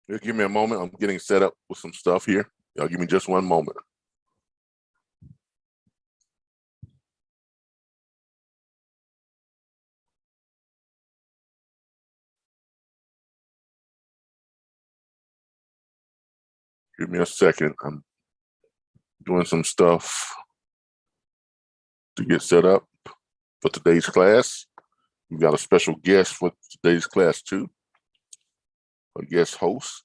Give me a moment. I'm getting set up with some stuff here. Y'all give me just one moment. Give me a second. I'm doing some stuff to get set up for today's class. We've got a special guest for today's class too, a guest host.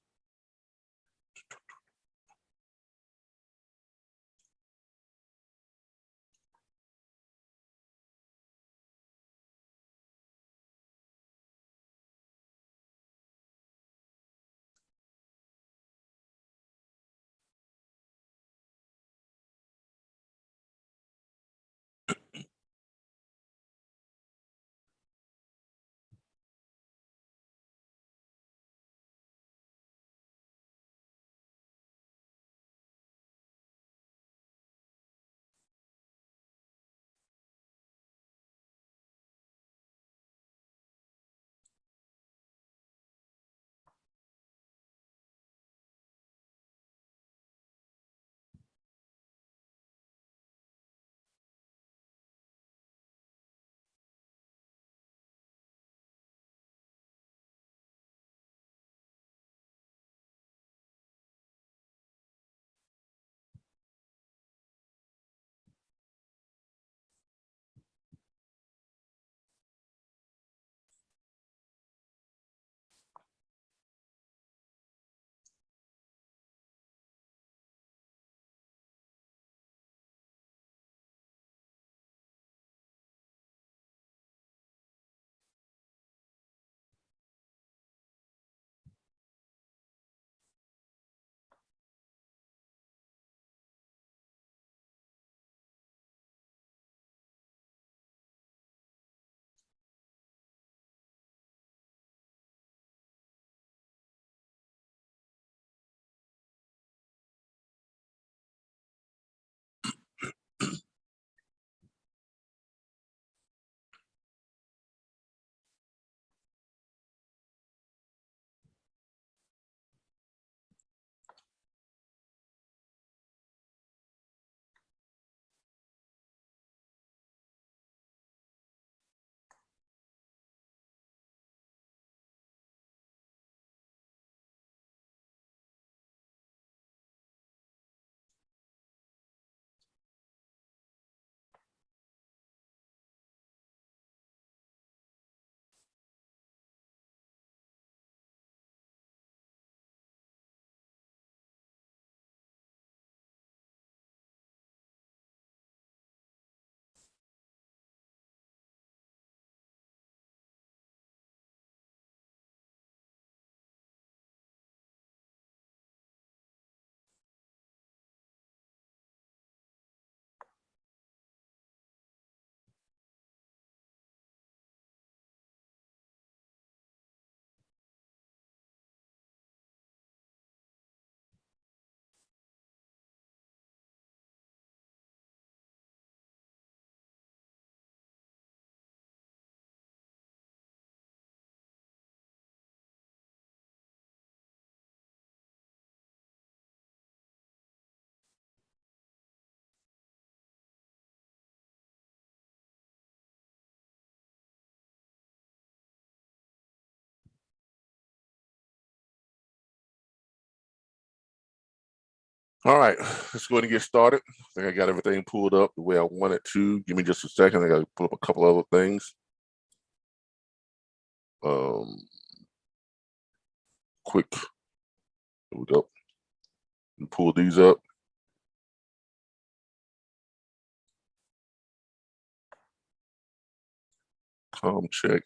All right, let's go ahead and get started. I think I got everything pulled up the way I want it to. Give me just a second. I got to pull up a couple other things. Quick, here we go. And pull these up. Check.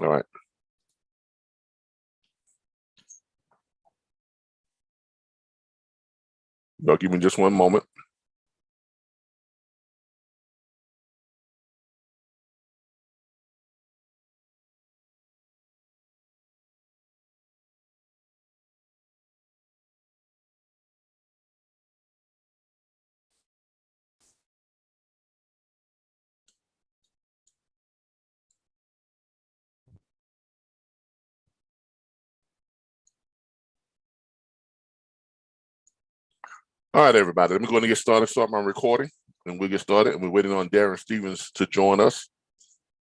All right. Y'all give me just one moment. All right, everybody, let me go ahead and get started. Start my recording, and we'll get started. And we're waiting on Darren Stevens to join us.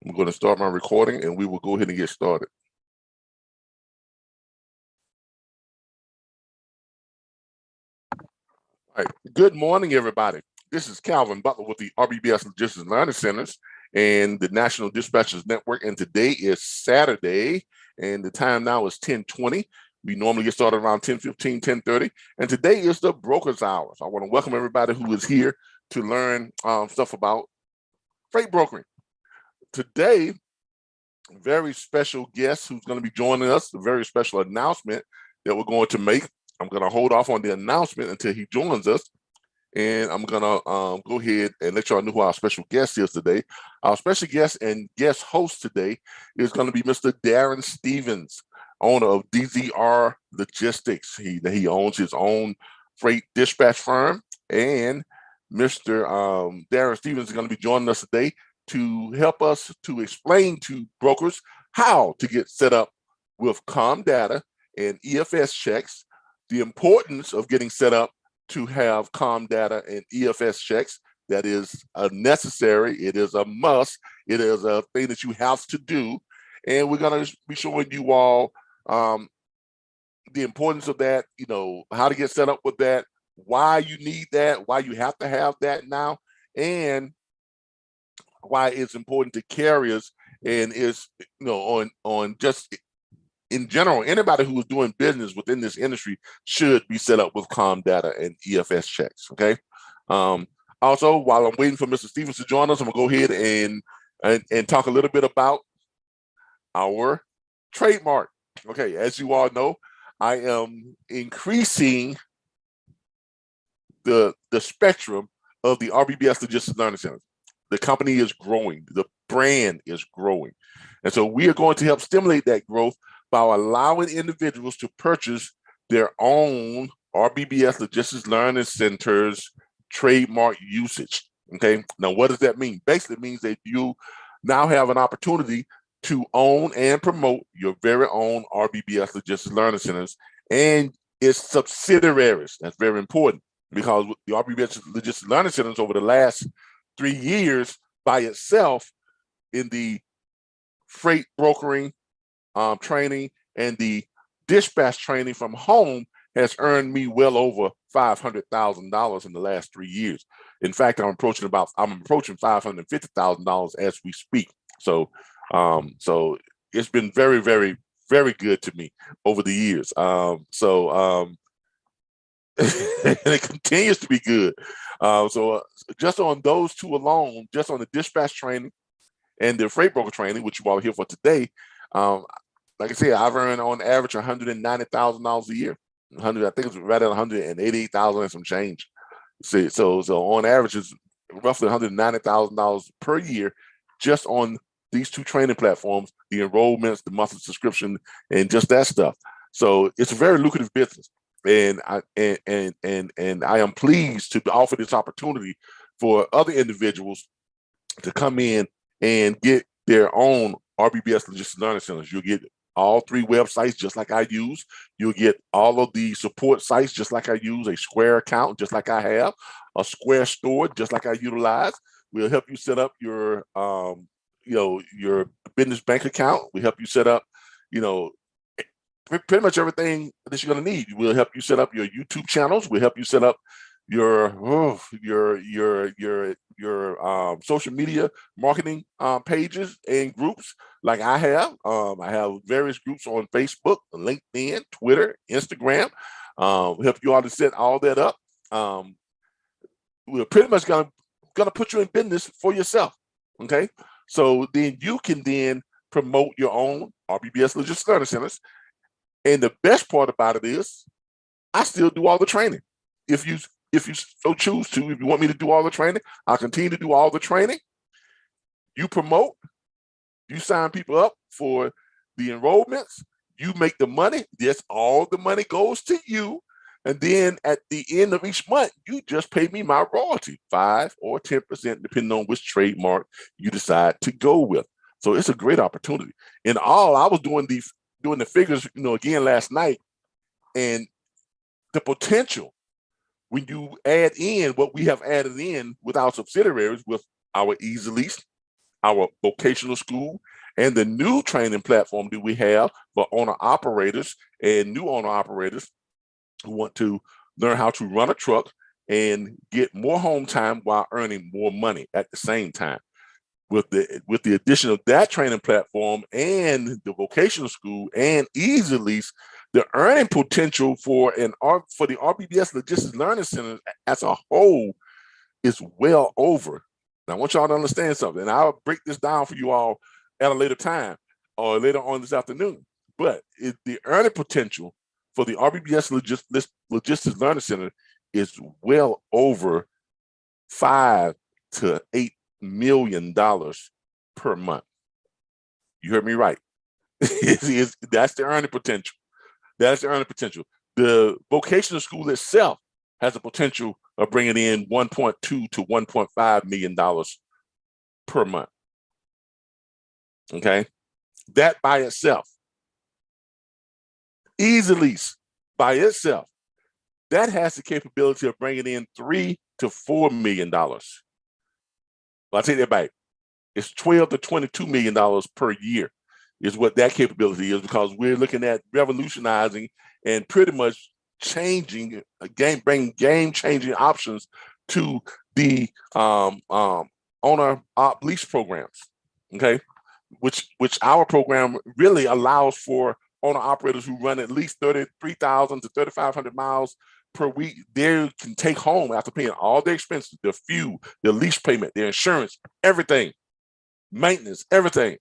I'm going to start my recording, and we will go ahead and get started. All right. Good morning, everybody. This is Calvin Butler with the RBBS Logistics Learning Centers and the National Dispatchers Network. And today is Saturday, and the time now is 10:20. We normally get started around 10:15, 10:30. And today is the broker's hour. So I want to welcome everybody who is here to learn stuff about freight brokering. Today, very special guest who's going to be joining us, a very special announcement that we're going to make. I'm going to hold off on the announcement until he joins us. And I'm going to go ahead and let y'all know who our special guest is today. Our special guest and guest host today is going to be Mr. Darren Stevens, owner of DZR Logistics. He owns his own freight dispatch firm. And Mr. Darren Stevens is going to be joining us today to help us to explain to brokers how to get set up with Com Data and EFS checks, the importance of getting set up to have Com Data and EFS checks. That is necessary. It is a must. It is a thing that you have to do. And we're going to be showing you all the importance of that, how to get set up with that, why you need that, why you have to have that now, and why it's important to carriers, and is on just in general, anybody who is doing business within this industry should be set up with Com Data and EFS checks. Okay. Also, while I'm waiting for Mr. Stevens to join us, I'm gonna go ahead and talk a little bit about our trademark. Okay, as you all know, I am increasing the spectrum of the RBBS Logistics Learning Centers. The company is growing. The brand is growing. And so we are going to help stimulate that growth by allowing individuals to purchase their own RBBS Logistics Learning Centers trademark usage. Okay. Now, what does that mean? Basically, it means that you now have an opportunity to own and promote your very own RBBS Logistics Learning Centers and its subsidiaries. That's very important, because the RBBS Logistics Learning Centers over the last 3 years by itself in the freight brokering training and the dispatch training from home has earned me well over $500,000 in the last 3 years. In fact, I'm approaching $550,000 as we speak. So it's been very, very, very good to me over the years. And it continues to be good. So just on those two alone, just on the dispatch training and the freight broker training, which you all are here for today, like I said, I've earned on average $190,000 a year. I think it's right at 188,000 and some change. See, so on average, it's roughly $190,000 per year just on these two training platforms, the enrollments, the monthly subscription, and just that stuff. So it's a very lucrative business. And I am pleased to offer this opportunity for other individuals to come in and get their own RBBS Logistics Learning Centers. You'll get all 3 websites just like I use. You'll get all of the support sites just like I use, a Square account just like I have, a Square store just like I utilize. We'll help you set up your your business bank account. We help you set up, pretty much everything that you're going to need. We'll help you set up your YouTube channels. We'll help you set up your social media marketing pages and groups like I have. I have various groups on Facebook, LinkedIn, Twitter, Instagram. We'll help you all to set all that up. We're pretty much gonna put you in business for yourself. Okay, so then you can then promote your own RBBS Logistics Learning Centers. And the best part about it is I still do all the training. If you so choose to, if you want me to do all the training, I'll continue to do all the training. You promote, you sign people up for the enrollments, you make the money. Yes, all the money goes to you. And then at the end of each month, you just pay me my royalty, 5 or 10%, depending on which trademark you decide to go with. So it's a great opportunity. In all, I was doing the figures, again last night, and the potential when you add in what we have added in with our subsidiaries, with our Easy Lease, our vocational school, and the new training platform that we have for owner operators and new owner operators who want to learn how to run a truck and get more home time while earning more money at the same time. With the addition of that training platform and the vocational school and Easy Lease, the earning potential for the RBBS Logistics Learning Centers as a whole is well over. Now, I want y'all to understand something, and I'll break this down for you all at a later time or later on this afternoon. But the earning potential for the RBBS Logistics Learning Center is well over $5 to $8 million per month. You heard me right. That's the earning potential. That's the earning potential. The vocational school itself has a potential of bringing in $1.2 to $1.5 million per month. Okay, that by itself. Easy Lease by itself, that has the capability of bringing in $3 to $4 million. Well, I take that back. It's $12 to $22 million per year is what that capability is, because we're looking at revolutionizing and pretty much changing bringing game-changing options to the owner op lease programs. Okay, which our program really allows for owner operators who run at least 33,000 to 3,500 miles per week. They can take home, after paying all their expenses, their fuel, their lease payment, their insurance, everything, maintenance, everything.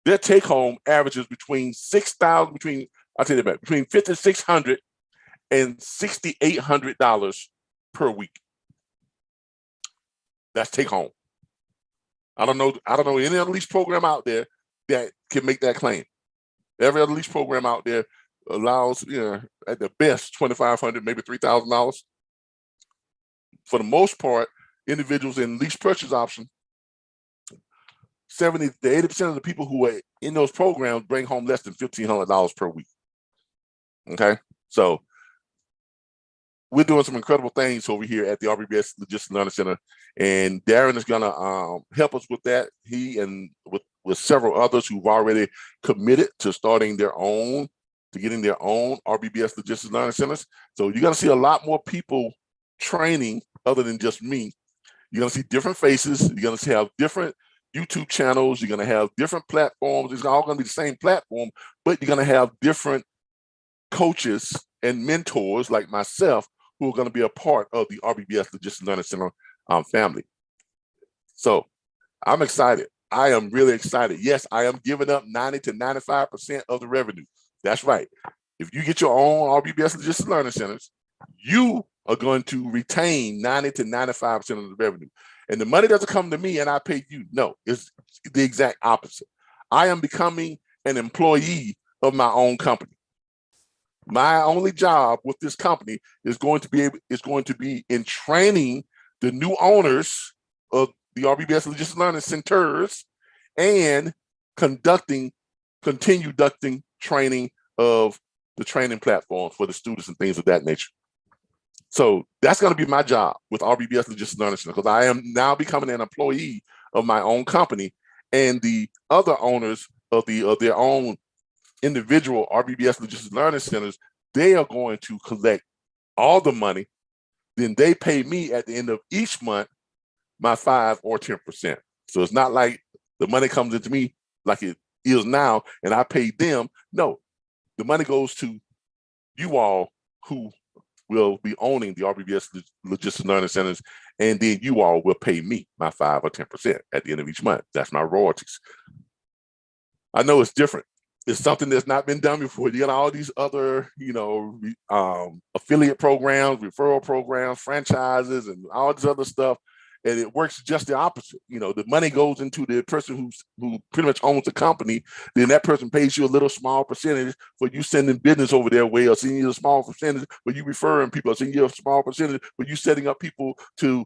Their take home averages between $5,600 and $6,800 per week. That's take home. I don't know any other lease program out there that can make that claim. Every other lease program out there allows, at the best, $2,500, maybe $3,000. For the most part, individuals in lease purchase option, 70 to 80% of the people who are in those programs bring home less than $1,500 per week. Okay, so we're doing some incredible things over here at the RBBS Logistics Learning Center, and Darren is going to help us with that. He and with several others who've already committed to getting their own RBBS Logistics Learning Centers. So you're going to see a lot more people training other than just me. You're going to see different faces. You're going to have different YouTube channels. You're going to have different platforms. It's all going to be the same platform, but you're going to have different coaches and mentors like myself who are going to be a part of the RBBS Logistics Learning Center family. So I'm excited. I am really excited. Yes, I am giving up 90 to 95% of the revenue. That's right. If you get your own RBBS Logistics Learning Centers, you are going to retain 90 to 95% of the revenue. And the money doesn't come to me and I pay you. No, it's the exact opposite. I am becoming an employee of my own company. My only job with this company is going to be in training the new owners of the RBBS Logistics Learning Centers and continue conducting training of the training platforms for the students and things of that nature. So that's going to be my job with RBBS Logistics Learning Center, because I am now becoming an employee of my own company, and the other owners of their own individual RBBS Logistics Learning Centers, they are going to collect all the money. Then they pay me at the end of each month my 5 or 10%. So it's not like the money comes into me like it is now and I pay them. No, the money goes to you all who will be owning the RBBS Logistics Learning Centers, and then you all will pay me my 5 or 10% at the end of each month. That's my royalties. I know it's different. It's something that's not been done before. You got all these other, affiliate programs, referral programs, franchises, and all this other stuff. And it works just the opposite. The money goes into the person who pretty much owns the company. Then that person pays you a little small percentage for you sending business over their way, or sending you a small percentage for you referring people, or sending you a small percentage for you setting up people to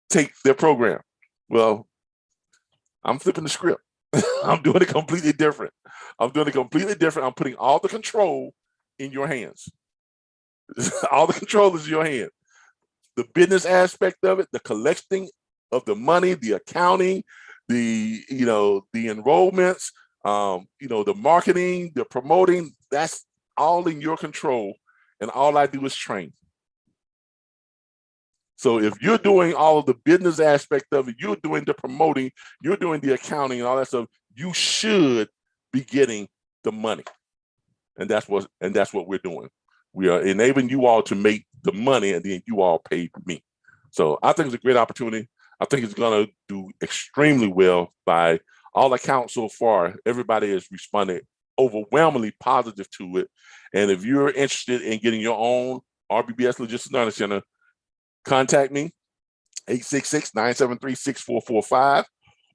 take their program. Well, I'm flipping the script. I'm doing it completely different. I'm putting all the control in your hands. All the control is in your hand. the business aspect of it, the collecting of the money, the accounting, the enrollments, the marketing, the promoting, that's all in your control. And all I do is train. So if you're doing all of the business aspect of it, you're doing the promoting, you're doing the accounting and all that stuff, you should be getting the money. And that's what we're doing. We are enabling you all to make the money, and then you all pay me. So I think it's a great opportunity. I think it's going to do extremely well by all accounts so far. Everybody has responded overwhelmingly positive to it. And if you're interested in getting your own RBBS Logistics Learning Center, contact me, 866-973-6445,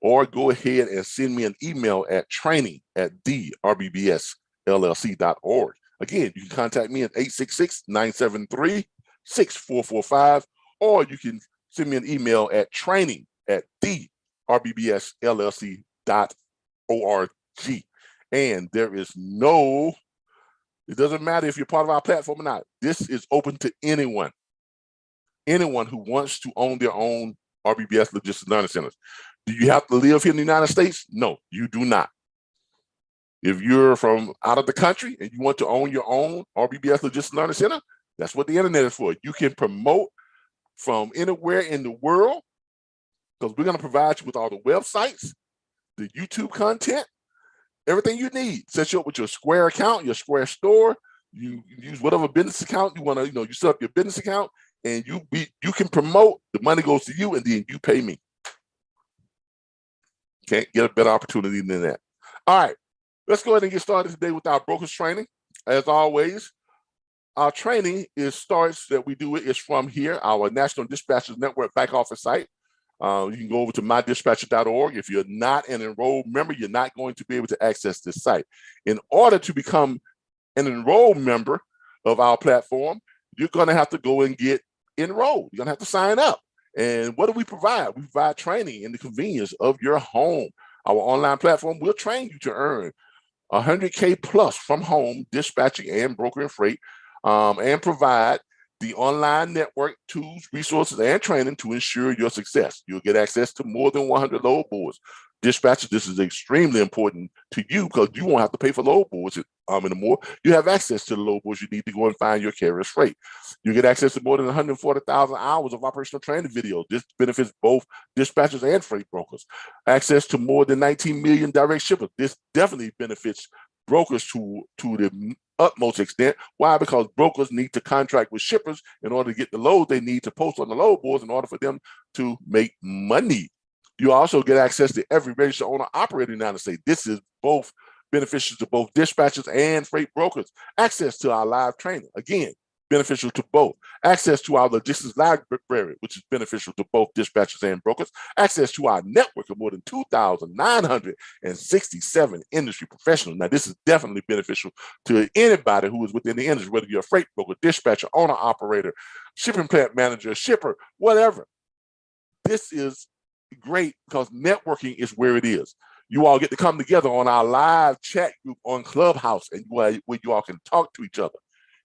or go ahead and send me an email at training@RBBSLLC.org. Again, you can contact me at 866-973-6445, or you can send me an email at training@RBBSLLC.org. And there is it doesn't matter if you're part of our platform or not. This is open to anyone who wants to own their own RBBS Logistics Learning Centers. Do you have to live here in the United States? No, you do not. If you're from out of the country and you want to own your own RBBS Logistics Learning Center, that's what the internet is for. You can promote from anywhere in the world, because we're going to provide you with all the websites, the YouTube content, everything you need. Set you up with your Square account, your Square store. You use whatever business account you want to, you set up your business account, and you can promote. The money goes to you, and then you pay me. Can't get a better opportunity than that. All right, let's go ahead and get started today with our brokers training. As always, our training is from here, our National Dispatchers Network back office site. You can go over to mydispatcher.org. If you're not an enrolled member, you're not going to be able to access this site. In order to become an enrolled member of our platform, you're going to have to go and get enrolled. You're going to have to sign up. And what do we provide? We provide training in the convenience of your home. Our online platform will train you to earn 100K plus from home, dispatching and brokering freight, and provide the online network tools, resources, and training to ensure your success. You'll get access to more than 100 load boards. Dispatchers, this is extremely important to you because you won't have to pay for load boards anymore. You have access to the load boards you need to go and find your carrier's freight. You get access to more than 140,000 hours of operational training videos. This benefits both dispatchers and freight brokers. Access to more than 19 million direct shippers. This definitely benefits brokers to the utmost extent. Why? Because brokers need to contract with shippers in order to get the load they need to post on the load boards in order for them to make money. You also get access to every registered owner operator in the United States. This is both beneficial to both dispatchers and freight brokers. Access to our live training, again, beneficial to both. Access to our logistics library, which is beneficial to both dispatchers and brokers. Access to our network of more than 2,967 industry professionals. Now, this is definitely beneficial to anybody who is within the industry, whether you're a freight broker, dispatcher, owner operator, shipping plant manager, shipper, whatever. This is great because networking is where it is. You all get to come together on our live chat group on Clubhouse, and where you all can talk to each other,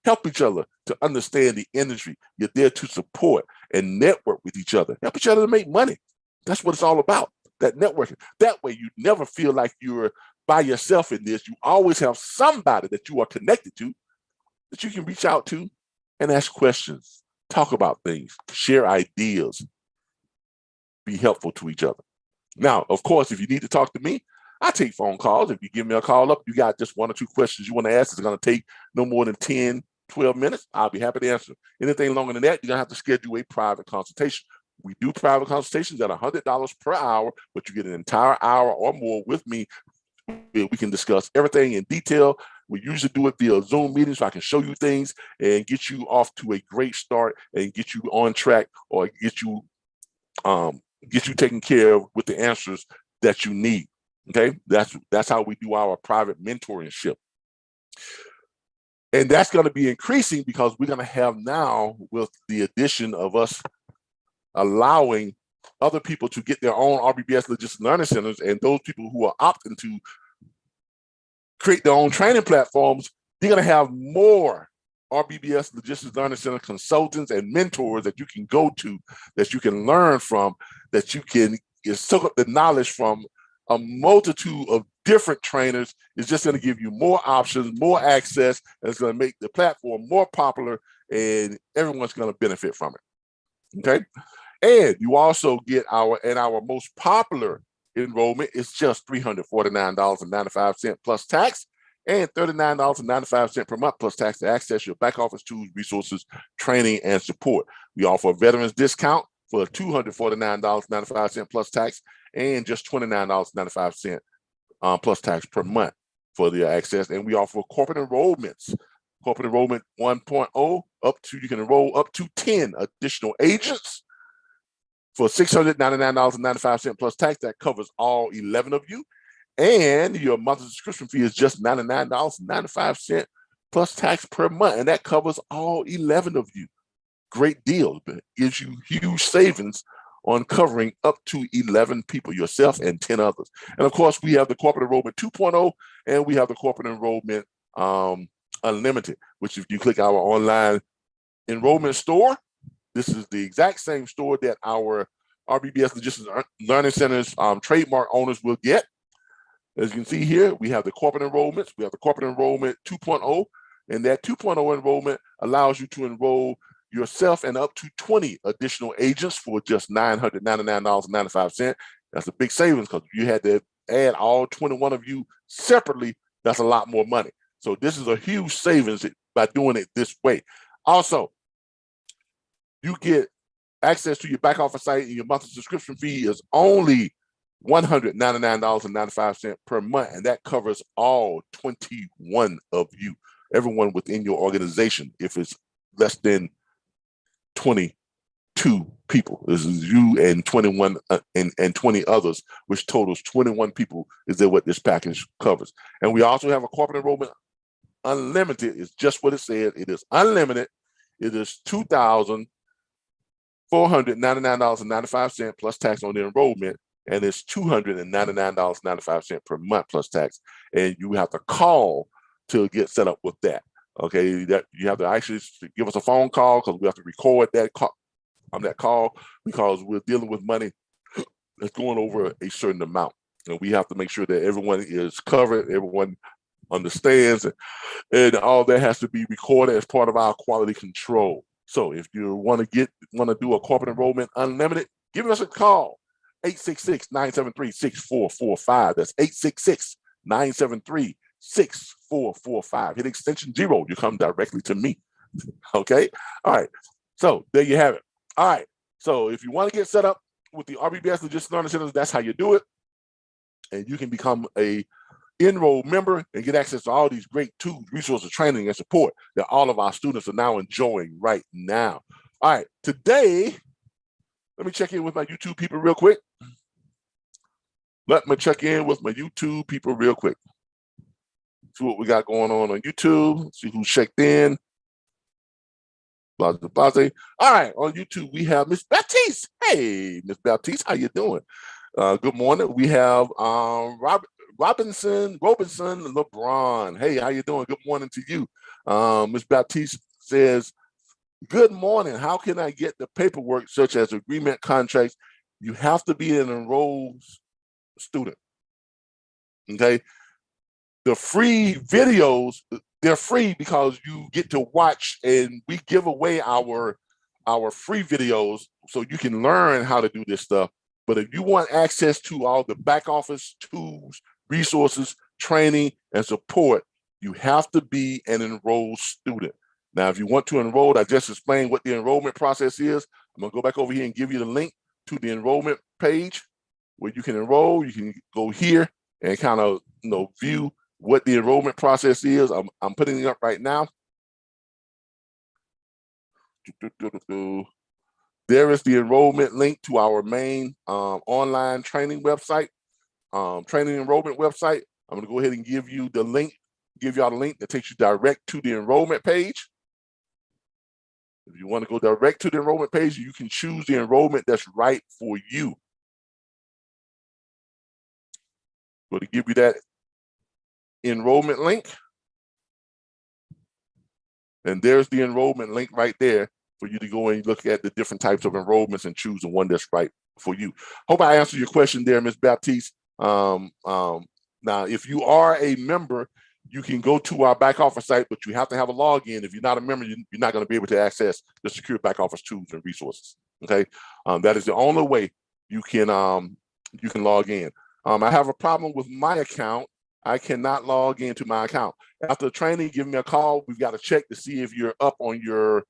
help each other to understand the industry. You're there to support and network with each other, help each other to make money. That's what it's all about, that networking. That way you never feel like you're by yourself in this. You always have somebody that you are connected to that you can reach out to and ask questions, talk about things, share ideas, be helpful to each other. Now, of course, if you need to talk to me, I take phone calls. If you give me a call up, you got just one or two questions you want to ask, it's going to take no more than 10, 12 minutes. I'll be happy to answer. Anything longer than that, you're going to have to schedule a private consultation. We do private consultations at $100 per hour, but you get an entire hour or more with me. We can discuss everything in detail. We usually do it via Zoom meetings so I can show you things and get you off to a great start and get you on track, or get you taken care of with the answers that you need. Okay, that's how we do our private mentorship, and that's going to be increasing because we're going to have now, with the addition of us allowing other people to get their own RBBS Logistics Learning Centers, and those people who are opting to create their own training platforms, they're going to have more RBBS Logistics Learning Center consultants and mentors that you can go to, that you can learn from, that you can soak up the knowledge from a multitude of different trainers. Is just going to give you more options, more access, and it's going to make the platform more popular, and everyone's going to benefit from it. Okay, and you also get our most popular enrollment is just $349.95 plus tax, and $39.95 per month plus tax to access your back office tools, resources, training, and support. We offer a veterans discount for $249.95 plus tax, and just $29.95 plus tax per month for the access. And we offer corporate enrollments. Corporate enrollment 1.0 you can enroll up to 10 additional agents for $699.95 plus tax. That covers all 11 of you. And your monthly subscription fee is just $99.95 plus tax per month. And that covers all 11 of you. Great deal. It gives you huge savings on covering up to 11 people, yourself and 10 others. And of course, we have the corporate enrollment 2.0, and we have the corporate enrollment unlimited, which if you click our online enrollment store, this is the exact same store that our RBBS Logistics Learning Centers trademark owners will get. As you can see here, we have the corporate enrollments. We have the corporate enrollment 2.0, and that 2.0 enrollment allows you to enroll yourself and up to 20 additional agents for just $999.95. That's a big savings, because you had to add all 21 of you separately. That's a lot more money. So this is a huge savings by doing it this way. Also, you get access to your back office site, and your monthly subscription fee is only $199.95 per month, and that covers all 21 of you, everyone within your organization. If it's less than 22 people, this is you and 21 and 20 others, which totals 21 people is what this package covers. And we also have a corporate enrollment unlimited. It's just what it said. It is unlimited. It is $2,499.95 plus tax on the enrollment, and it's $299.95 per month plus tax. And you have to call to get set up with that. Okay, that you have to actually give us a phone call, because we have to record that call because we're dealing with money that's going over a certain amount, and we have to make sure that everyone is covered, everyone understands, and all that has to be recorded as part of our quality control. So if you want to do a corporate enrollment unlimited, give us a call, 866-973-6445. That's 866-973-6445. Hit extension 0. You come directly to me. Okay. All right. So there you have it. All right. So if you want to get set up with the RBBS Logistics Learning Centers, that's how you do it. And you can become a enrolled member and get access to all these great tools, resources, training, and support that all of our students are now enjoying right now. All right. Today, let me check in with my YouTube people real quick. See what we got going on YouTube. See who's checked in. Blase, blase. All right, on YouTube, we have Miss Baptiste. Hey, Miss Baptiste, how you doing? Good morning. We have Robinson LeBron. Hey, how you doing? Good morning to you. Miss Baptiste says, good morning. How can I get the paperwork such as agreement, contracts? You have to be an enrolled student. Okay. The free videos, they're free because you get to watch, and we give away our free videos so you can learn how to do this stuff. But if you want access to all the back office tools, resources, training, and support, you have to be an enrolled student. Now, if you want to enroll, I just explained what the enrollment process is. I'm gonna go back over here and give you the link to the enrollment page where you can enroll. You can go here and kind of view what the enrollment process is. I'm putting it up right now. There is the enrollment link to our main online training website, training enrollment website. I'm gonna go ahead and give you the link, give y'all the link that takes you direct to the enrollment page. If you want to go direct to the enrollment page, you can choose the enrollment that's right for you. Go to give you that enrollment link. And there's the enrollment link right there for you to go and look at the different types of enrollments and choose the one that's right for you. Hope I answered your question there, Ms. Baptiste. Now, if you are a member, you can go to our back office site, but you have to have a login. If you're not a member, you're not going to be able to access the secure back office tools and resources. Okay, that is the only way you can log in. I have a problem with my account. I cannot log into my account. After the training, give me a call. We've got to check to see if you're up on your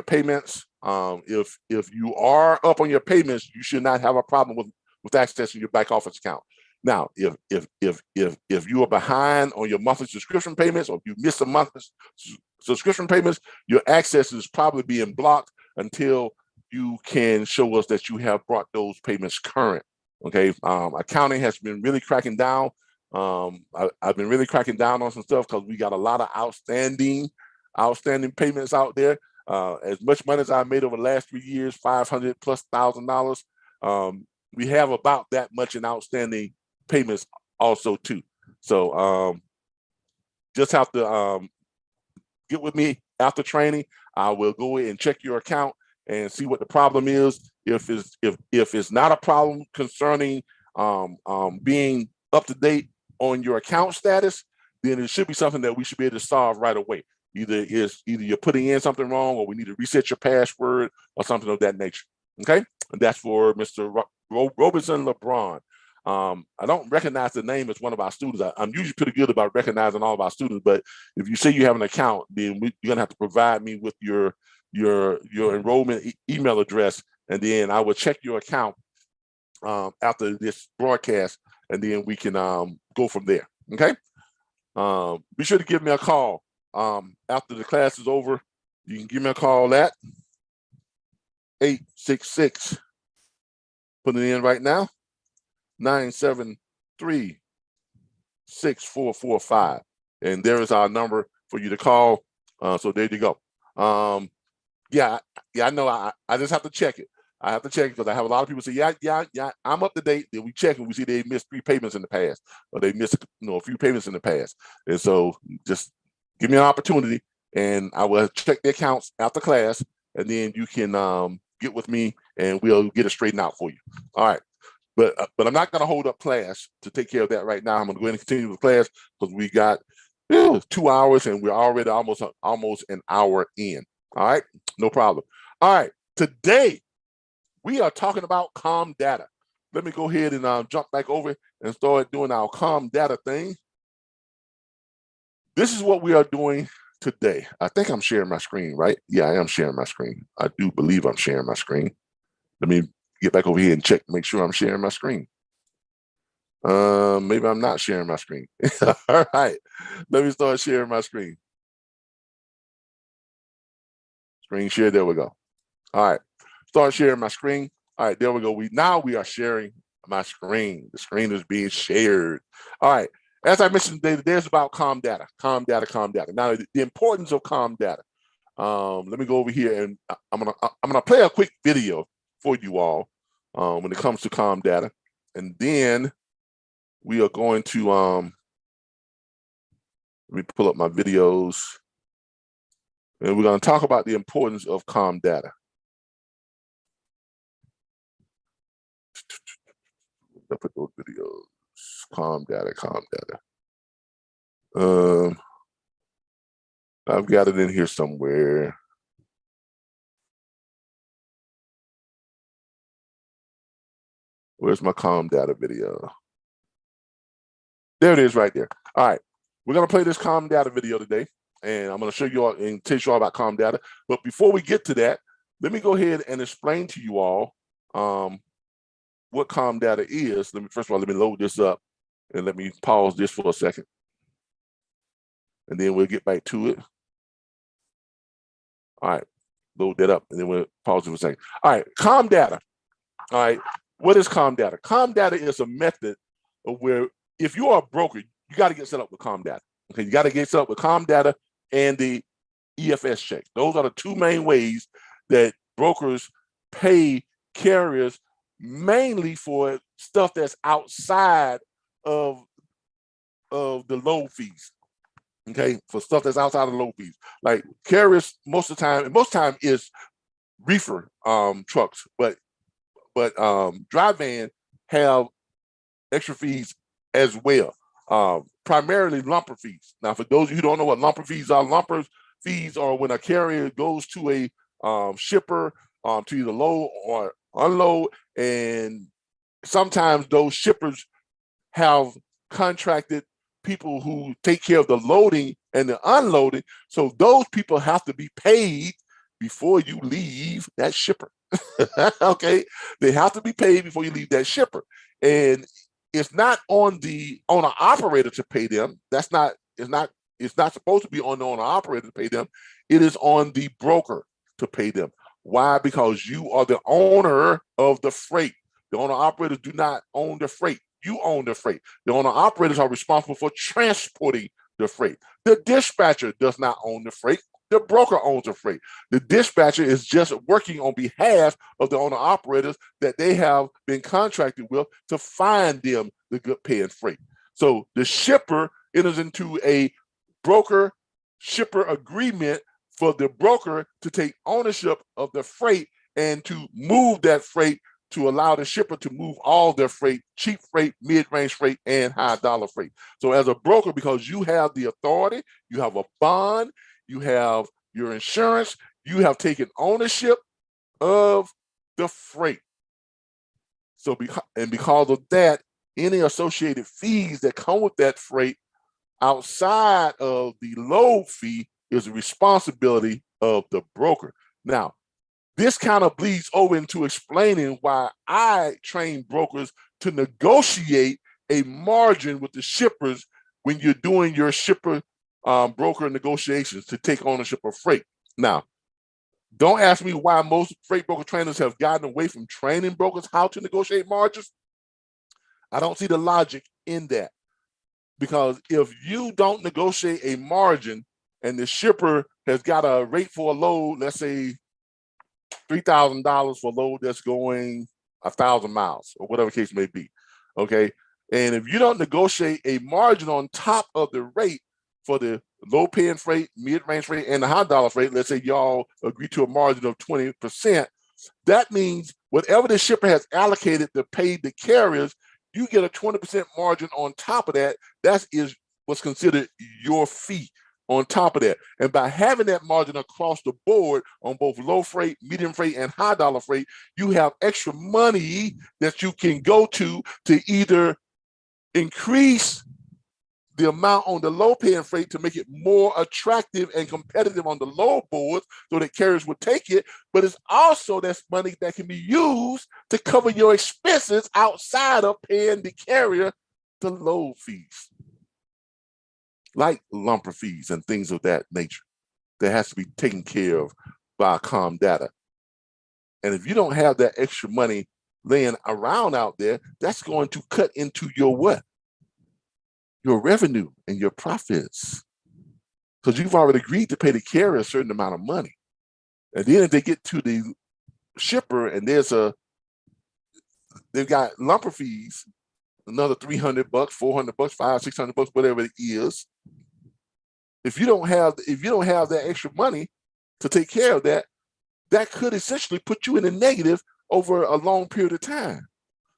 payments. If you are up on your payments, you should not have a problem with accessing your back office account. Now, if you are behind on your monthly subscription payments, or if you miss a monthly subscription payments, your access is probably being blocked until you can show us that you have brought those payments current. Okay, accounting has been really cracking down. I've been really cracking down on some stuff because we got a lot of outstanding payments out there. As much money as I made over the last 3 years, $500,000+, we have about that much in outstanding payments also too. So just have to get with me after training. I will go in and check your account and see what the problem is. If it's not a problem concerning being up to date on your account status, then it should be something that we should be able to solve right away. Either you're putting in something wrong, or we need to reset your password, or something of that nature. Okay, and that's for Mr. Robinson LeBron. I don't recognize the name as one of our students. I'm usually pretty good about recognizing all of our students, but if you say you have an account, then you're gonna have to provide me with your enrollment email address, and then I will check your account after this broadcast, and then we can go from there. Okay. Be sure to give me a call after the class is over. You can give me a call at 866. Put it in right now. 973-6445, and there is our number for you to call. So there you go. Yeah, I know. I just have to check it. I have to check it because I have a lot of people say, yeah, I'm up to date. Then we check and we see they missed 3 payments in the past, or they missed a few payments in the past. And so just give me an opportunity, and I will check the accounts after class, and then you can get with me, and we'll get it straightened out for you. All right. But I'm not going to hold up class to take care of that right now. I'm going to go ahead and continue with class because we got 2 hours, and we're already almost an hour in. All right, no problem. All right, today we are talking about Com Data. Let me go ahead and jump back over and start doing our Com Data thing. This is what we are doing today. I think I'm sharing my screen, right? Yeah, I am sharing my screen. I do believe I'm sharing my screen. Let me get back over here and check, make sure I'm sharing my screen. Maybe I'm not sharing my screen. All right, let me start sharing my screen. Screen share, there we go. All right, start sharing my screen. All right, there we go. Now we are sharing my screen. The screen is being shared. All right, as I mentioned today, there's about Com Data. Now, the importance of Com Data. Let me go over here, and I'm gonna play a quick video for you all when it comes to Com Data, and then we are going to let me pull up my videos, and we're going to talk about the importance of Com Data. I'll put those videos. Com Data. I've got it in here somewhere. Where's my Com Data video? There it is right there. All right, we're gonna play this Com Data video today, and I'm gonna show you all and teach you all about Com Data. But before we get to that, let me go ahead and explain to you all what Com Data is. First of all, let me load this up, and let me pause this for a second, and then we'll get back to it. All right, load that up, and then we'll pause it for a second. All right, Com Data. All right, what is Com Data? Com Data is a method of where, if you are a broker, you got to get set up with Com Data. Okay, you got to get set up with Com Data and the EFS check. Those are the 2 main ways that brokers pay carriers, mainly for stuff that's outside of the load fees. okay, for stuff that's outside of load fees. Like carriers, most time is reefer trucks, but dry van have extra fees as well. Primarily lumper fees. Now, for those of you who don't know what lumper fees are, lumper fees are when a carrier goes to a shipper to either load or unload, and sometimes those shippers have contracted people who take care of the loading and the unloading. So those people have to be paid before you leave that shipper. Okay, they have to be paid before you leave that shipper, and it's not on the owner operator to pay them. It's not supposed to be on the owner operator to pay them. It is on the broker to pay them. Why? Because you are the owner of the freight. The owner operators do not own the freight. You own the freight. The owner operators are responsible for transporting the freight. The dispatcher does not own the freight. The broker owns the freight. The dispatcher is just working on behalf of the owner operators that they have been contracted with to find them the good paying freight. So the shipper enters into a broker shipper agreement for the broker to take ownership of the freight and to move that freight, to allow the shipper to move all their freight, cheap freight, mid-range freight, and high dollar freight. So as a broker, because you have the authority, you have a bond, you have your insurance, you have taken ownership of the freight. So because of that, any associated fees that come with that freight outside of the load fee is the responsibility of the broker. Now, this kind of bleeds over into explaining why I train brokers to negotiate a margin with the shippers when you're doing your shipper broker negotiations to take ownership of freight. Now, don't ask me why most freight broker trainers have gotten away from training brokers how to negotiate margins. I don't see the logic in that, because if you don't negotiate a margin and the shipper has got a rate for a load, let's say $3,000 for a load that's going 1,000 miles or whatever case may be, okay? And if you don't negotiate a margin on top of the rate for the low paying freight, mid-range freight, and the high dollar freight, let's say y'all agree to a margin of 20%, that means whatever the shipper has allocated to pay the carriers, you get a 20% margin on top of that. That is what's considered your fee on top of that. And by having that margin across the board on both low freight, medium freight, and high dollar freight, you have extra money that you can go to either increase the amount on the low paying freight to make it more attractive and competitive on the low boards so that carriers would take it, but it's also that's money that can be used to cover your expenses outside of paying the carrier the load fees, like lumper fees and things of that nature that has to be taken care of by Com Data. And if you don't have that extra money laying around out there, that's going to cut into your what? Your revenue and your profits, because you've already agreed to pay the carrier a certain amount of money. And then if they get to the shipper and they've got lumper fees, another $300, $400, $500, $600, whatever it is. If you don't have that extra money to take care of that, that could essentially put you in a negative over a long period of time,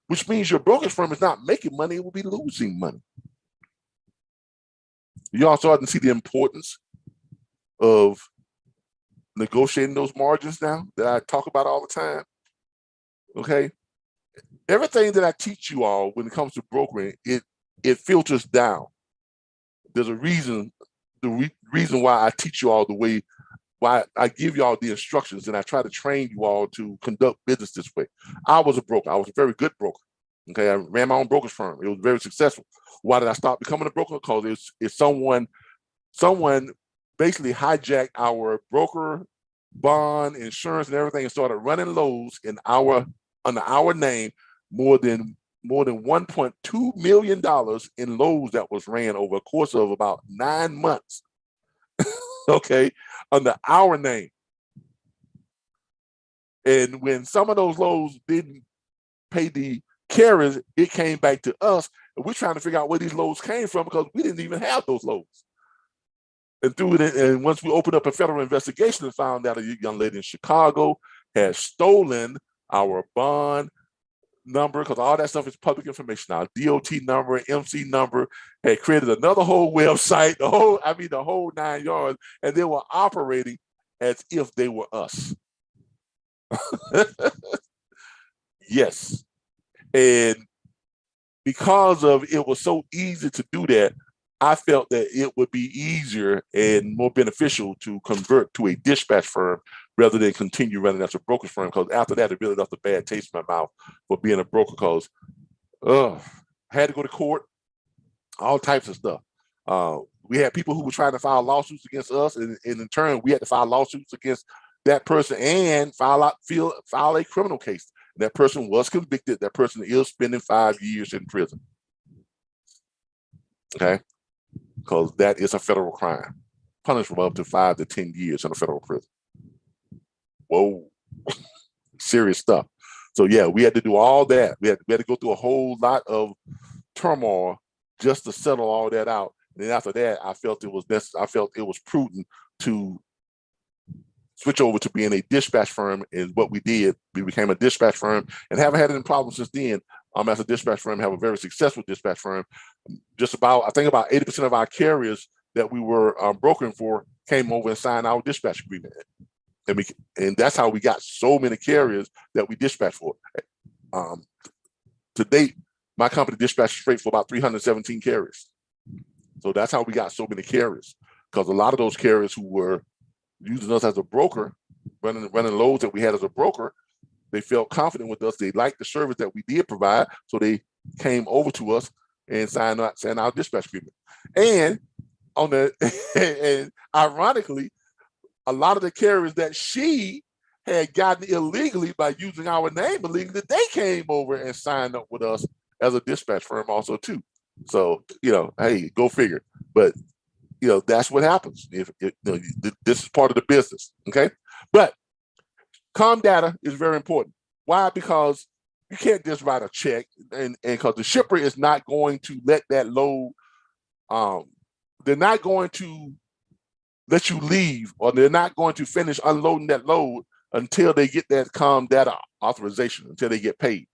which means your brokerage firm is not making money, it will be losing money. You also starting to see the importance of negotiating those margins now that I talk about all the time. Okay. Everything that I teach you all when it comes to brokering, it filters down. There's a reason, the reason why I teach you all the way, why I give you all the instructions and I try to train you all to conduct business this way. I was a broker. I was a very good broker. Okay, I ran my own brokerage firm. It was very successful. Why did I stop becoming a broker? Because it's someone basically hijacked our broker bond, insurance, and everything, and started running loads under our name, more than $1.2 million in loads that was ran over a course of about 9 months. Okay, under our name. And when some of those loads didn't pay the carriers, it came back to us. And we're trying to figure out where these loads came from because we didn't even have those loads. And through it, and once we opened up a federal investigation and found out a young lady in Chicago had stolen our bond number, because all that stuff is public information. Our DOT number, MC number, had created another whole website, the whole 9 yards, and they were operating as if they were us. Yes. And because of it was so easy to do that, I felt that it would be easier and more beneficial to convert to a dispatch firm rather than continue running as a brokerage firm. Because after that, it really left a bad taste in my mouth for being a broker. Because I had to go to court, all types of stuff. We had people who were trying to file lawsuits against us, and in turn, we had to file lawsuits against that person and file a criminal case. And that person was convicted. That person is spending 5 years in prison. Okay. Because that is a federal crime, punishable up to 5 to 10 years in a federal prison. Whoa, serious stuff. So yeah, we had to do all that. We had to go through a whole lot of turmoil just to settle all that out. And then after that, I felt it was prudent to switch over to being a dispatch firm. And what we did, we became a dispatch firm and haven't had any problems since then. As a dispatch firm, have a very successful dispatch firm. I think about 80% of our carriers that we were brokering for came over and signed our dispatch agreement. And that's how we got so many carriers that we dispatch for. To date, my company dispatches freight for about 317 carriers. So that's how we got so many carriers, because a lot of those carriers who were using us as a broker, running loads that we had as a broker, they felt confident with us. They liked the service that we did provide, so they came over to us and signed our dispatch agreement. And and ironically, a lot of the carriers that she had gotten illegally by using our name illegally, they came over and signed up with us as a dispatch firm also too. So hey, go figure. But that's what happens. If this is part of the business, okay? But Com Data is very important. Why? Because you can't just write a check, and because the shipper is not going to let that load. They're not going to let you leave, or they're not going to finish unloading that load until they get that Com Data authorization, until they get paid.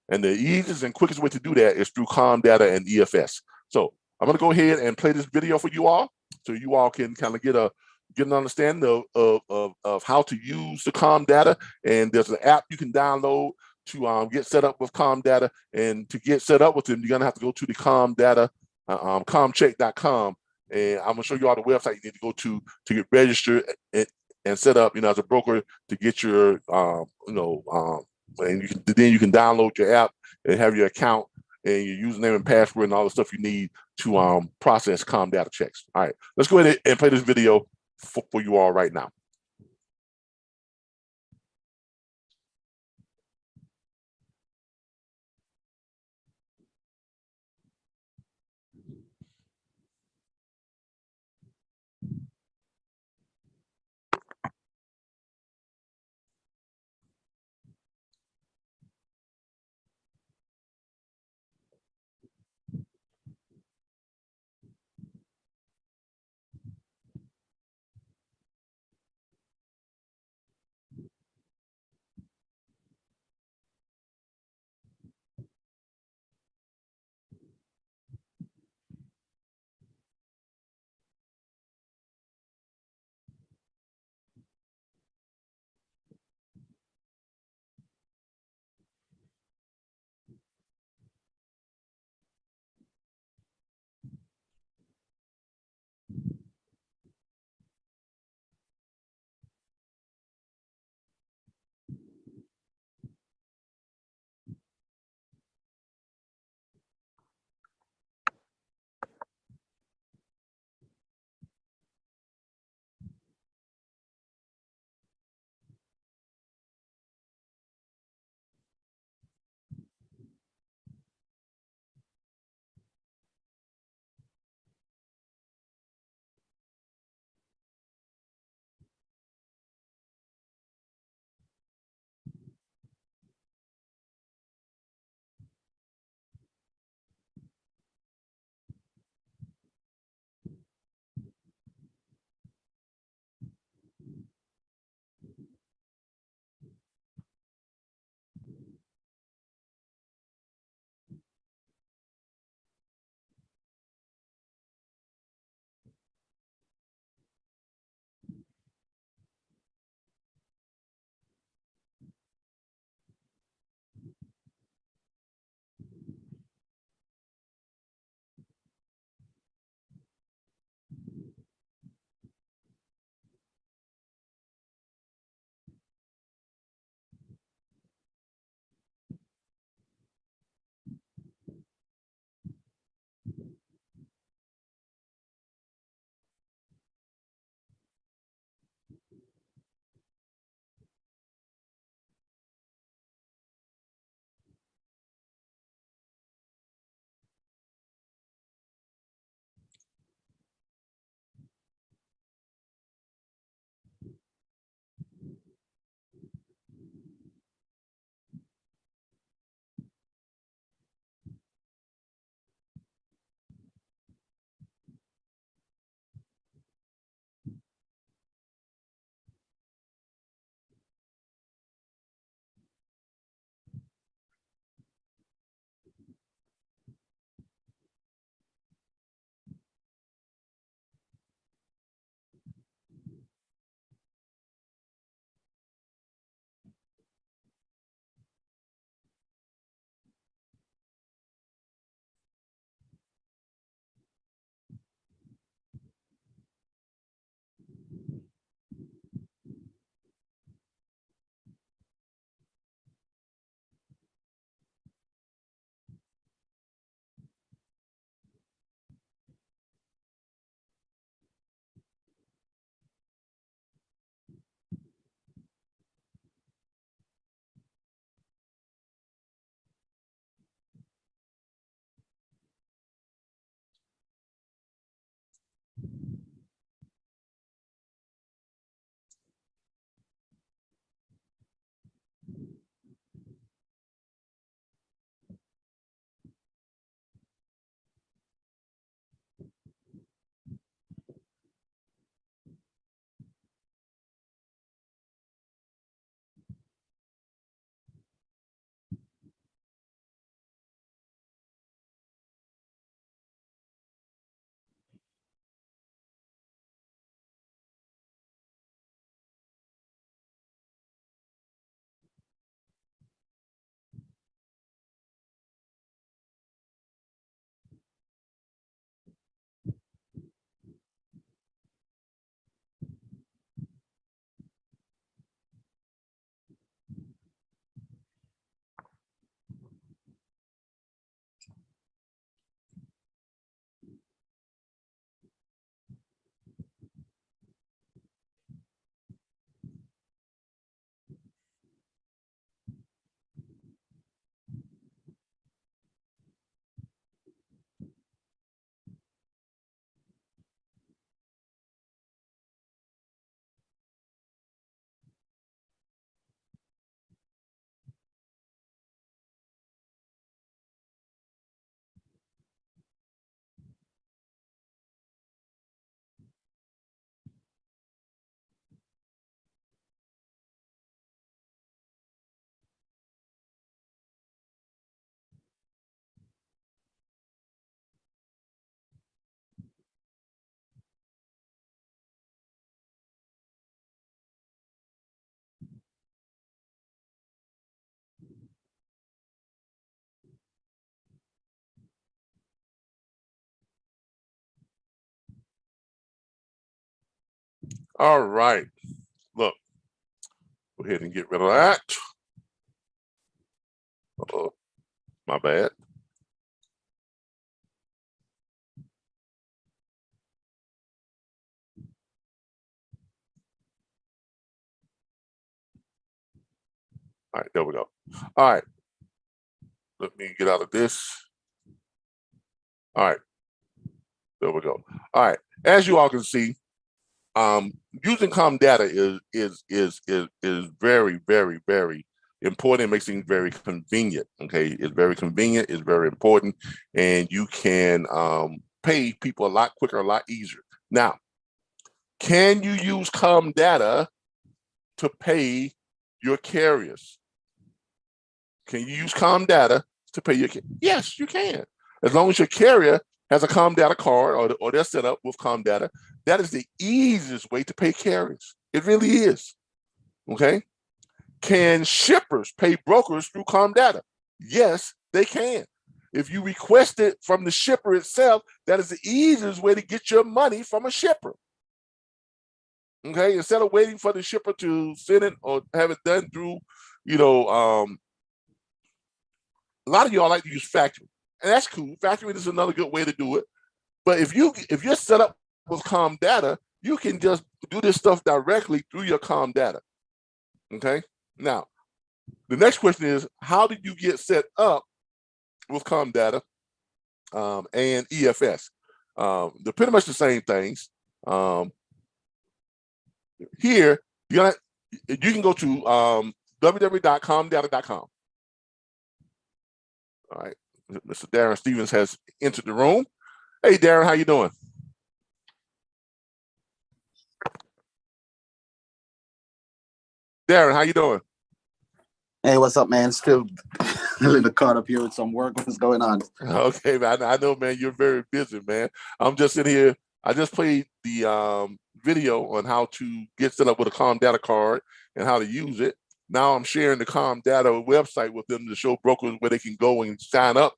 And the easiest and quickest way to do that is through Com Data and EFS. So I'm going to go ahead and play this video for you all, so you all can kind of get an understanding of how to use the Com Data. And there's an app you can download to get set up with Com Data. And to get set up with them, you're going to have to go to the Com Data, comcheck.com. And I'm going to show you all the website you need to go to get registered and set up, as a broker, to get your, and then you can download your app and have your account and your username and password and all the stuff you need to process Com Data checks. All right, let's go ahead and play this video for you all right now. All right. Look, go ahead and get rid of that. Uh-oh, my bad. All right, there we go. All right. Let me get out of this. All right. There we go. All right. As you all can see, using Com Data is very, very, very important. It makes things very convenient. Okay, it's very convenient. It's very important, and you can pay people a lot quicker, a lot easier. Now, can you use Com Data to pay your carriers? Can you use Com Data to pay your? Yes, you can. As long as your carrier has a Com Data card or they're set up with Com Data, that is the easiest way to pay carriers. It really is. Okay. Can shippers pay brokers through Com Data? Yes, they can. If you request it from the shipper itself, that is the easiest way to get your money from a shipper. Okay, instead of waiting for the shipper to send it or have it done through, a lot of y'all like to use factoring, and that's cool. Factoring is another good way to do it. But if you're set up with Com Data, you can just do this stuff directly through your Com Data. Okay. Now, the next question is, how did you get set up with Com Data and EFS? They're pretty much the same things. Here, you can go to www.comdata.com. All right. Mr. Darren Stevens has entered the room. Hey, Darren, how you doing? Darren, how you doing? Hey, what's up, man? Still a little caught up here with some work. What's going on? Okay, man. I know, man, you're very busy, man. I'm just in here. I just played the video on how to get set up with a Com Data card and how to use it. Now I'm sharing the Com Data website with them to show brokers where they can go and sign up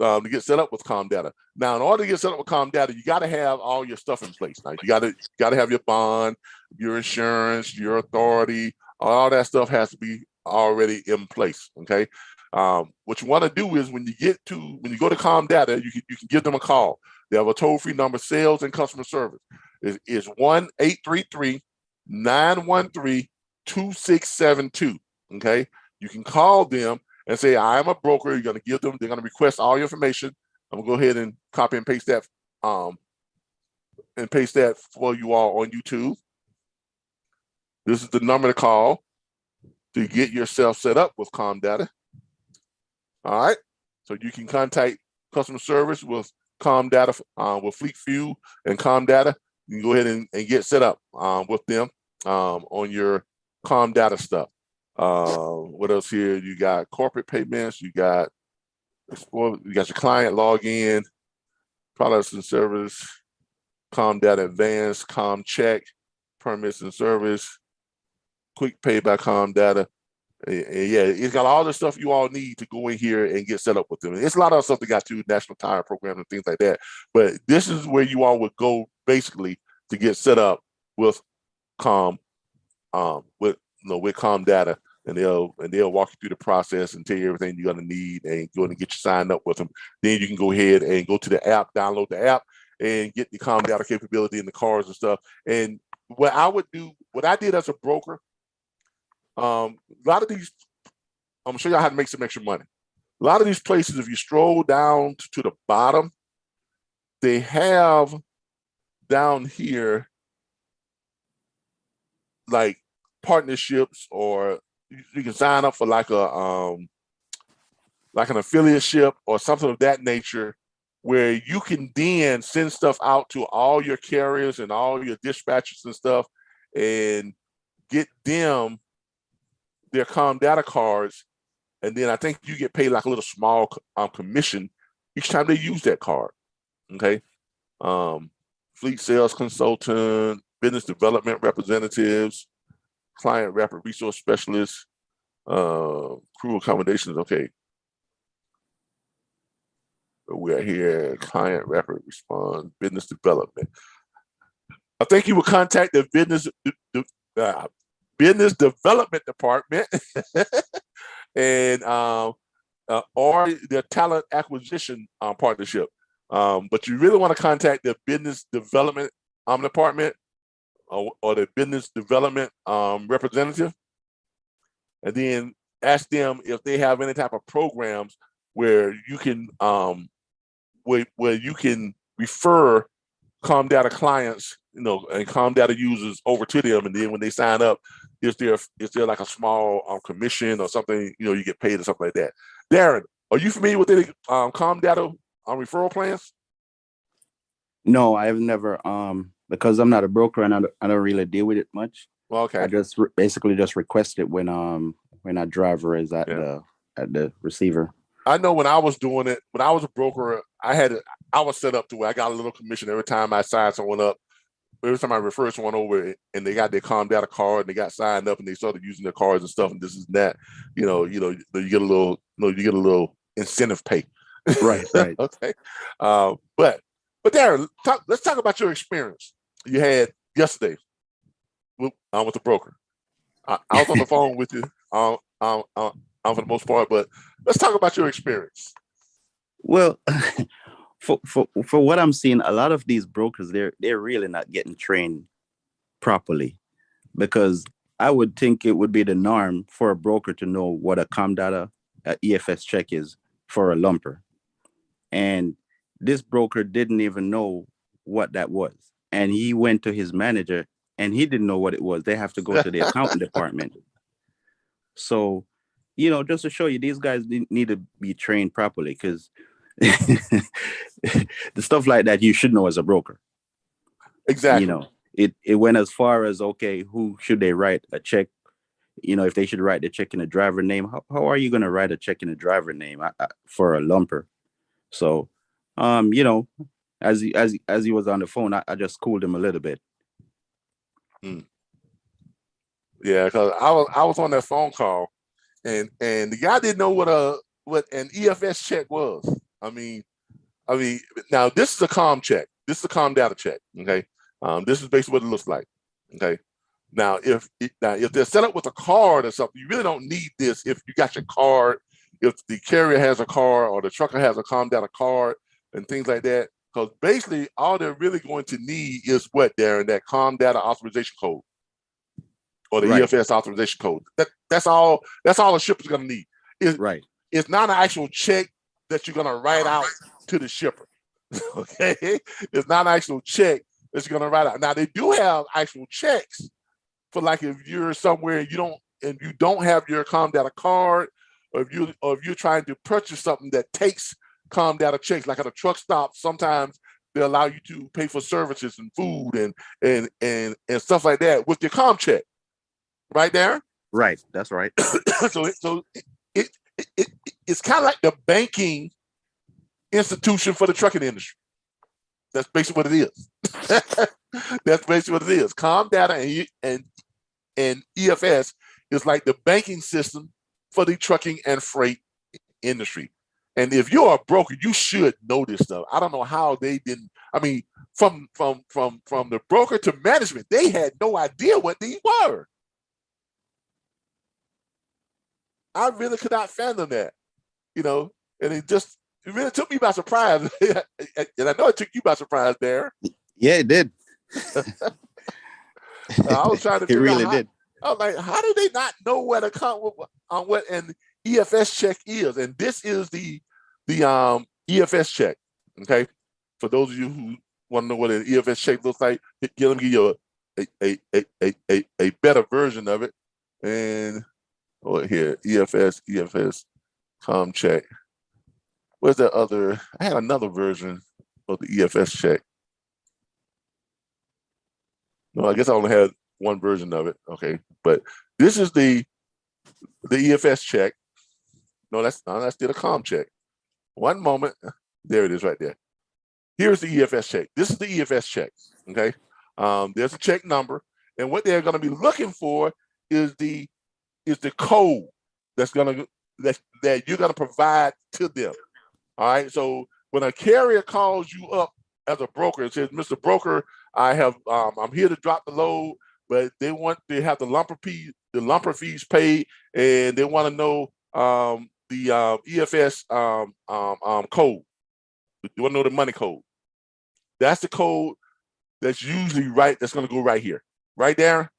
to get set up with Com Data. Now, in order to get set up with Com Data, you got to have all your stuff in place. Now, you got to have your bond, your insurance, your authority. All that stuff has to be already in place. Okay. What you want to do is when you go to Com Data, you can give them a call. They have a toll-free number, sales and customer service. It's 1-833-913-2672. Okay. You can call them and say, I am a broker. You're going to give them, they're going to request all your information. I'm going to go ahead and copy and paste that for you all on YouTube. This is the number to call to get yourself set up with Com Data. All right. So you can contact customer service with Com Data, with Fleet Fuel and Com Data. You can go ahead and get set up with them on your Com Data stuff. What else here? You got corporate payments. You got your client login, products and service, Com Data Advanced, Com Check, permits and service, quick pay by Com Data. And yeah, it's got all the stuff you all need to go in here and get set up with them. It's a lot of stuff that got to National Tire Program and things like that. But this is where you all would go basically to get set up with Com Data, and they'll walk you through the process and tell you everything you're gonna need and go and get you signed up with them. Then you can go ahead and go to the app, download the app, and get the Com Data capability in the cars and stuff. And what I did as a broker. A lot of these, I'm gonna show you how to make some extra money. A lot of these places, if you stroll down to the bottom, they have down here like partnerships, or you can sign up for like an affiliateship or something of that nature, where you can then send stuff out to all your carriers and all your dispatchers and stuff and get them their Com Data cards, and then I think you get paid like a little small commission each time they use that card. Okay. Fleet sales consultant, business development representatives, client rapid resource specialists, crew accommodations. Okay. We're here, client rapid response, business development. I think you would contact the business development department and or the talent acquisition partnership. But you really want to contact the business development department or the business development representative, and then ask them if they have any type of programs where you can where you can refer Com Data clients, and Com Data users over to them, and then when they sign up, is there like a small commission or something? You get paid or something like that. Darren, are you familiar with any Com Data referral plans? No, I've never, because I'm not a broker and I don't really deal with it much. Well, okay. I just basically just request it when a driver is at the receiver. I know when I was doing it, when I was a broker, I was set up to where I got a little commission every time I signed someone up. Every time I referred someone over and they got their Com Data card and they got signed up and they started using their cards and stuff and this is that, you get a little incentive pay. Right. Okay. But Darren, let's talk about your experience you had yesterday with the broker. I was on the phone with you for the most part, but let's talk about your experience. Well, for what I'm seeing, a lot of these brokers, they're really not getting trained properly, because I would think it would be the norm for a broker to know what a Com Data EFS check is for a lumper. And this broker didn't even know what that was. And he went to his manager and he didn't know what it was. They have to go to the accounting department. So, just to show you, these guys need to be trained properly, because the stuff like that you should know as a broker. Exactly. It went as far as, okay, who should they write a check? If they should write the check in a driver name, how are you going to write a check in a driver name for a lumper? So, as he was on the phone, I just cooled him a little bit. Yeah, because I was on that phone call, and the guy didn't know what an EFS check was. I mean, now this is a Com check. This is a Com Data check. Okay, this is basically what it looks like. Okay, now if they're set up with a card or something, you really don't need this. If you got your card, if the carrier has a card or the trucker has a Com Data card and things like that, because basically all they're really going to need is what, Darren, that Com Data authorization code or the EFS authorization code. That's all a shipper's going to need. It's not an actual check that you're going to write out to the shipper. Okay, it's not an actual check that you're going to write out. Now they do have actual checks for, like, if you're somewhere and you don't have your Com Data card, or if you're trying to purchase something that takes Com Data checks, like at a truck stop, sometimes they allow you to pay for services and food and stuff like that with your Com check. Right, Darren? Right, that's right. So it's kind of like the banking institution for the trucking industry. That's basically what it is. That's basically what it is. Com Data and EFS is like the banking system for the trucking and freight industry. And if you're a broker, you should know this stuff. I don't know how they didn't. I mean, from the broker to management, they had no idea what these were. I really could not fathom that, and it really took me by surprise. And I know it took you by surprise, Darren. Yeah, it did. I was trying to figure really out did. I was like, how do they not know what an EFS check is? And this is the EFS check. Okay, for those of you who want to know what an EFS check looks like, let me give you a better version of it. And here, EFS Com check. Where's that other? I had another version of the EFS check. No, I guess I only had one version of it. Okay, but this is the EFS check. No, that's still a Com check. One moment. There it is right there. Here's the EFS check. This is the EFS check. Okay. There's a check number, and what they're going to be looking for is the code that you're going to provide to them. All right. So when a carrier calls you up as a broker and says, "Mr. Broker, I'm here to drop the load, but they want to have the lumper fees paid, and they want to know the EFS code. You want to know the money code. That's the code that's usually that's going to go right here, right there.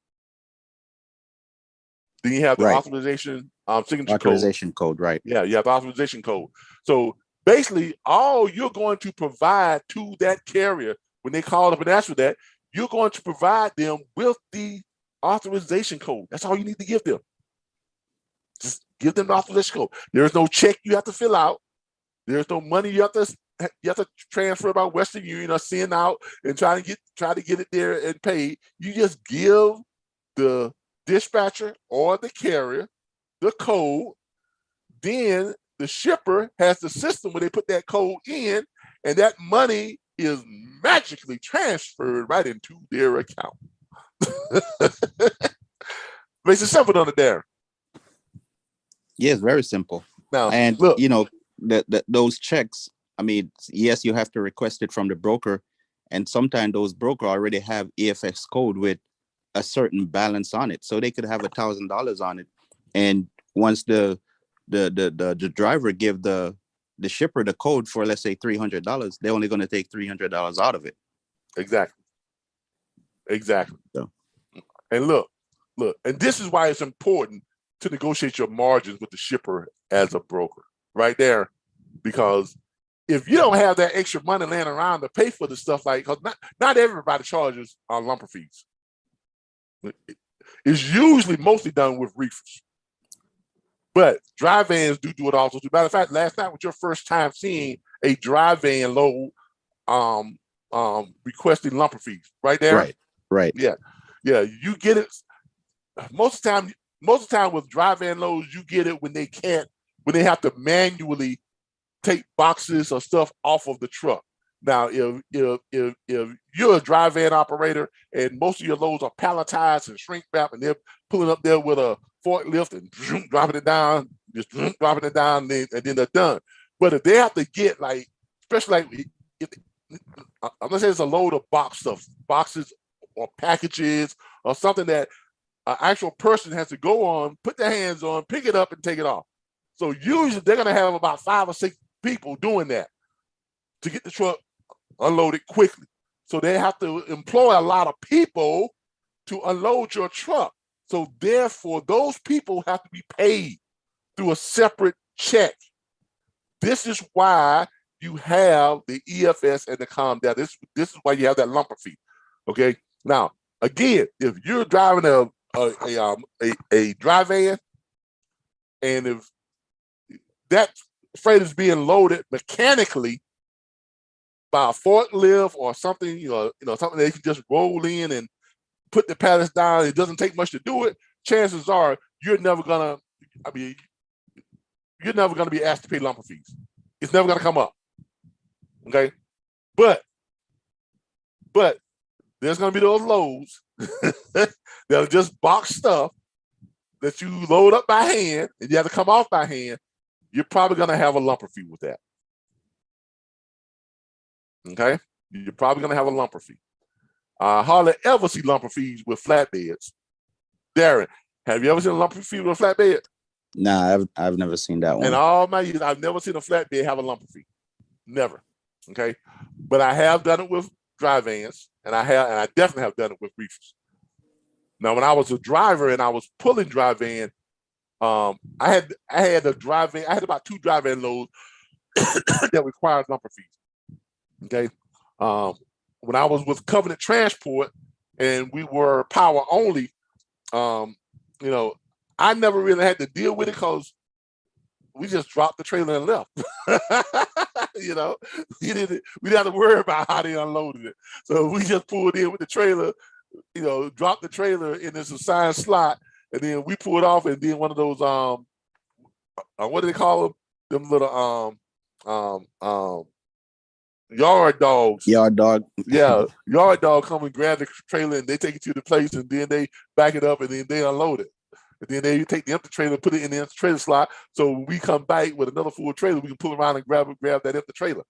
Then you have the authorization signature authorization code, right? Yeah, you have the authorization code. So basically, all you're going to provide to that carrier when they call up and ask for that, you're going to provide them with the authorization code. That's all you need to give them. Just give them the authorization code. There's no check you have to fill out. There's no money you have to transfer by Western Union or send out and try to get it there and paid. You just give the dispatcher or the carrier the code. Then the shipper has the system where they put that code in, and that money is magically transferred right into their account. Makes it simple, on it there. Yes, very simple. Now, and look, those checks, I mean, yes, you have to request it from the broker, and sometimes those brokers already have EFX code with a certain balance on it, so they could have $1,000 on it, and once the driver give the shipper the code for, let's say, $300, they're only going to take $300 out of it. Exactly. So. And look, and this is why it's important to negotiate your margins with the shipper as a broker, right there, because if you don't have that extra money laying around to pay for the stuff, like, because not everybody charges on lumper fees. It's usually mostly done with reefers. But dry vans do it also. As a matter of fact, last night was your first time seeing a dry van load requesting lumper fees, right there. Right. Yeah. You get it most of the time with dry van loads. You get it when they have to manually take boxes or stuff off of the truck. Now, if you're a dry van operator and most of your loads are palletized and shrink wrap, and they're pulling up there with a forklift and dropping it down, and then they're done. But if they have to get, like, especially like, I'm gonna say it's a load of boxes or packages or something that an actual person has to go on, put their hands on, pick it up, and take it off. So usually they're gonna have about 5 or 6 people doing that to get the truck unloaded quickly. So they have to employ a lot of people to unload your truck. So therefore, those people have to be paid through a separate check. This is why you have the EFS and the Com Data. This is why you have that lumper fee. Okay. Now, again, if you're driving a dry van, and if that freight is being loaded mechanically by a forklift or something, something that you can just roll in and put the pallets down, it doesn't take much to do it. Chances are you're never gonna be asked to pay lumper fees. It's never gonna come up. Okay, but there's gonna be those loads that are just box stuff that you load up by hand and you have to come off by hand. You're probably gonna have a lumper fee with that. Okay, you're probably gonna have a lumper fee. Hardly ever see lumper fees with flatbeds. Darren, have you ever seen a lumper fee with a flatbed? No, I've never seen that one. In all my years, I've never seen a flatbed have a lumper fee. Never. Okay, but I have done it with dry vans, and I definitely have done it with reefers. Now, when I was a driver and I was pulling dry van, I had a dry van. I had about 2 dry van loads that required lumper fees. Okay. When I was with Covenant Transport and we were power only, I never really had to deal with it because we just dropped the trailer and left. We didn't have to worry about how they unloaded it. So we just pulled in with the trailer, dropped the trailer in this assigned slot, and then we pulled off, and then one of those what do they call them? Them little yard dogs. Yard dog. Yeah, yard dog come and grab the trailer and they take it to the place, and then they back it up and then they unload it. And then they take the empty trailer, put it in the empty trailer slot. So when we come back with another full trailer, we can pull around and grab that empty trailer.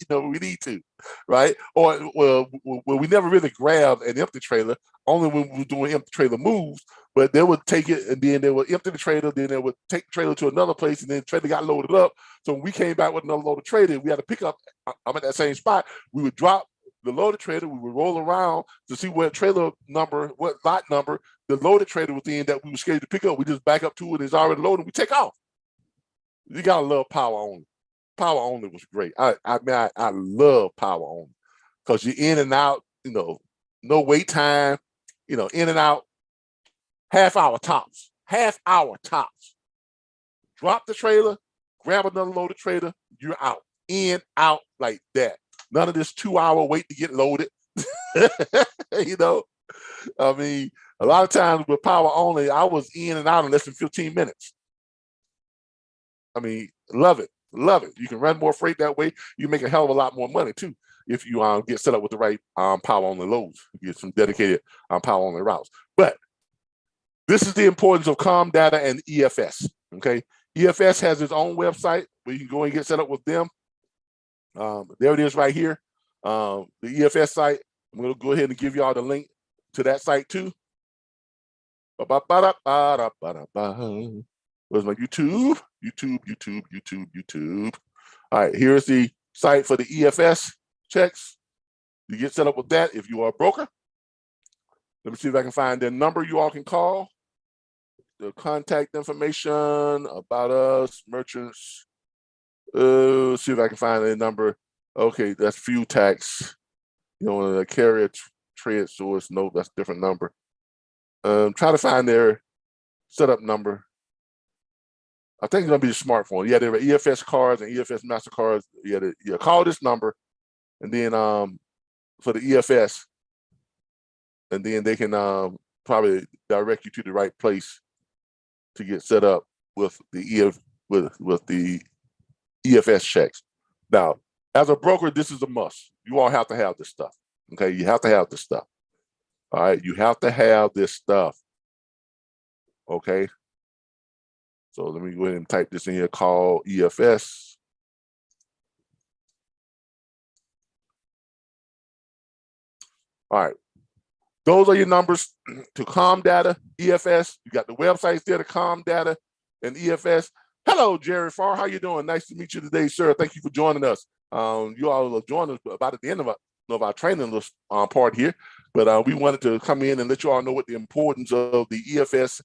We need to, right? Or well, we never really grabbed an empty trailer, only when we were doing empty trailer moves. But they would take it and then they would empty the trailer, then they would take the trailer to another place, and then the trailer got loaded up. So when we came back with another loaded trailer, we had to pick up. I'm at that same spot. We would drop the loaded trailer, we would roll around to see what trailer number, what lot number the loaded trailer was in that we were scheduled to pick up. We just back up to it, it's already loaded, we take off. You gotta love power only. Power only was great. I love power only because you're in and out, no wait time, in and out, half hour tops. Drop the trailer, grab another loaded trailer, you're out. In, out like that. None of this 2-hour wait to get loaded. I mean, a lot of times with power only, I was in and out in less than 15 minutes. I mean, love it. You can run more freight that way. You make a hell of a lot more money too if you get set up with the right power only loads. You get some dedicated power only routes. But this is the importance of Com Data and EFS. Okay, EFS has its own website where you can go and get set up with them. There it is right here. The EFS site. I'm going to go ahead and give you all the link to that site too. Where's my YouTube? YouTube. All right, here's the site for the EFS checks. You get set up with that if you are a broker. Let me see if I can find the number you all can call. The contact information, about us, merchants. See if I can find a number. Okay, that's fuel tax. The carrier trade source. No, that's a different number. Try to find their setup number. I think it's gonna be the smartphone. Yeah, there are EFS cards and EFS MasterCards. Yeah, call this number, and then for the EFS, and then they can probably direct you to the right place to get set up with the with the EFS checks. Now, as a broker, this is a must. You all have to have this stuff. Okay, you have to have this stuff. All right, you have to have this stuff. Okay. So let me go ahead and type this in here, call EFS. All right. Those are your numbers to Com Data, EFS. You got the websites there to Com Data and EFS. Hello, Jerry Farr. How you doing? Nice to meet you today, sir. Thank you for joining us. You all will join us about at the end of our training part here, but we wanted to come in and let you all know what the importance of the EFS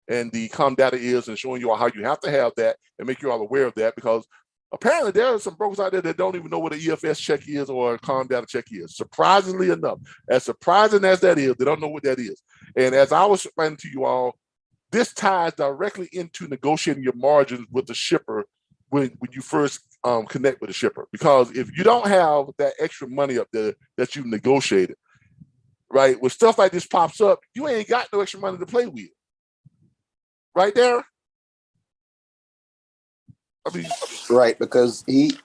and the Com Data is, and showing you all how you have to have that and make you all aware of that, because apparently there are some brokers out there that don't even know what an EFS check is or a Com Data check is. Surprisingly enough, as surprising as that is, they don't know what that is. And as I was explaining to you all, this ties directly into negotiating your margins with the shipper when you first connect with the shipper. Because if you don't have that extra money up there that you've negotiated, right, when stuff like this pops up, you ain't got no extra money to play with. Right there. I mean, right, because he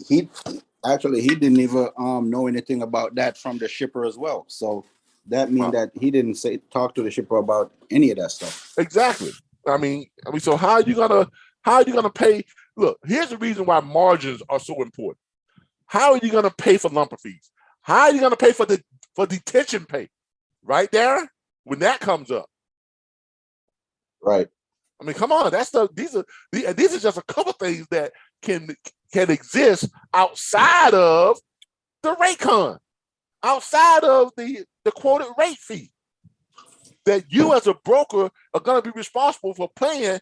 didn't even know anything about that from the shipper as well. So that means that he didn't talk to the shipper about any of that stuff. Exactly. I mean, so how are you gonna pay? Look, here's the reason why margins are so important. How are you gonna pay for lumper fees? How are you gonna pay for detention pay? Right there, when that comes up. Right. I mean, come on, these are just a couple things that can exist outside of the rate con, outside of the quoted rate fee, that you as a broker are going to be responsible for paying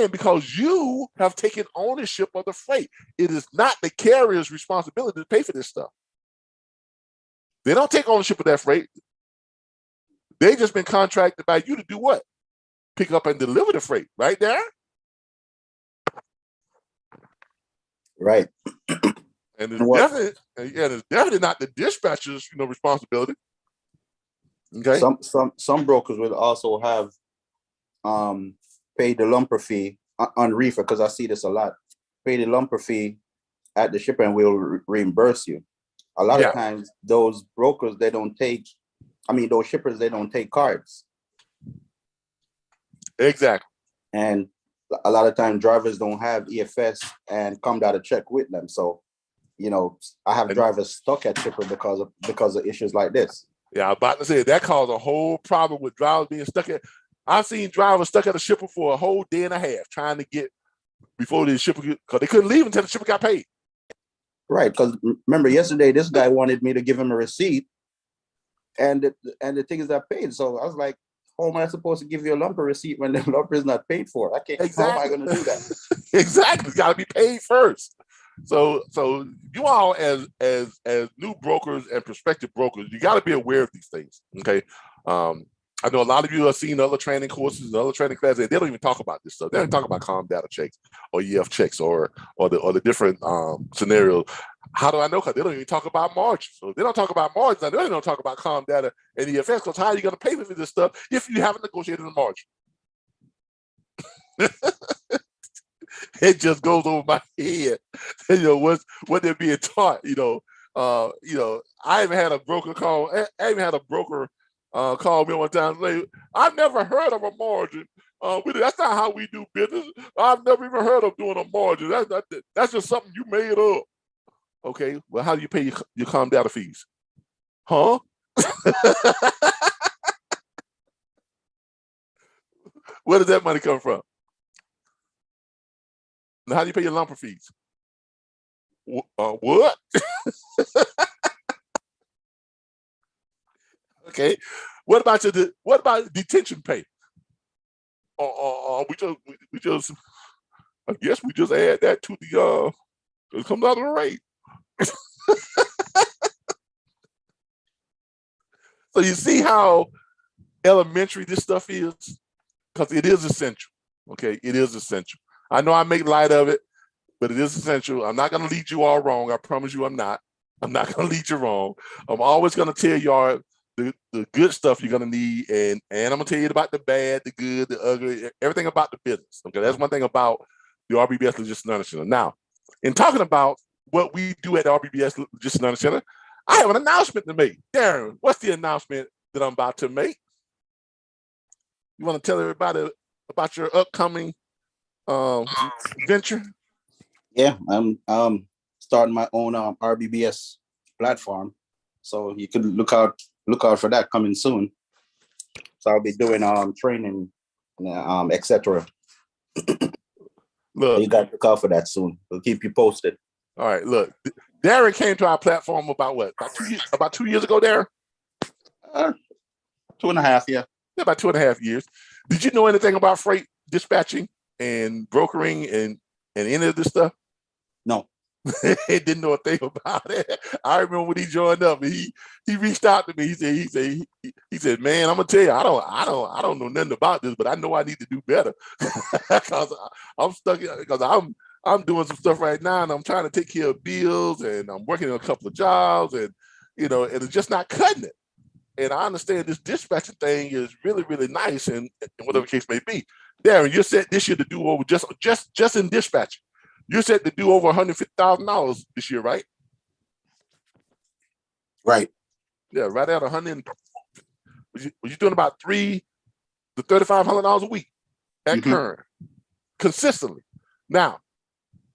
because you have taken ownership of the freight. It is not the carrier's responsibility to pay for this stuff. They don't take ownership of that freight. They just been contracted by you to do what? Pick up and deliver the freight. Right there. Right. And it's definitely not the dispatcher's responsibility. Okay. Some brokers will also have pay the lumper fee on reefer, because I see this a lot. Pay the lumper fee at the shipper and we'll reimburse you. A lot of times those brokers, those shippers, they don't take cards. Exactly. And a lot of time drivers don't have EFS and Com Data check with them. So, I have drivers stuck at shipper because of issues like this. Yeah, I'm about to say that caused a whole problem with drivers being stuck at. I've seen drivers stuck at a shipper for a whole day and a half trying to get before the shipper, because they couldn't leave until the shipper got paid. Right, because remember yesterday, this guy wanted me to give him a receipt, and the thing is that paid. So I was like, how am I supposed to give you a lumper receipt when the lumper is not paid for? I can't. Exactly. How am I going to do that? Exactly, it's got to be paid first. So you all as new brokers and prospective brokers, you got to be aware of these things. Okay. I know a lot of you have seen other training courses and other training classes. They don't even talk about this stuff. They don't talk about Com Data checks or EF checks or the different scenarios. How do I know? Because they don't even talk about margins. So they don't talk about margins. They don't talk about Com Data and EFS, because how are you going to pay for this stuff if you haven't negotiated a margin? It just goes over my head. What they're being taught. I even had a broker call. I even had a broker call me one time and say, I've never heard of a margin. That's not how we do business. I've never even heard of doing a margin. That's just something you made up. Okay, well, how do you pay your Com Data fees? Huh? Where does that money come from? Now, how do you pay your lumper fees? What? Okay. What about detention pay? We just I guess we just add that to the it comes out of the rate. So you see how elementary this stuff is? Because it is essential. Okay, it is essential. I know I make light of it, but it is essential. I'm not going to lead you all wrong. I promise you I'm not. I'm not going to lead you wrong. I'm always going to tell y'all the good stuff you're going to need, and I'm going to tell you about the bad, the good, the ugly, everything about the business. Okay, that's one thing about the RBBS Logistics Learning Center. Now, in talking about what we do at the RBBS Logistics Learning Center, I have an announcement to make. Darren, what's the announcement that I'm about to make? You want to tell everybody about your upcoming venture? Yeah, I'm starting my own RBBS platform, so you could look out for that coming soon. So I'll be doing training, etc. Look, you got to look out for that soon. We'll keep you posted. All right, look, Darren came to our platform about 2 years ago, Darren? 2.5, yeah. Yeah, about 2.5 years. Did you know anything about freight dispatching and brokering and any of this stuff? No. He didn't know a thing about it. I remember when he joined up, and he reached out to me. He said, man, I'm gonna tell you, I don't know nothing about this, but I know I need to do better because I'm stuck because I'm doing some stuff right now, and I'm trying to take care of bills, and I'm working on a couple of jobs, and and it's just not cutting it. And I understand this dispatching thing is really, really nice, and whatever case may be. Darren, you're set this year to do over just in dispatching. You're set to do over $150,000 this year, right? Right. Yeah, right at 100. Was you doing about $300 to $3,500 a week at current, consistently? Now,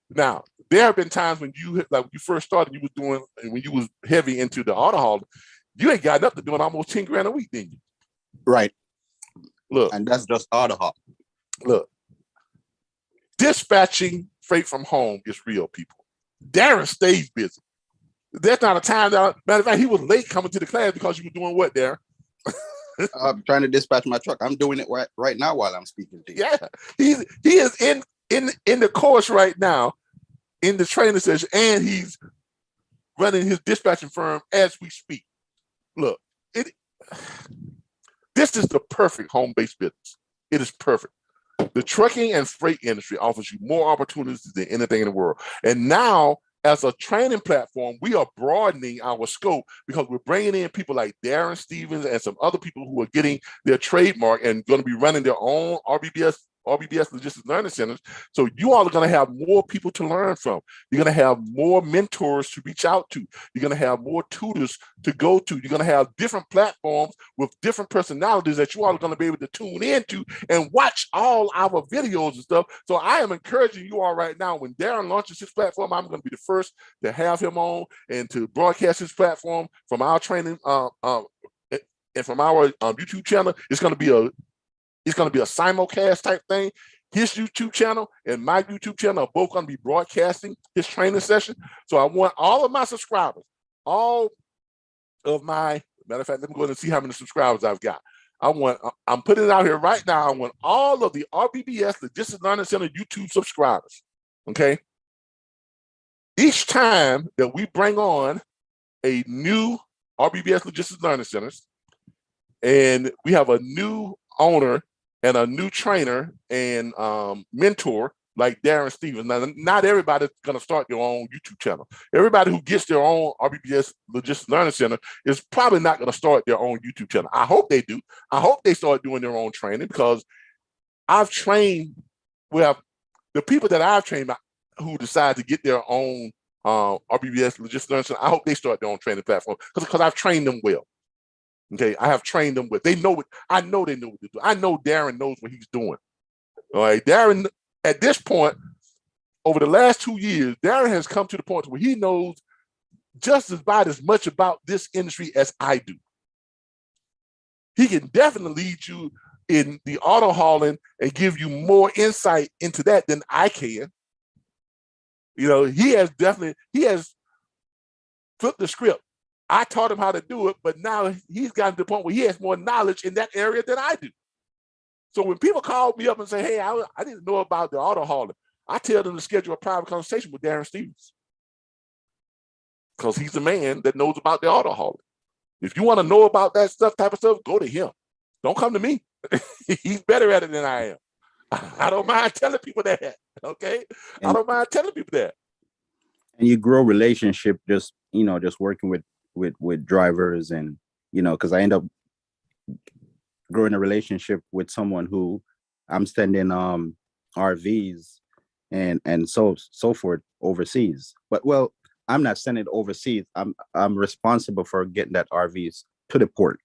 there have been times when you first started, you was doing, and when you was heavy into the auto haul, you ain't gotten up to doing almost 10 grand a week, didn't you? Right. Look, and that's just auto haul. Look, dispatching freight from home is real, people. Darren stays busy. There's not a time that, matter of fact, he was late coming to the class because you were doing what, Darren? I'm trying to dispatch my truck. I'm doing it right now while I'm speaking to you. Yeah, he is in the course right now, in the training session, and he's running his dispatching firm as we speak. Look, this is the perfect home-based business. It is perfect. The trucking and freight industry offers you more opportunities than anything in the world. And now, as a training platform, we are broadening our scope because we're bringing in people like Darren Stevens and some other people who are getting their trademark and going to be running their own RBBS RBBS Logistics Learning Centers. So you all are going to have more people to learn from. You're going to have more mentors to reach out to. You're going to have more tutors to go to. You're going to have different platforms with different personalities that you all are going to be able to tune into and watch all our videos and stuff. So I am encouraging you all right now, when Darren launches his platform, I'm going to be the first to have him on and to broadcast his platform from our training and from our YouTube channel. It's going to be a simulcast type thing. His YouTube channel and my YouTube channel are both going to be broadcasting his training session. So I want all of my subscribers, matter of fact, let me go ahead and see how many subscribers I've got. I'm putting it out here right now. I want all of the RBBS Logistics Learning Center YouTube subscribers. Okay. Each time that we bring on a new RBBS Logistics Learning Centers, and we have a new owner and a new trainer and mentor like Darren Stevens. Now, not everybody's going to start their own YouTube channel. Everybody who gets their own RBBS Logistics Learning Center is probably not going to start their own YouTube channel. I hope they do. I hope they start doing their own training, because I've trained, the people that I've trained who decide to get their own RBBS Logistics Learning Center, I hope they start their own training platform, because I've trained them well. Okay, I have trained them with. They know what I know. They know what to do. I know Darren knows what he's doing. All right, Darren. At this point, over the last 2 years, Darren has come to the point where he knows just about as much about this industry as I do. He can definitely lead you in the auto hauling and give you more insight into that than I can. You know, he has flipped the script. I taught him how to do it, but now he's gotten to the point where he has more knowledge in that area than I do. So when people call me up and say, hey, I didn't know about the auto hauling, I tell them to schedule a private conversation with Darren Stevens, because he's the man that knows about the auto hauling. If you want to know about that type of stuff, go to him. Don't come to me. He's better at it than I am. I don't mind telling people that. Okay, I don't mind telling people that. And you grow relationship just working with drivers, and because I end up growing a relationship with someone who I'm sending RVs and so forth overseas. But I'm not sending it overseas. I'm responsible for getting that RVs to the port.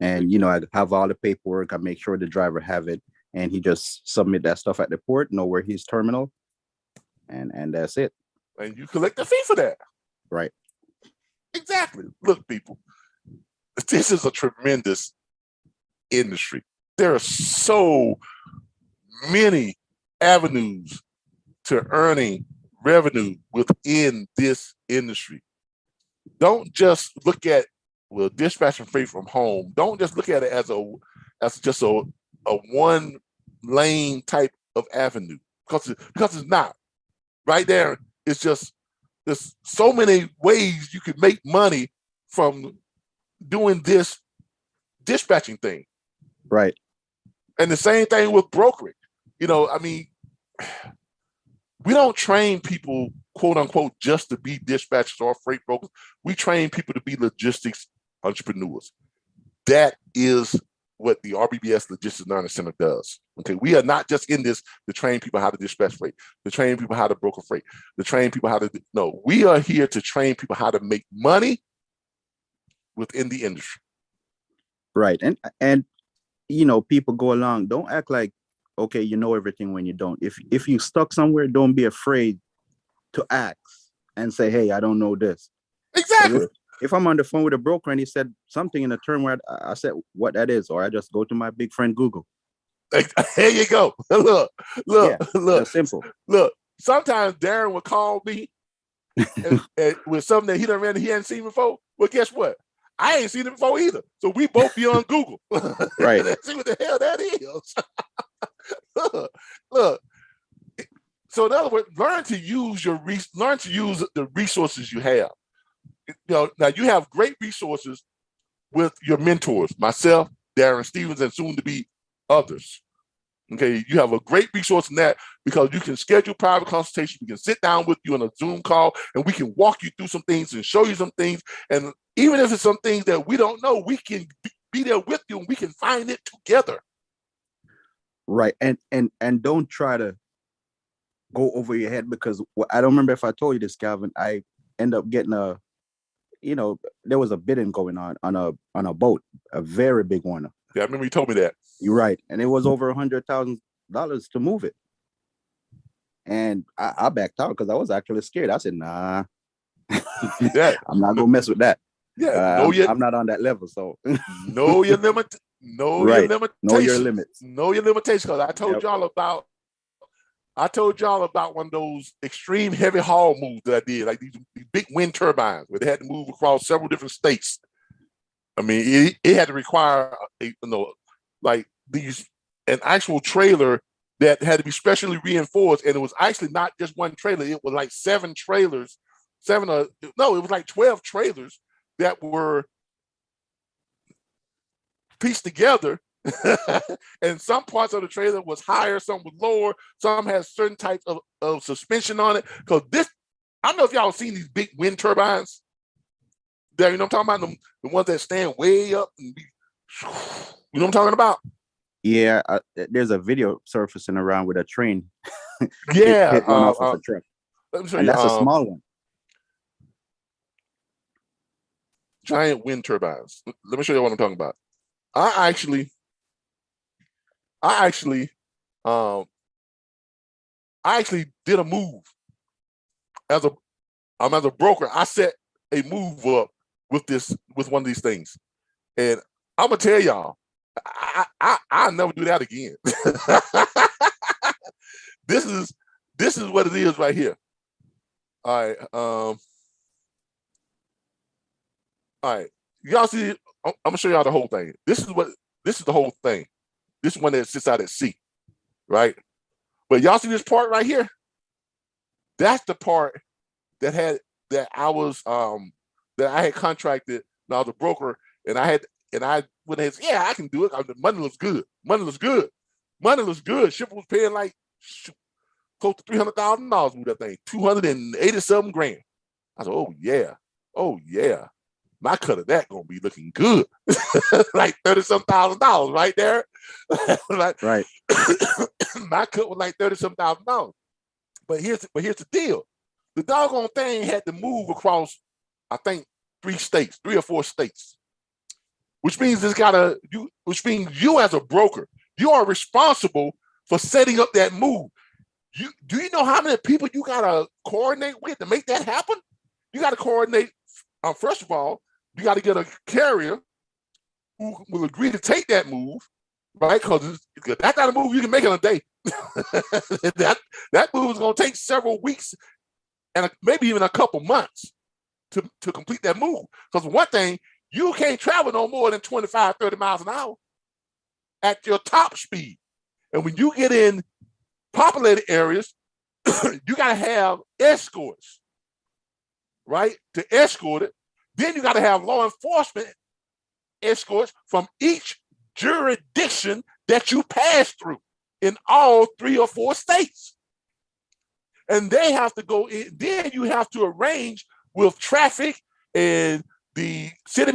And I have all the paperwork. I make sure the driver have it, and he just submit that stuff at the port, know where his terminal, and that's it. And you collect a fee for that. Right. Exactly. Look, people, this is a tremendous industry. There are so many avenues to earning revenue within this industry. Don't just look at dispatching freight from home. Don't just look at it as just a one lane type of avenue, because it's not. Right there, it's just there's so many ways you could make money from doing this dispatching thing. Right. And the same thing with brokerage. We don't train people, quote unquote, just to be dispatchers or freight brokers. We train people to be logistics entrepreneurs. That is what the RBBS Logistics Learning Center does. Okay, we are not just in this to train people how to dispatch freight, to train people how to broker freight, to train people how to. No, we are here to train people how to make money within the industry. Right, and people go along. Don't act like okay, you know everything when you don't. If you stuck somewhere, don't be afraid to ask and say, hey, I don't know this. Exactly. If I'm on the phone with a broker and he said something in a term where I said what that is, or I just go to my big friend Google. There you go. Look. That's simple. Look, sometimes Darren would call me and with something that he hadn't seen before. Well, guess what? I ain't seen it before either. So we both be on Google. Right. Let's see what the hell that is. Look. So in other words, learn to use the resources you have. Now you have great resources with your mentors, myself, Darren Stevens, and soon to be others. Okay, you have a great resource in that, because you can schedule private consultation. We can sit down with you on a Zoom call, and we can walk you through some things and show you some things. And even if it's some things that we don't know, we can be there with you, and we can find it together. Right. And don't try to go over your head, because I don't remember if I told you this, Calvin. I end up getting there was a bidding going on a boat, a very big one. Yeah, I remember you told me that. You're right. And it was over $100,000 to move it. And I backed out because I was actually scared. I said, nah, Yeah. I'm not gonna mess with that. Yeah, I'm not on that level. So know your limit. Know right. your limitations. Know your limits. Know your limitations. Because I told y'all about one of those extreme heavy haul moves that I did, like these big wind turbines where they had to move across several different states. I mean, it had to require like an actual trailer that had to be specially reinforced, and it was actually not just one trailer. It was like 7 trailers, it was like 12 trailers that were pieced together. And some parts of the trailer was higher, some was lower, some had certain types of suspension on it. Because I don't know if y'all seen these big wind turbines. There, you know what I'm talking about? The ones that stand way up and you know what I'm talking about? Yeah, there's a video surfacing around with a train. Yeah, hit one off of a truck. Let me show and you. That's a small one. Giant wind turbines. Let me show you what I'm talking about. I actually did a move as a broker. I set a move up with one of these things, and I'm gonna tell y'all, I'll never do that again. This is what it is right here. All right, all right. Y'all see? I'm gonna show y'all the whole thing. This is the whole thing. This one that sits out at sea, right? But y'all see this part right here? That's the part that I had contracted when I was a broker, and I went ahead and said, yeah, I can do it. The money looks good. Money looks good. Shipper was paying like close to $300,000 with that thing, 280-something grand. I said, oh yeah. My cut of that gonna be looking good. Like $30-some thousand right there. Like, right. My cut was like $30-some thousand. But here's the deal. The doggone thing had to move across, I think, 3 or 4 states. Which means you as a broker, you are responsible for setting up that move. Do you know how many people you gotta coordinate with to make that happen? You gotta coordinate. First of all, you got to get a carrier who will agree to take that move, right? Because that's not a move you can make in a day. that move is going to take several weeks and maybe even a couple months to complete that move. Because one thing, you can't travel no more than 25, 30 miles an hour at your top speed. And when you get in populated areas, you got to have escorts, right? To escort it. Then you got to have law enforcement escorts from each jurisdiction that you pass through in all 3 or 4 states. And they have to go in. Then you have to arrange with traffic and the city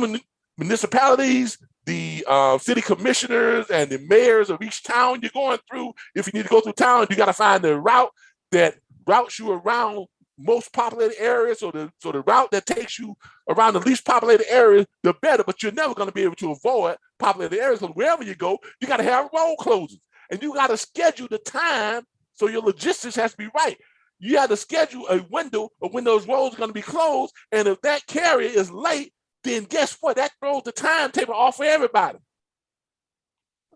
municipalities, the city commissioners and the mayors of each town you're going through. If you need to go through town, you got to find the route that routes you around most populated areas, so the route that takes you around the least populated areas, the better. But you're never going to be able to avoid populated areas, because wherever you go, you got to have road closings, and you got to schedule the time, so your logistics has to be right. You have to schedule a window of when those roads are going to be closed, and if that carrier is late, then guess what? That throws the timetable off for everybody.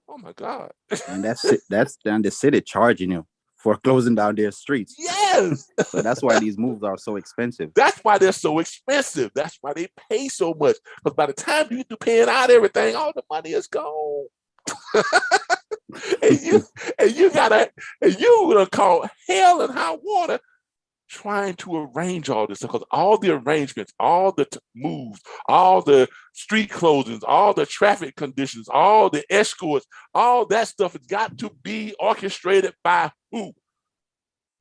Oh my God! And that's down the city charging you for closing down their streets. Yes. So that's why these moves are so expensive. That's why they're so expensive. That's why they pay so much. Because by the time you get to paying out everything, all the money is gone. and you would have called hell and high water trying to arrange all this, because all the arrangements, all the moves, all the street closings, all the traffic conditions, all the escorts, all that stuff has got to be orchestrated by who?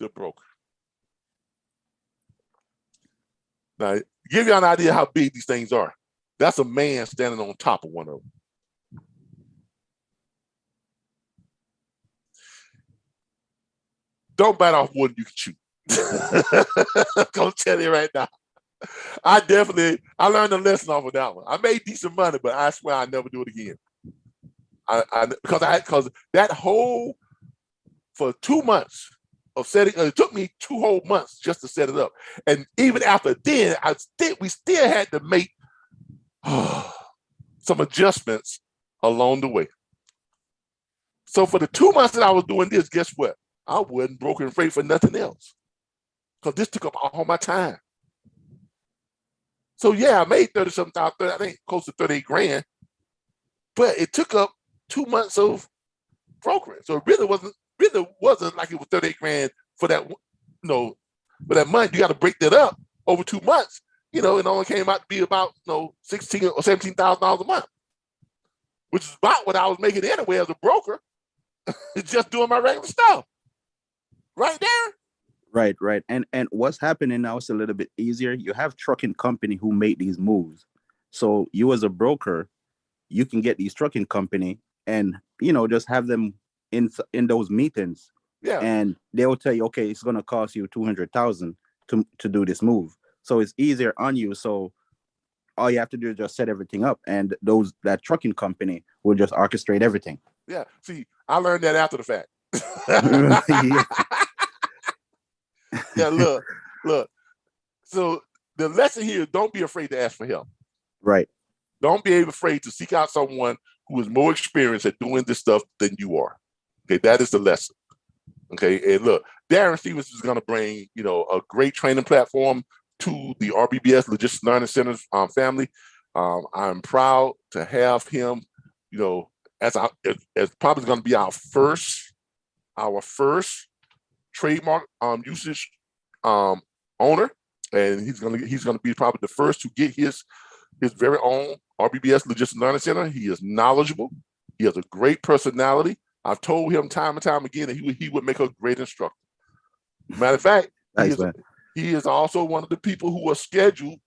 The broker. Now, to give you an idea how big these things are, that's a man standing on top of one of them. don't bite off more than you can chew. I'm gonna tell you right now. I learned a lesson off of that one. I made decent money, but I swear I never do it again. Because that whole for 2 months of setting, it took me 2 whole months just to set it up. And even after then, we still had to make some adjustments along the way. So for the 2 months that I was doing this, guess what? I wasn't broken freight for nothing else, because this took up all my time. So yeah, I made 30-something thousand, I think close to 38 grand, but it took up 2 months of brokering. So it really wasn't like it was 38 grand for that, for that month. You got to break that up over 2 months. It only came out to be about $16,000 or $17,000 a month, which is about what I was making anyway as a broker, just doing my regular stuff. Right there. Right. And what's happening now is a little bit easier. You have trucking company who make these moves. So you as a broker, you can get these trucking company and, just have them in those meetings. Yeah. And they will tell you, okay, it's going to cost you $200,000 to do this move. So it's easier on you. So all you have to do is just set everything up, and that trucking company will just orchestrate everything. Yeah. See, I learned that after the fact. Yeah. Yeah, look. So the lesson here is don't be afraid to ask for help. Right. Don't be afraid to seek out someone who is more experienced at doing this stuff than you are. Okay, that is the lesson. Okay, and look, Darren Stevens is going to bring, a great training platform to the RBBS Logistics Learning Centers family. I'm proud to have him, as probably going to be our first trademark usage owner, and he's gonna be probably the first to get his very own RBBS Logistics Learning Center. He is knowledgeable. He has a great personality. I've told him time and time again that he would make a great instructor. Matter of fact, he is also one of the people who are scheduled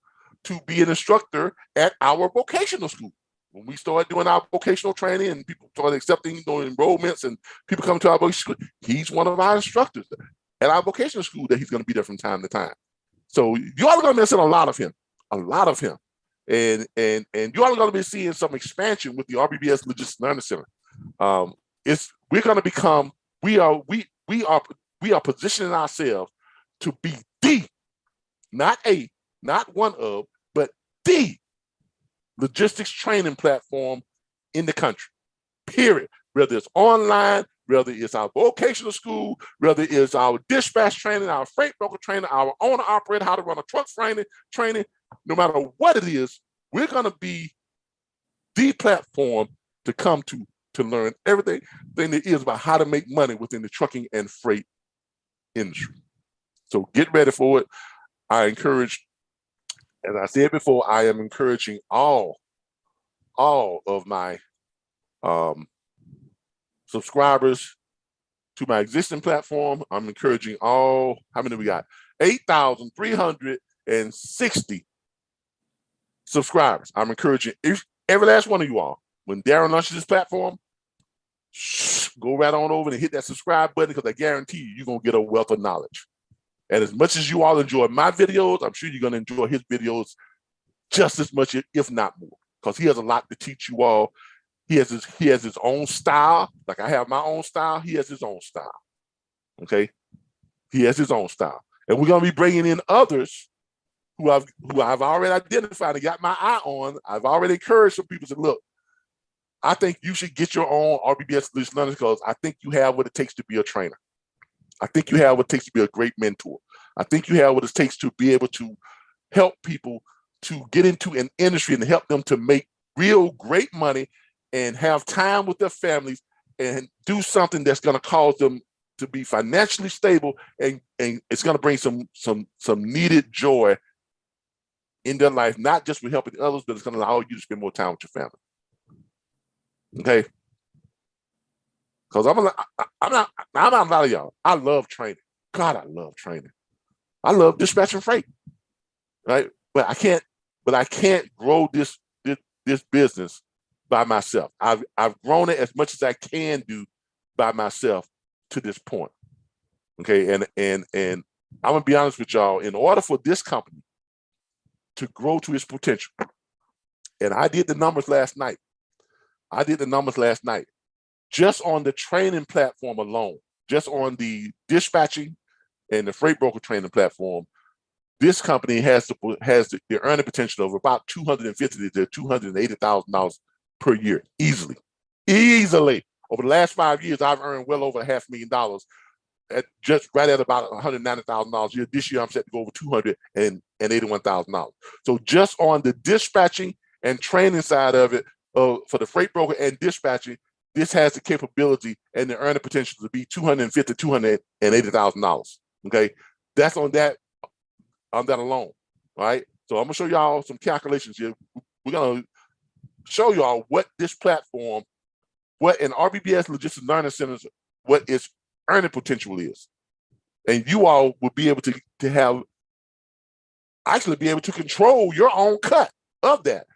to be an instructor at our vocational school. When we started doing our vocational training and people started accepting enrollments and people come to our vocational school, he's one of our instructors at our vocational school that he's going to be there from time to time. So you all are going to be seeing a lot of him. And you all are going to be seeing some expansion with the RBBS Logistics Learning Center. We're going to become, we are positioning ourselves to be the, not one of, but the logistics training platform in the country, period. Whether it's online, whether it's our vocational school, whether it's our dispatch training, our freight broker training, our owner operator, how to run a truck training, no matter what it is, we're going to be the platform to come to learn everything there is about how to make money within the trucking and freight industry. So get ready for it. I encourage, as I said before, I am encouraging all of my subscribers to my existing platform. I'm encouraging how many we got? 8,360 subscribers. I'm encouraging every last one of you all. When Darren launches this platform, go right on over and hit that subscribe button, because I guarantee you're going to get a wealth of knowledge. And as much as you all enjoy my videos, I'm sure you're going to enjoy his videos just as much, if not more, because he has a lot to teach you all. He has his own style. Like I have my own style. He has his own style. Okay. He has his own style. And we're going to be bringing in others who I've already identified and got my eye on. I've already encouraged some people to look, I think you should get your own RBBS Logistics Learning, because I think you have what it takes to be a trainer. I think you have what it takes to be a great mentor. I think you have what it takes to be able to help people to get into an industry and help them to make real great money and have time with their families and do something that's going to cause them to be financially stable, and it's going to bring some needed joy in their life, not just with helping others, but it's going to allow you to spend more time with your family. Okay, because I'm not a lot of y'all. I love training. God, I love training. I love dispatching freight, right? But I can't grow this business by myself. I've grown it as much as I can do by myself to this point. Okay, and I'm gonna be honest with y'all. In order for this company to grow to its potential, and I did the numbers last night. Just on the training platform alone, just on the dispatching and the freight broker training platform, this company has the earning potential of about $250,000 to $280,000 per year, easily. Over the last 5 years, I've earned well over $500,000 just right at about $190,000 a year. This year, I'm set to go over $281,000. So just on the dispatching and training side of it, for the freight broker and dispatching, this has the capability and the earning potential to be $250,000 to $280,000. Okay, that's on that alone. All right. So I'm gonna show y'all some calculations here. We're gonna show y'all what this platform, what an RBBS Logistics Learning Centers, what its earning potential is, and you all will be able to be able to control your own cut of that.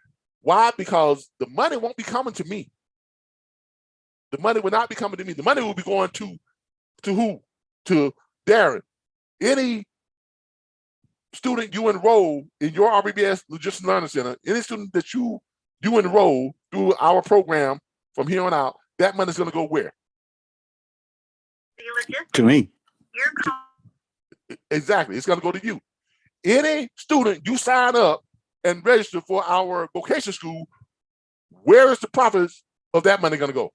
Why? Because the money won't be coming to me. The money will not be coming to me. The money will be going to who? To Darren. Any student you enroll in your RBBS Logistics Learning Center, any student that you enroll through our program from here on out, that money's going to go where? To me. Exactly. It's going to go to you. Any student you sign up and register for our vocational school, where is the profits of that money going to go?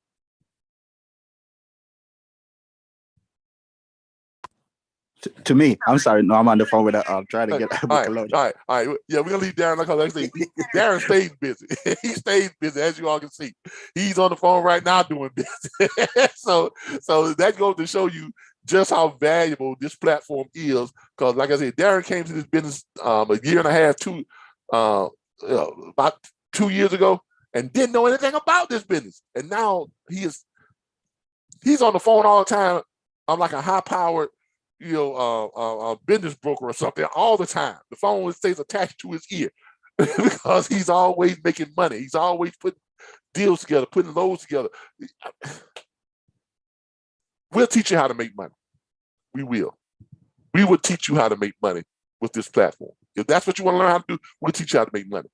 To me. I'm sorry. No, I'm on the phone with I'm trying to get all right. Yeah, we're gonna leave Darren because actually Darren stays busy. He stays busy, as you all can see. He's on the phone right now doing business. so that goes to show you just how valuable this platform is. Because, like I said, Darren came to this business a year and a half, about 2 years ago, and didn't know anything about this business. And now he's on the phone all the time. I'm like a high-powered, a business broker or something all the time. The phone stays attached to his ear because he's always making money. He's always putting deals together, putting loads together. We'll teach you how to make money. We will. We will teach you how to make money with this platform. If that's what you want to learn how to do, we'll teach you how to make money.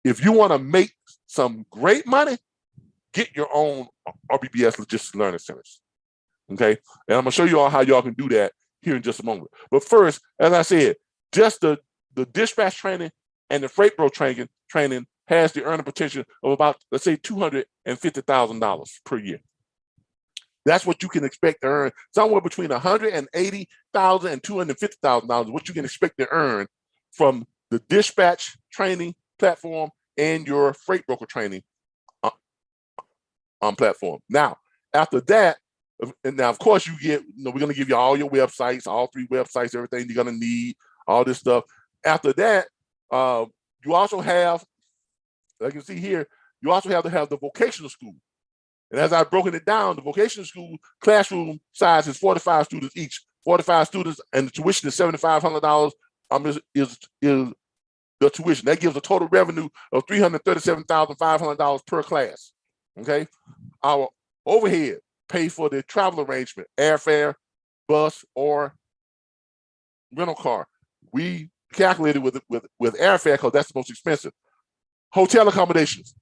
If you want to make some great money, get your own RBBS Logistics Learning Centers. Okay? And I'm going to show you all how y'all can do that here in just a moment. But first, as I said, just the dispatch training and the freight broker training has the earning potential of about, let's say, $250,000 per year. That's what you can expect to earn, somewhere between $180,000 and $250,000, what you can expect to earn from the dispatch training platform and your freight broker training platform. Now, after that, and now, of course, we're going to give you all your websites, all 3 websites, everything you're going to need, all this stuff. After that, you also have, like you see here, you also have to have the vocational school. And as I've broken it down, the vocational school classroom size is 45 students each, 45 students, and the tuition is $7,500 is the tuition. That gives a total revenue of $337,500 per class, okay? Our overhead pay for the travel arrangement, airfare, bus, or rental car. We calculated with airfare because that's the most expensive. Hotel accommodations,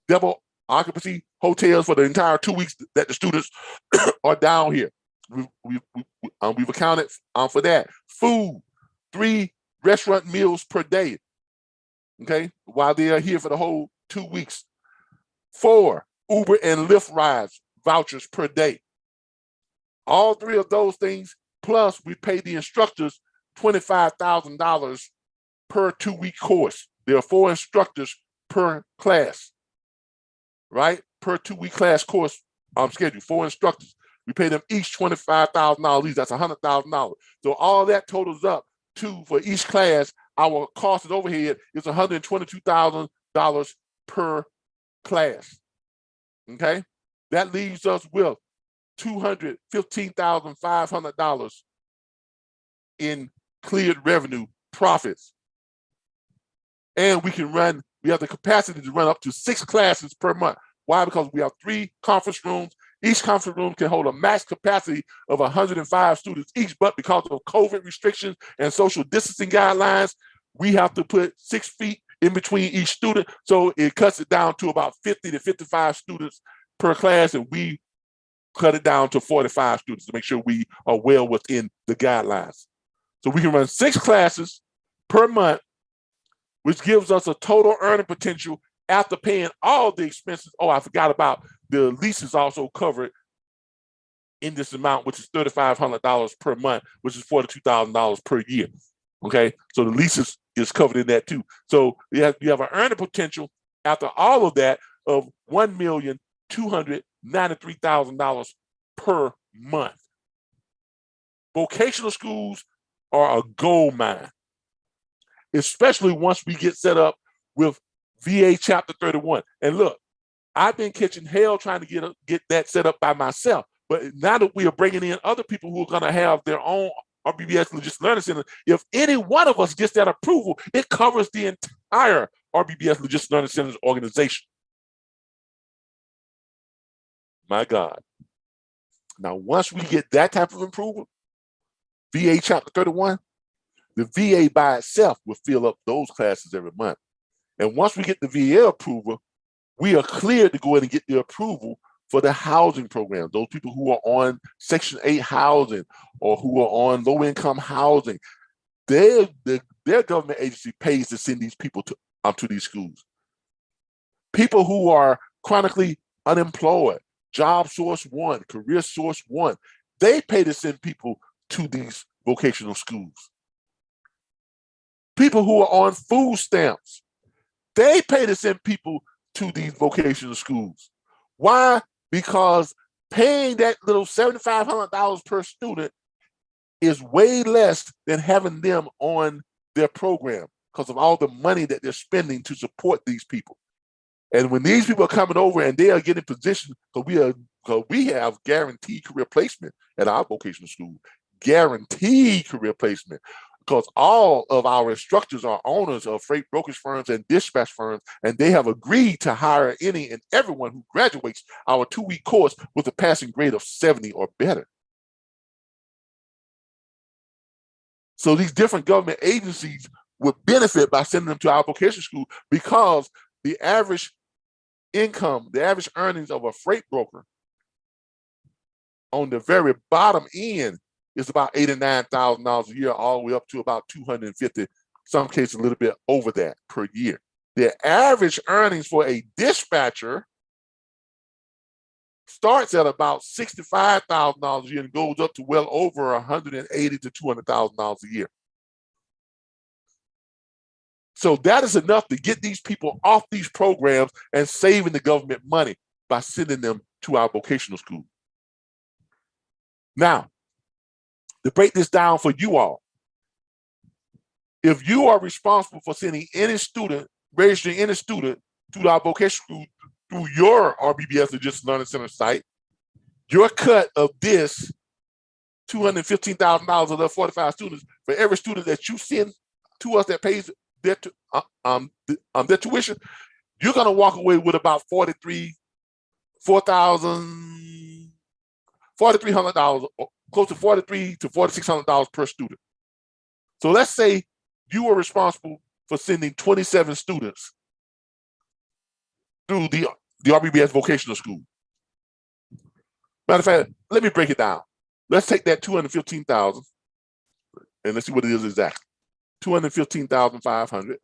double occupancy hotels for the entire 2 weeks that the students are down here. We've accounted for that. Food, 3 restaurant meals per day, okay, while they are here for the whole 2 weeks. 4 Uber and Lyft rides, vouchers per day. All 3 of those things, plus we pay the instructors $25,000 per 2-week course. There are 4 instructors per class, right? Per 2-week class course schedule, 4 instructors. We pay them each $25,000 each. That's $100,000. So all that totals up to, for each class, our cost and overhead is $122,000 per class. Okay? That leaves us with $215,500 in cleared revenue profits. And we have the capacity to run up to 6 classes per month. Why? Because we have 3 conference rooms Each conference room can hold a max capacity of 105 students each, but because of COVID restrictions and social distancing guidelines, we have to put 6 feet in between each student. So it cuts it down to about 50 to 55 students per class, and we cut it down to 45 students to make sure we are well within the guidelines. So we can run 6 classes per month, which gives us a total earning potential after paying all the expenses. Oh, I forgot about the leases also covered in this amount, which is $3,500 per month, which is $42,000 per year. Okay, so the leases is covered in that too. So you have an earning potential after all of that of $1,293,000 per month. Vocational schools are a gold mine, especially once we get set up with VA Chapter 31. And look, I've been catching hell trying to get that set up by myself. But now that we are bringing in other people who are going to have their own RBBS Logistics Learning Center, if any one of us gets that approval, it covers the entire RBBS Logistics Learning Centers organization. My God. Now, once we get that type of approval, VA Chapter 31, the VA by itself will fill up those classes every month. And once we get the VA approval, we are cleared to go ahead and get the approval for the housing program. Those people who are on Section 8 housing or who are on low-income housing, their government agency pays to send these people to these schools. People who are chronically unemployed, Job Source 1, Career Source 1, they pay to send people to these vocational schools. People who are on food stamps, they pay to send people to these vocational schools. Why? Because paying that little $7,500 per student is way less than having them on their program because of all the money that they're spending to support these people. And when these people are coming over and they are getting positioned, because we have guaranteed career placement at our vocational school, guaranteed career placement, because all of our instructors are owners of freight brokerage firms and dispatch firms, and they have agreed to hire any and everyone who graduates our 2-week course with a passing grade of 70 or better. So these different government agencies would benefit by sending them to our vocational school because the average income, the average earnings of a freight broker on the very bottom end is about $8,000 and $9,000 a year, all the way up to about 250, some cases a little bit over that per year. The average earnings for a dispatcher starts at about $65,000 a year and goes up to well over $180,000 to $200,000 a year. So that is enough to get these people off these programs and saving the government money by sending them to our vocational school. Now, to break this down for you all, if you are responsible for sending any student, registering any student to our vocational school through your RBBS Logistics Learning Center site, your cut of this $215,000 of the 45 students, for every student that you send to us that pays their tuition, you're going to walk away with about $4,300, close to $4,300 to $4,600 per student. So let's say you were responsible for sending 27 students through the RBBS Vocational School. Matter of fact, let me break it down. Let's take that $215,000 and let's see what it is exactly. $215,500.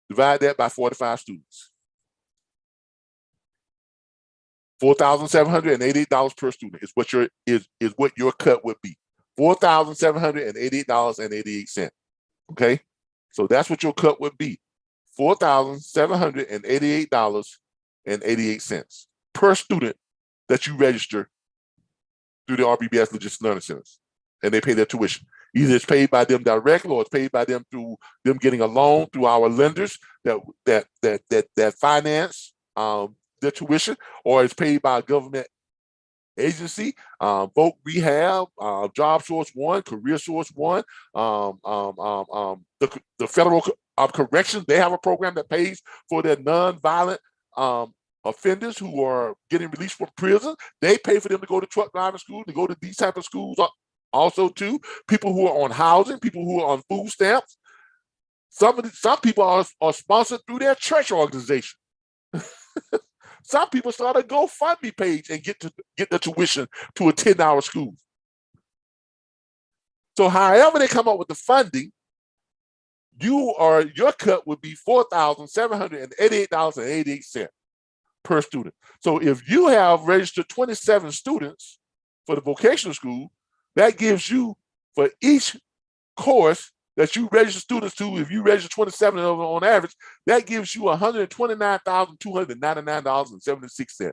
Divide that by 45 students. $4,788 per student is what your cut would be. $4,788.88. Okay, so that's what your cut would be. $4,788.88 per student that you register through the RBBS Logistics Learning Centers, and they pay their tuition. Either it's paid by them directly, or it's paid by them through them getting a loan through our lenders that finance their tuition, or it's paid by a government agency, Voc Rehab, Job Source 1, Career Source 1, the Federal Corrections. They have a program that pays for their nonviolent offenders who are getting released from prison. They pay for them to go to truck driving school, to go to these type of schools also too. People who are on housing, people who are on food stamps. Some people are sponsored through their church organization. Some people start a GoFundMe page and get the tuition to attend 10-hour school. So however they come up with the funding, your cut would be $4,788.88 per student. So if you have registered 27 students for the vocational school, that gives you, for each course that you register students to, if you register 27 of them on average, that gives you $129,299.76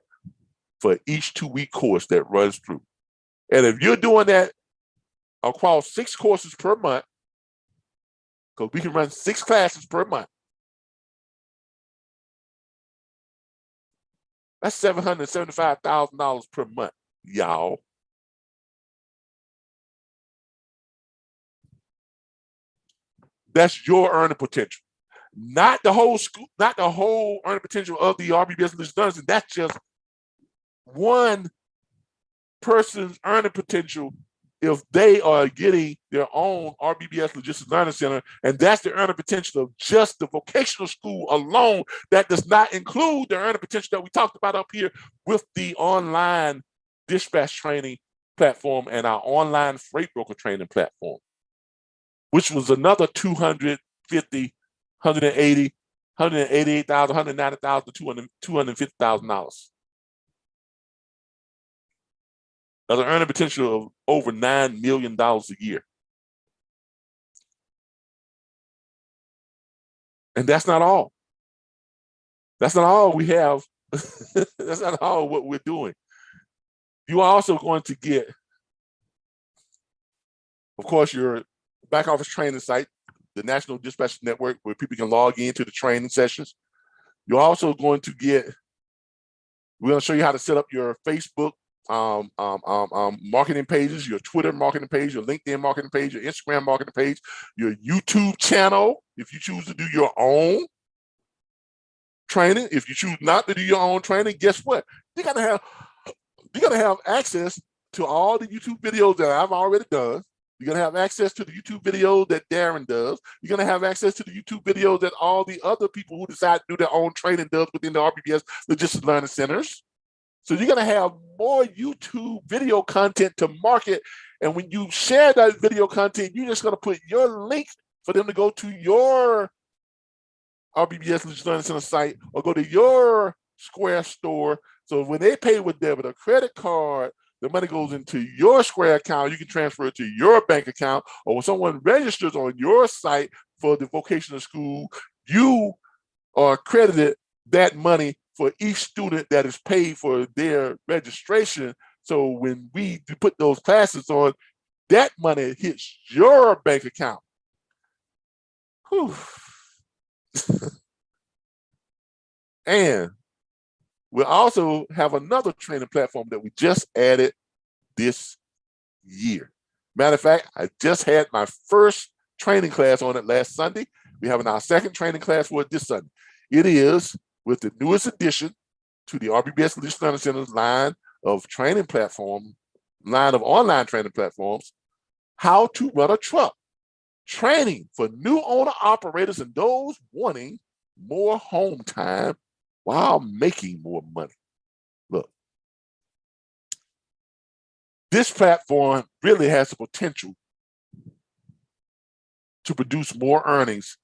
for each 2-week course that runs through. And if you're doing that across 6 courses per month, because we can run 6 classes per month, that's $775,000 per month, y'all. That's your earning potential, not the whole school, not the whole earning potential of the RBBS Logistics Learning Centers. That's just one person's earning potential if they are getting their own RBBS Logistics Learning Center, and that's the earning potential of just the vocational school alone. That does not include the earning potential that we talked about up here with the online dispatch training platform and our online freight broker training platform, which was another $250, $180, $188,000, $190,000 to $250,000. That's an earning potential of over $9 million a year. And that's not all. That's not all we have. That's not all what we're doing. You are also going to get, of course, your back office training site, the National Dispatch Network, where people can log into the training sessions. You're also going to get, we're going to show you how to set up your Facebook marketing pages, your Twitter marketing page, your LinkedIn marketing page, your Instagram marketing page, your YouTube channel, if you choose to do your own training. If you choose not to do your own training, guess what? You're gonna have access to all the YouTube videos that I've already done. You're gonna have access to the YouTube videos that Darren does. You're gonna have access to the YouTube videos that all the other people who decide to do their own training does within the RBBS Logistics Learning Centers. So you're gonna have more YouTube video content to market. And when you share that video content, you're just gonna put your link for them to go to your RBBS Logistics Learning Center site or go to your Square store. So when they pay with debit or credit card, the money goes into your Square account. You can transfer it to your bank account, or when someone registers on your site for the vocational school, you are credited that money for each student that is paid for their registration. So when we put those classes on, that money hits your bank account. Whew. And we also have another training platform that we just added this year. Matter of fact, I just had my first training class on it last Sunday. We're having our second training class for it this Sunday. It is with the newest addition to the RBBS Logistics Learning Centers line of training platform, line of online training platforms, how to run a truck. Training for new owner operators and those wanting more home time while making more money. Look, this platform really has the potential to produce more earnings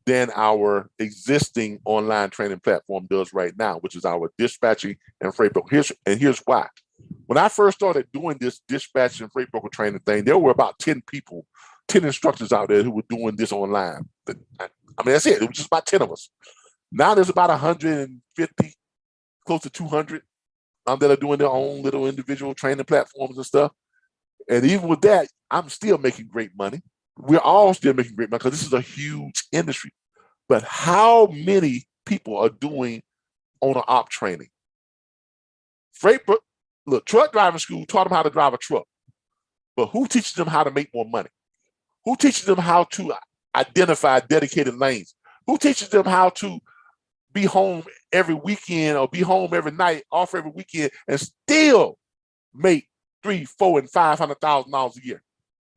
than our existing online training platform does right now, which is our dispatching and freight broker. Here's why. When I first started doing this dispatch and freight broker training thing, there were about 10 people, 10 instructors out there who were doing this online. I mean, that's it. It was just about 10 of us. Now there's about 150, close to 200 that are doing their own little individual training platforms and stuff. And even with that, I'm still making great money. We're all still making great money because this is a huge industry. But how many people are doing owner op training? Look, truck driving school taught them how to drive a truck. But who teaches them how to make more money? Who teaches them how to identify dedicated lanes? Who teaches them how to be home every weekend or be home every night, off every weekend, and still make $300,000, $400,000, and $500,000 a year.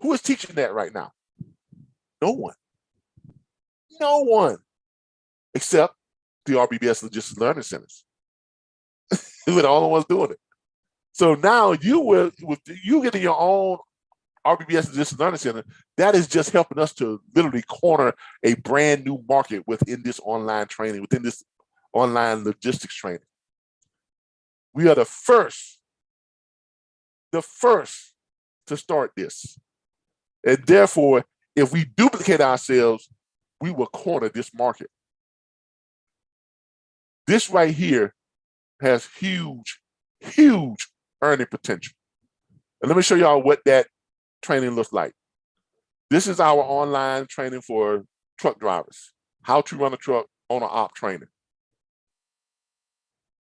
Who is teaching that right now? No one. No one, except the RBBS Logistics Learning Centers. We're the only ones doing it. So now you will, with you getting your own RBBS Logistics Learning Center, that is just helping us to literally corner a brand new market within this online training, within this online logistics training. We are the first to start this. And therefore, if we duplicate ourselves, we will corner this market. This right here has huge, huge earning potential. And let me show y'all what that training looks like. This is our online training for truck drivers, how to run a truck on an op training.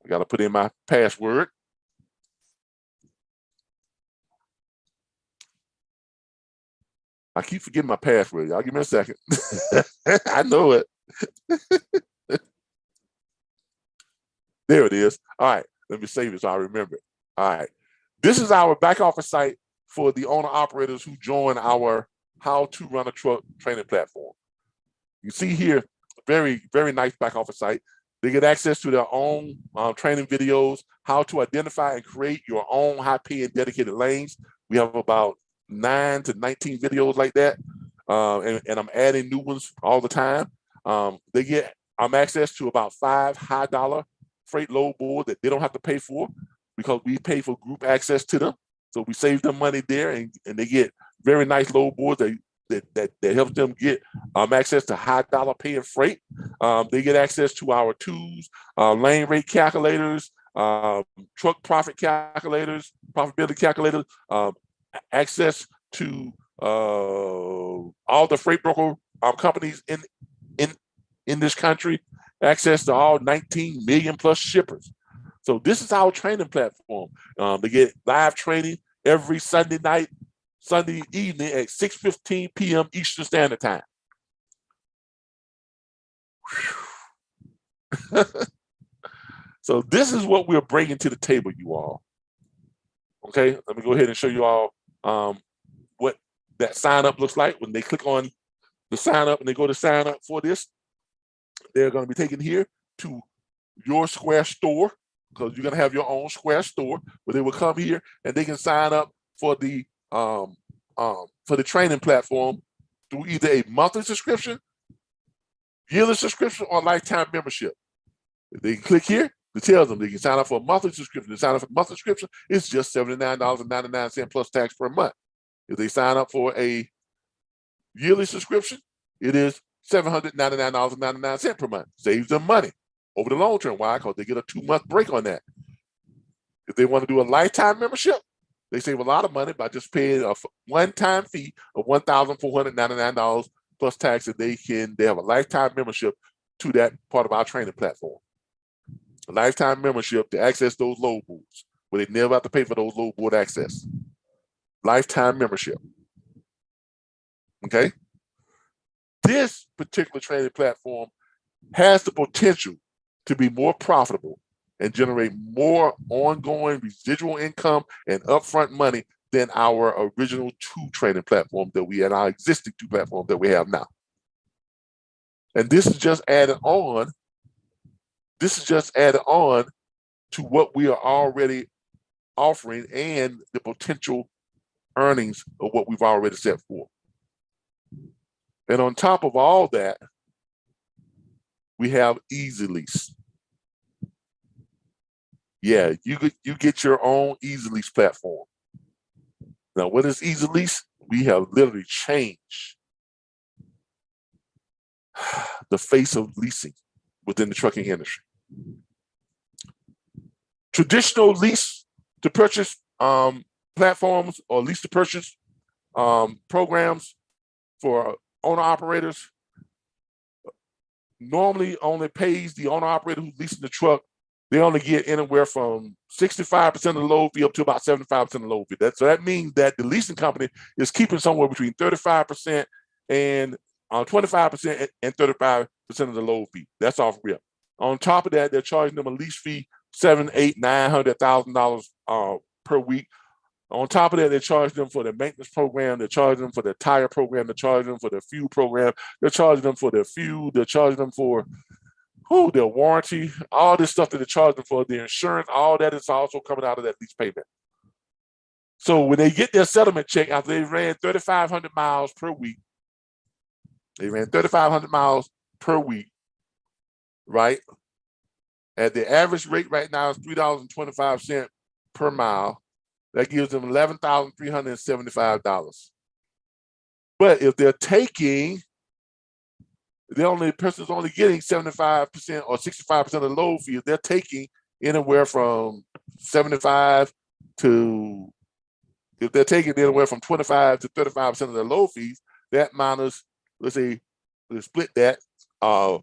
I got to put in my password. I keep forgetting my password. Y'all give me a second. I know it. There it is. All right, let me save it so I remember it. All right. This is our back office site for the owner operators who join our how to run a truck training platform. You see here, very, very nice back office site. They get access to their own training videos, how to identify and create your own high-paying dedicated lanes. We have about 9 to 19 videos like that, and I'm adding new ones all the time. They get access to about 5 high-dollar freight load boards that they don't have to pay for because we pay for group access to them. So we save them money there, and they get very nice load boards that helps them get access to high-dollar paying freight. They get access to our tools, lane rate calculators, truck profit calculators, profitability calculators, access to all the freight broker companies in this country, access to all 19 million plus shippers. So this is our training platform. They get live training every Sunday evening at 6:15 p.m. Eastern Standard Time. So this is what we're bringing to the table, you all. Okay, let me go ahead and show you all what that sign up looks like. When they click on the sign up and they go to sign up for this, they're going to be taken here to your Square store, because you're going to have your own Square store where they will come here and they can sign up for the training platform through either a monthly subscription, yearly subscription, or lifetime membership. If they click here, it tells them they can sign up for a monthly subscription. They sign up for a monthly subscription, it's just $79.99 plus tax per month. If they sign up for a yearly subscription, it is $799.99 per month. Saves them money over the long term. Why? Because they get a 2-month break on that. If they want to do a lifetime membership, they save a lot of money by just paying a one-time fee of $1,499 plus tax, and they have a lifetime membership to that part of our training platform. A lifetime membership to access those load boards where they never have to pay for those load board access. Lifetime membership. Okay? This particular training platform has the potential to be more profitable and generate more ongoing residual income and upfront money than our original 2 training platforms that we had, our existing 2 platforms that we have now. And this is just added on. This is just added on to what we are already offering and the potential earnings of what we've already set forth. And on top of all that, we have Easy Lease. Yeah, you get your own Easy Lease platform. Now, what is Easy Lease? We have literally changed the face of leasing within the trucking industry. Traditional lease to purchase platforms or lease to purchase programs for owner operators normally only pays the owner operator who's leasing the truck. They only get anywhere from 65% of the load fee up to about 75% of the load fee. So that means that the leasing company is keeping somewhere between 35% and 25% and 35% of the load fee. That's off rip. On top of that, they're charging them a lease fee, $700,000, $800,000, $900,000 per week. On top of that, they're charging them for the maintenance program. They're charging them for the tire program. They're charging them for the fuel program. They're charging them for their fuel. They're charging them for their warranty, all this stuff that they're charging them for, their insurance, all that is also coming out of that lease payment. So when they get their settlement check after they ran 3,500 miles per week, right? At the average rate right now is $3.25 per mile. That gives them $11,375. But if they're taking, the person's only getting 75% or 65% of the load fee. If they're taking anywhere from 75 to, if they're taking anywhere from 25 to 35% of the load fees, that minus, let's say, let's split that, 30%,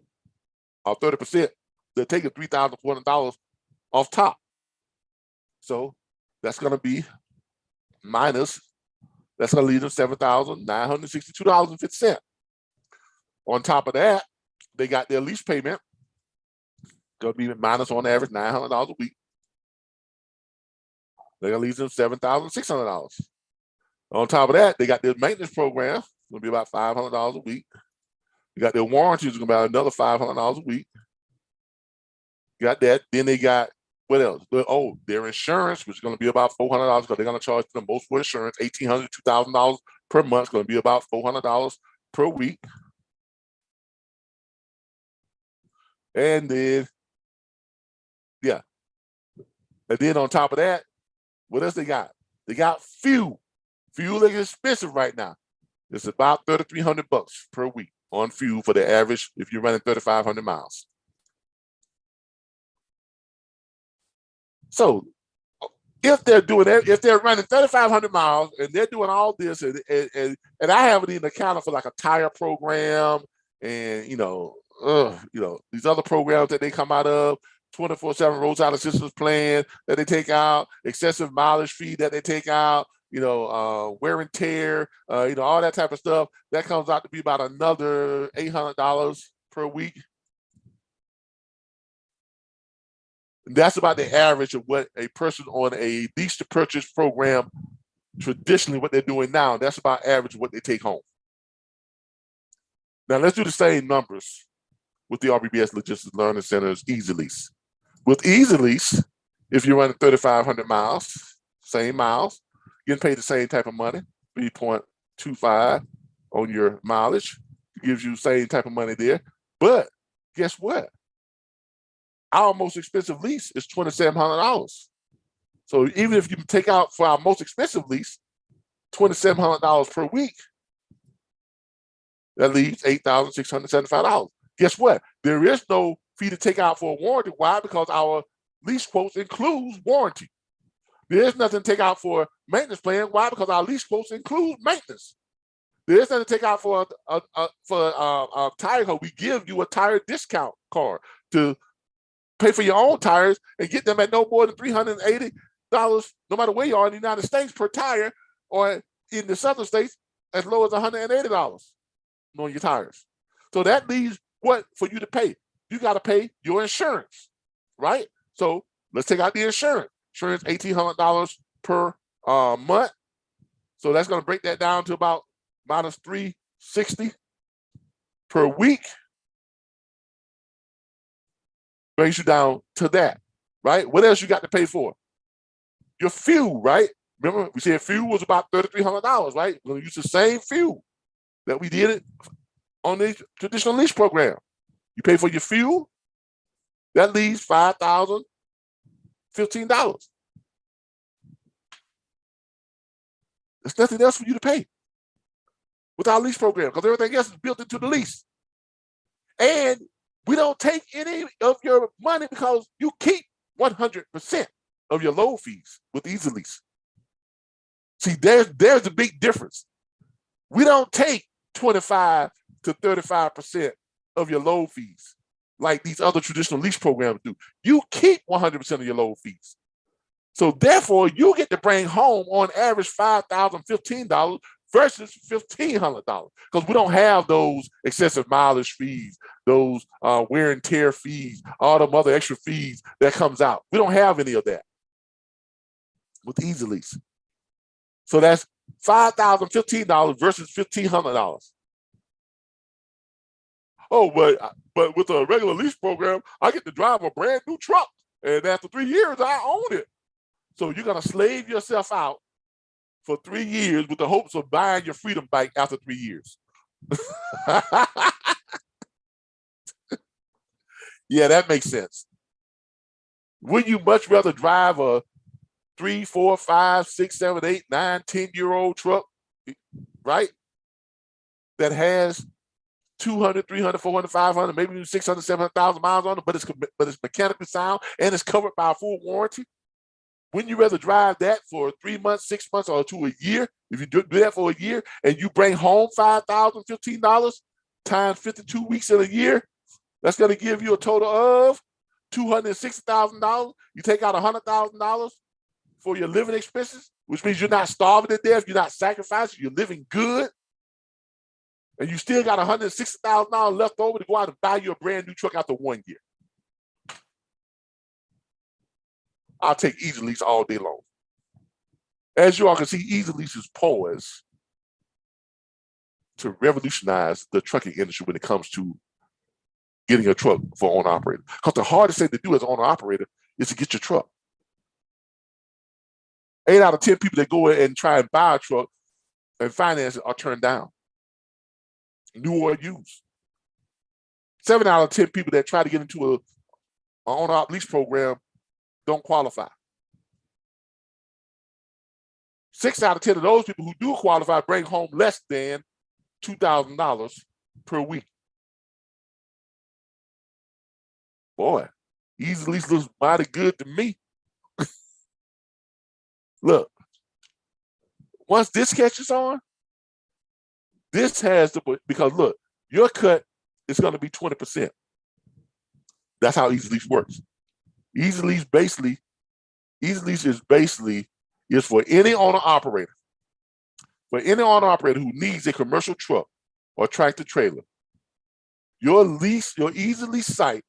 they're taking $3,400 off top. So that's going to be minus, that's going to leave them $7,962.50. On top of that, they got their lease payment, going to be minus on average $900 a week. They're going to leave them $7,600. On top of that, they got their maintenance program, going to be about $500 a week. You got their warranties, going to be about another $500 a week. You got that. Then they got, what else? Their insurance, which is going to be about $400 because they're going to charge them most for insurance, $1,800, $2,000 per month. It's going to be about $400 per week. And then, yeah. And then on top of that, what else they got? They got fuel. Fuel is expensive right now. It's about $3,300 per week on fuel for the average if you're running 3,500 miles. So if they're doing that, if they're running 3,500 miles and they're doing all this, and I haven't even accounted for like a tire program and these other programs that they come out of, 24/7 roadside assistance plan that they take out, excessive mileage fee that they take out, wear and tear, all that type of stuff, that comes out to be about another $800 per week. That's about the average of what a person on a lease to purchase program, traditionally what they're doing now, that's about average of what they take home. Now let's do the same numbers with the RBBS Logistics Learning Centers Easy Lease. With Easy Lease, if you're running 3,500 miles, same miles, getting paid the same type of money, 3.25 on your mileage, gives you the same type of money there. But guess what? Our most expensive lease is $2,700. So even if you take out for our most expensive lease, $2,700 per week, that leaves $8,675. Guess what? There is no fee to take out for a warranty. Why? Because our lease quotes includes warranty. There is nothing to take out for maintenance plan. Why? Because our lease quotes include maintenance. There is nothing to take out for a tire code. We give you a tire discount card to pay for your own tires and get them at no more than $380, no matter where you are in the United States per tire, or in the southern states as low as $180 on your tires. So that leaves what for you to pay? You got to pay your insurance, right? So let's take out the insurance. Insurance $1,800 per month. So that's going to break that down to about minus $360 per week. Brings you down to that, right? What else you got to pay for? Your fuel, right? Remember, we said fuel was about $3,300, right? We're going to use the same fuel that we did it on the traditional lease program. You pay for your fuel, that leaves $5,015. There's nothing else for you to pay with our lease program because everything else is built into the lease. And we don't take any of your money because you keep 100% of your load fees with Easy Lease. See, there's a big difference. We don't take 25 to 35% of your load fees like these other traditional lease programs do. You keep 100% of your load fees. So therefore, you get to bring home on average $5,015 versus $1,500 because we don't have those excessive mileage fees, those wear and tear fees, all them other extra fees that comes out. We don't have any of that with Easy Lease. So that's $5,015 versus $1,500. Oh, but with a regular lease program, I get to drive a brand new truck, and after 3 years, I own it. So you're gonna slave yourself out for 3 years with the hopes of buying your freedom bike after 3 years. Yeah, that makes sense. Wouldn't you much rather drive a 3, 4, 5, 6, 7, 8, 9, 10-year-old truck, right? That has 200, 300, 400, 500, maybe even 600, 700,000 miles on it, but it's mechanically sound and it's covered by a full warranty. Wouldn't you rather drive that for 3 months, 6 months, or to a year? If you do that for a year and you bring home $5,015 times 52 weeks in a year, that's going to give you a total of $260,000. You take out $100,000 for your living expenses, which means you're not starving to death, you're not sacrificing, you're living good, and you still got $160,000 left over to go out and buy you a brand new truck after 1 year. I'll take Easy Lease all day long. As you all can see, Easy Lease is poised to revolutionize the trucking industry when it comes to getting a truck for owner-operator. Because the hardest thing to do as an owner-operator is to get your truck. 8 out of 10 people that go in and try and buy a truck and finance it are turned down, new or used. 7 out of 10 people that try to get into an owner-op lease program don't qualify. 6 out of 10 of those people who do qualify bring home less than $2,000 per week. Boy, Easy Lease looks mighty good to me. Look, once this catches on, this has to, because look, your cut is going to be 20%. That's how Easy Lease works. Easy Lease is for any owner operator. For any owner operator who needs a commercial truck or tractor trailer, your Easy Lease site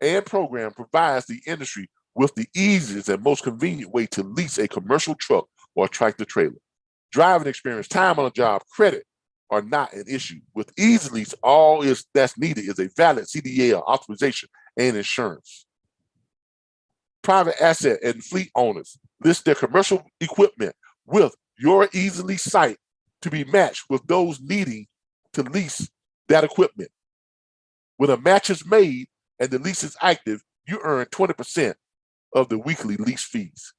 and program provides the industry with the easiest and most convenient way to lease a commercial truck or tractor trailer. Driving experience, time on the job, credit are not an issue. With Easy Lease, all that's needed is a valid CDL authorization and insurance. Private asset and fleet owners list their commercial equipment with your Easy Lease site to be matched with those needing to lease that equipment. When a match is made and the lease is active, you earn 20% of the weekly lease fees.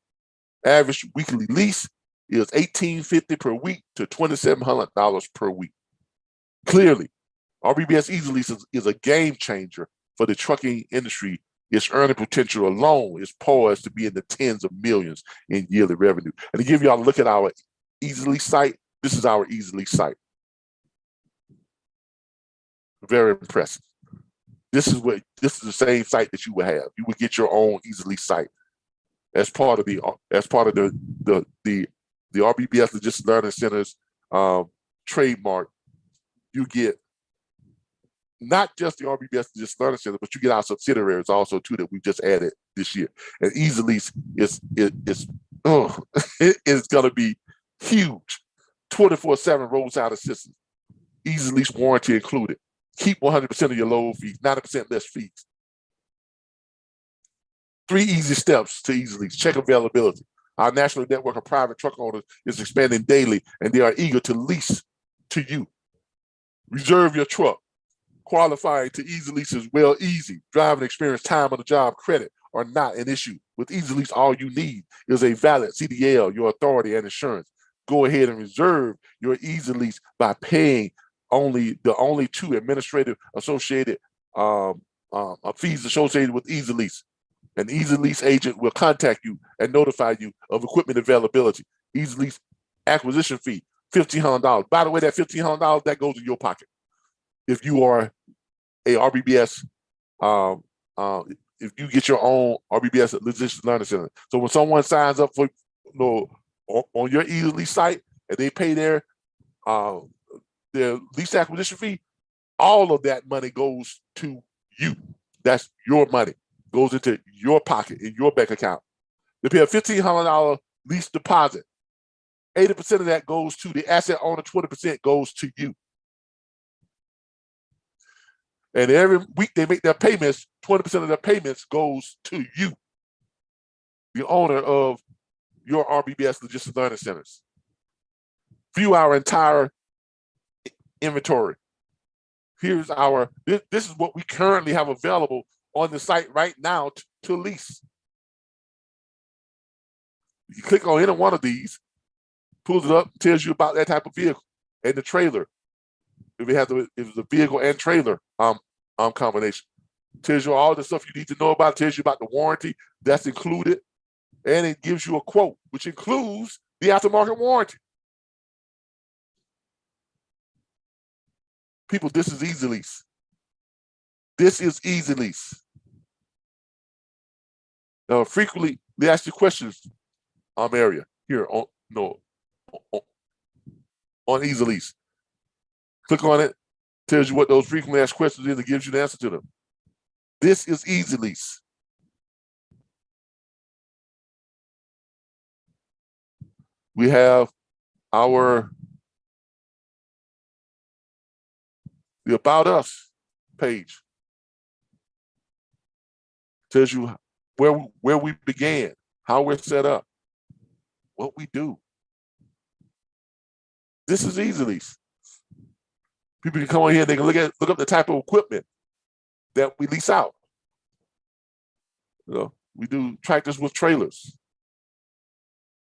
Average weekly lease is $1,850 per week to $2,700 per week. Clearly, RBBS Easy Lease is a game changer for the trucking industry. Its earning potential alone is poised to be in the tens of millions in yearly revenue. And to give y'all a look at our Easy Lease site, this is our Easy Lease site. Very impressive. This is the same site that you would have. You would get your own Easy Lease site as part of the RBBS Logistics Learning Centers trademark. You get not just the RBBS Logistics Learning Center, but you get our subsidiaries also too that we just added this year. And Easy Lease is going to be huge. 24/7 roadside assistance, Easy Lease warranty included. Keep 100% of your load fees, 90% less fees. 3 easy steps to Easy Lease. Check availability. Our national network of private truck owners is expanding daily, and they are eager to lease to you. Reserve your truck. Qualifying to Easy Lease is well easy. Driving experience, time on the job, credit are not an issue. With Easy Lease, all you need is a valid CDL, your authority, and insurance. Go ahead and reserve your Easy Lease by paying the only 2 administrative associated fees associated with Easy Lease. An Easy Lease agent will contact you and notify you of equipment availability. Easy Lease acquisition fee, $1,500. By the way, that $1,500 that goes in your pocket. If you are a RBBS, if you get your own RBBS Logistics Learning Center. So when someone signs up for on your Easy Lease site and they pay their lease acquisition fee, all of that money goes to you. That's your money. Goes into your pocket, in your bank account. They pay a $1,500 lease deposit. 80% of that goes to the asset owner, 20% goes to you. And every week they make their payments, 20% of their payments goes to you, the owner of your RBBS Logistics Learning Centers. View our entire inventory. Here's our, this is what we currently have available on the site right now to lease. You click on any one of these, pulls it up, tells you about that type of vehicle and the trailer. If it has if it's a vehicle and trailer combination, tells you all the stuff you need to know about, tells you about the warranty that's included, and it gives you a quote, which includes the aftermarket warranty. People, this is Easy Lease. This is Easy Lease. Now, frequently they ask you questions area here on Easy Lease. Click on it, tells you what those frequently asked questions is, and gives you the answer to them. This is Easy Lease. We have the About Us page. Tells you where we began, how we're set up, what we do. This is Easy Lease. People can come on here, they can look up the type of equipment that we lease out. You know, we do tractors with trailers.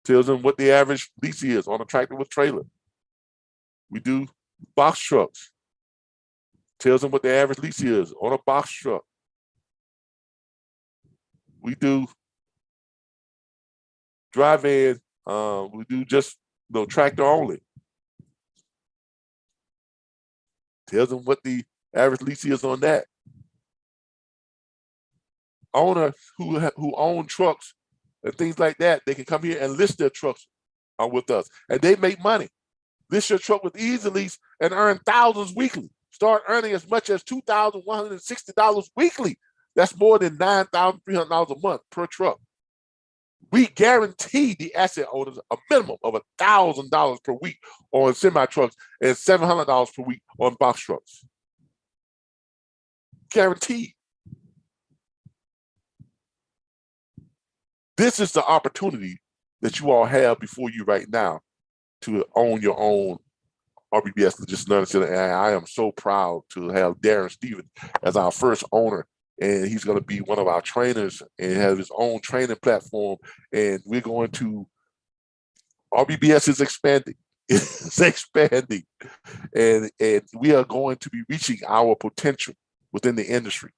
Tells them what the average lease is on a tractor with trailer. We do box trucks. Tells them what the average lease is on a box truck. We do dry van. We do just tractor only. Tells them what the average lease is on that. Owners who own trucks and things like that, they can come here and list their trucks with us, and they make money. List your truck with Easy Lease and earn thousands weekly. Start earning as much as $2,160 weekly. That's more than $9,300 a month per truck. We guarantee the asset owners a minimum of $1,000 per week on semi trucks and $700 per week on box trucks. Guaranteed. This is the opportunity that you all have before you right now to own your own RBBS Logistics Learning Center. And I am so proud to have Darren Stevens as our first owner. And he's going to be one of our trainers and have his own training platform. And we're going to, RBBS is expanding. It's expanding. And we are going to be reaching our potential within the industry.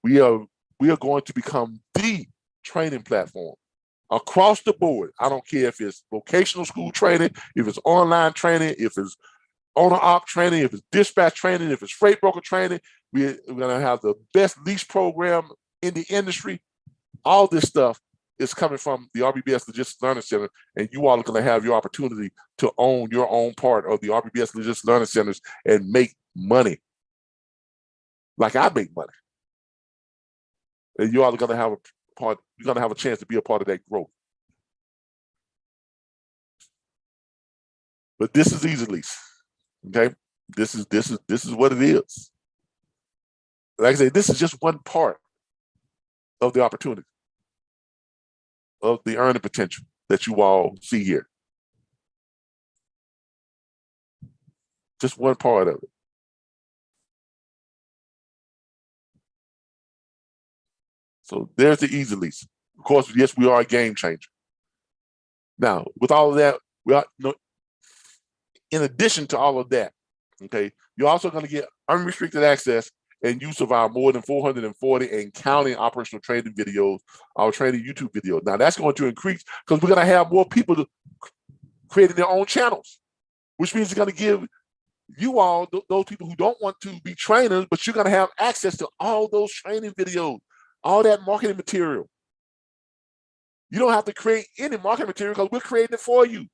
We are going to become the training platform across the board. I don't care if it's vocational school training, if it's online training, if it's owner-op training, if it's dispatch training, if it's freight broker training. We're going to have the best lease program in the industry. All this stuff is coming from the RBBS Logistics Learning Center, and you all are going to have your opportunity to own your own part of the RBBS Logistics Learning Centers and make money like I make money. And you all are going to have you're going to have a chance to be a part of that growth. But this is Easy Lease. Okay, this is what it is. Like I say, this is just one part of the opportunity, of the earning potential that you all see here. Just one part of it. So there's the Easy Lease. Of course, yes, we are a game changer. Now, with all of that, we are, in addition to all of that, okay, you're also going to get unrestricted access and use of our more than 440 and counting operational training videos, our training YouTube videos. Now, that's going to increase because we're going to have more people creating their own channels, which means it's going to give you all, those people who don't want to be trainers, but you're going to have access to all those training videos, all that marketing material. You don't have to create any marketing material because we're creating it for you.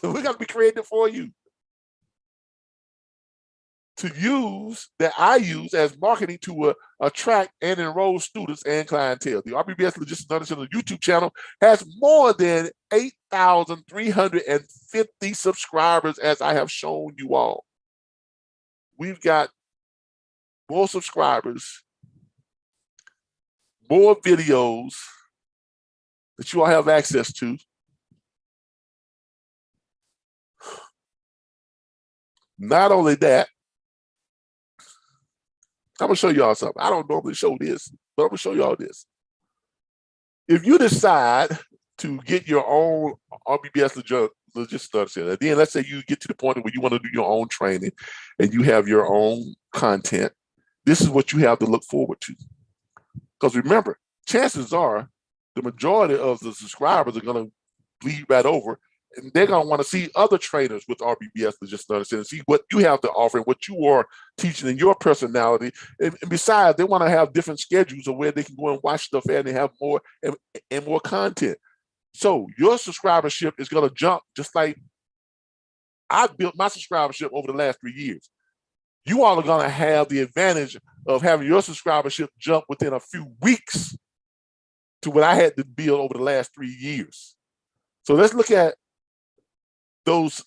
We got to be creating it for you to use, that I use as marketing to attract and enroll students and clientele. The RBBS Logistics Learning Centers YouTube channel has more than 8,350 subscribers, as I have shown you all. We've got more subscribers, more videos that you all have access to. Not only that, I'm gonna show y'all something. I don't normally show this, but I'm gonna show y'all this. If you decide to get your own RBBS Logistics Learning Center, then let's say you get to the point where you want to do your own training and you have your own content, this is what you have to look forward to. Because remember, chances are the majority of the subscribers are going to bleed right over, and they're going to want to see other trainers with RBBS Logistics Learning Center, see what you have to offer and what you are teaching in your personality. And besides, they want to have different schedules of where they can go and watch stuff and they have more and more content. So your subscribership is going to jump, just like I built my subscribership over the last 3 years. You all are going to have the advantage of having your subscribership jump within a few weeks to what I had to build over the last 3 years. So let's look at those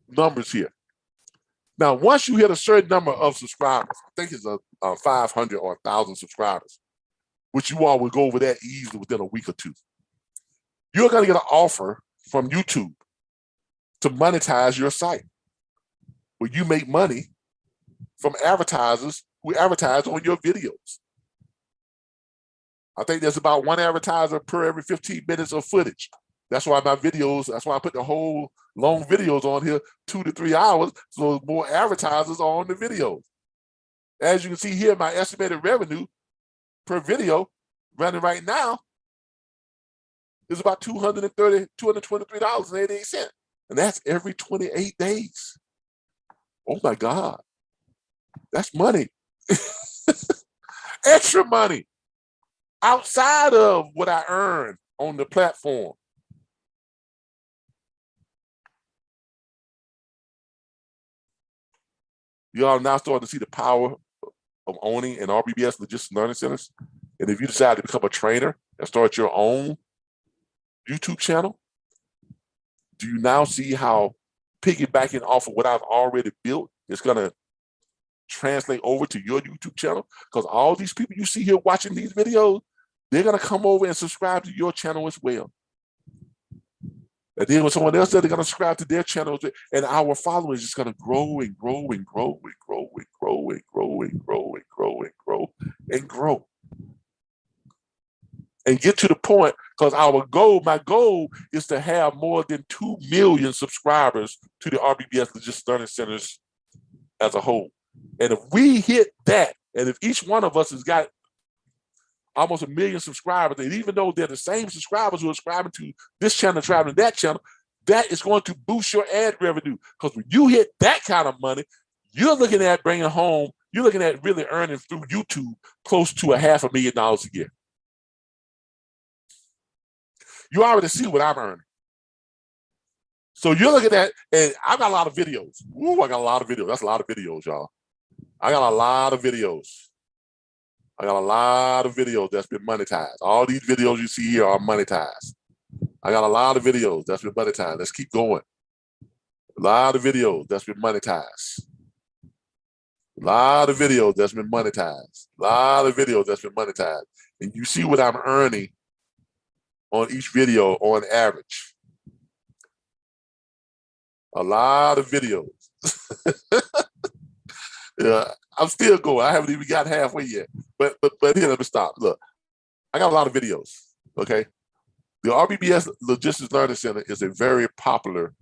numbers here. Now, once you hit a certain number of subscribers, I think it's a 500 or 1,000 subscribers, which you all will go over that easily within a week or two. You're going to get an offer from YouTube to monetize your site, where you make money from advertisers who advertise on your videos. I think there's about one advertiser per every 15 minutes of footage. That's why my videos, that's why I put the whole long videos on here, 2 to 3 hours, so more advertisers are on the videos. As you can see here, my estimated revenue per video running right now is about $223.88. And that's every 28 days. Oh my God. That's money. Extra money outside of what I earn on the platform. You all now starting to see the power of owning an RBBS Logistics Learning Centers. And if you decide to become a trainer and start your own YouTube channel, do you now see how piggybacking off of what I've already built is going to translate over to your YouTube channel? Because all these people you see here watching these videos, they're going to come over and subscribe to your channel as well. And then when someone else said they're going to subscribe to their channel, and our following is just going to grow and grow and grow and grow and grow and grow and grow and grow and grow and grow. And get to the point, because my goal is to have more than 2 million subscribers to the RBBS Logistics Learning Centers as a whole. And if we hit that, and if each one of us has got almost 1 million subscribers, and even though they're the same subscribers who are subscribing to this channel, traveling that channel, that is going to boost your ad revenue. Because when you hit that kind of money, you're looking at bringing home, you're looking at really earning through YouTube close to $500,000 a year. You already see what I'm earning. So you're looking at, and I got a lot of videos. Ooh, I got a lot of videos. That's a lot of videos, y'all. I got a lot of videos. I got a lot of videos that's been monetized. All these videos you see here are monetized. I got a lot of videos that's been monetized. Let's keep going. A lot of videos that's been monetized. A lot of videos that's been monetized. A lot of videos that's been monetized. And you see what I'm earning on each video on average. A lot of videos. Yeah, I'm still going. I haven't even got halfway yet. But here, let me stop. Look, I got a lot of videos. Okay, the RBBS Logistics Learning Center is a very popular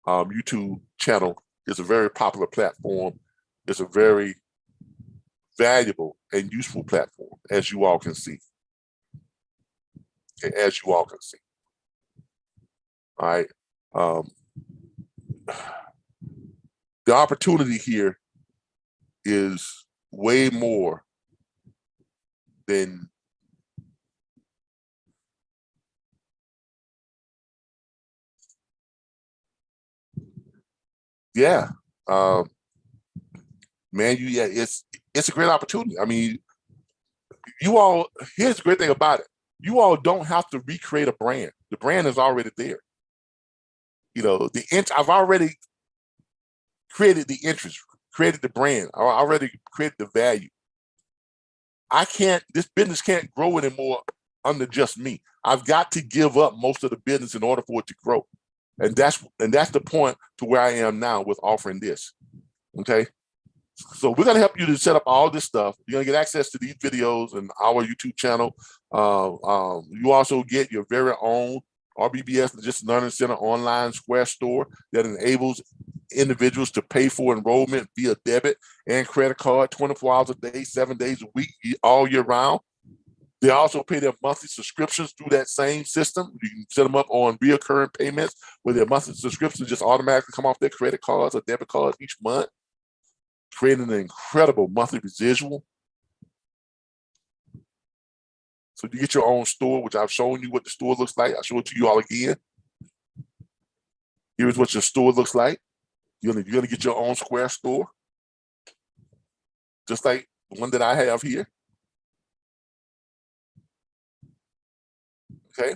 YouTube channel. It's a very popular platform. It's a very valuable and useful platform, as you all can see. Okay, as you all can see. All right. The opportunity here is way more than yeah, man, it's a great opportunity. I mean, you all, here's the great thing about it. You all don't have to recreate a brand. The brand is already there. You know, I've already created the interest, created the brand. I already created the value. This business can't grow anymore under just me. I've got to give up most of the business in order for it to grow. And that's the point to where I am now with offering this. Okay. So we're going to help you to set up all this stuff. You're going to get access to these videos and our YouTube channel. You also get your very own RBBS Logistics Learning Center online Square store that enables individuals to pay for enrollment via debit and credit card 24 hours a day, 7 days a week, all year round. They also pay their monthly subscriptions through that same system. You can set them up on reoccurring payments where their monthly subscriptions just automatically come off their credit cards or debit cards each month, creating an incredible monthly residual. So you get your own store, which I've shown you what the store looks like. I'll show it to you all again. Here's what your store looks like. You're gonna get your own Square store, just like the one that I have here. Okay.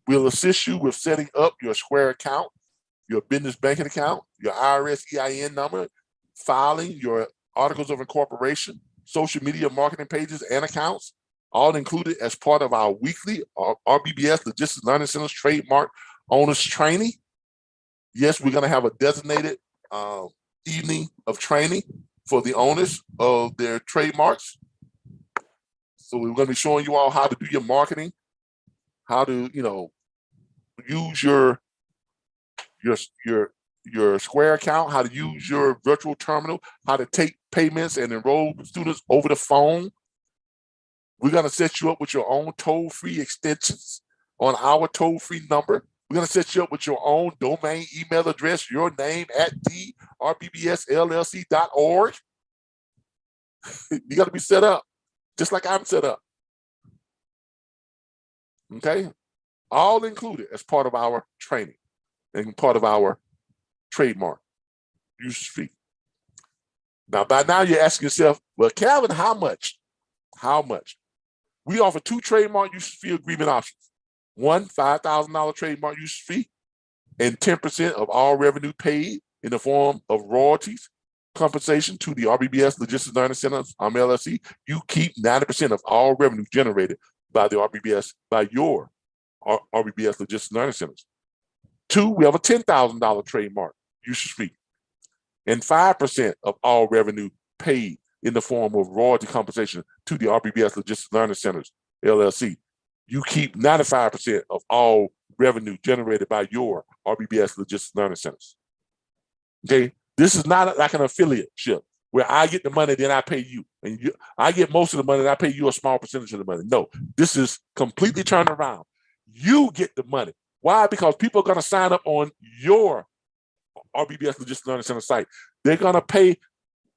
We'll assist you with setting up your Square account, your business banking account, your IRS EIN number, filing your articles of incorporation, social media marketing pages and accounts, all included as part of our weekly RBBS Logistics Learning Centers trademark owners training. Yes, we're going to have a designated evening of training for the owners of their trademarks. So we're going to be showing you all how to do your marketing, how to, use your Square account, how to use your virtual terminal, how to take payments and enroll students over the phone. We're going to set you up with your own toll-free extensions on our toll-free number. We're going to set you up with your own domain email address, your name at rbbsllc.org. You got to be set up, just like I'm set up. Okay? All included as part of our training and part of our trademark use fee. Now, by now you're asking yourself, well, Calvin, how much? How much? We offer 2 trademark use fee agreement options. One, $5,000 trademark use fee and 10% of all revenue paid in the form of royalties, compensation to the RBBS Logistics Learning Centers, LLC. You keep 90% of all revenue generated by the by your RBBS Logistics Learning Centers. 2, we have a $10,000 trademark usage fee and 5% of all revenue paid in the form of royalty compensation to the RBBS Logistics Learning Centers, LLC. You keep 95% of all revenue generated by your RBBS Logistics Learning Centers. Okay, this is not like an affiliateship where I get the money, then I pay you. And I get most of the money, and I pay you a small percentage of the money. No, this is completely turned around. You get the money. Why? Because people are going to sign up on your RBBS Logistics Learning Center site. They're going to pay,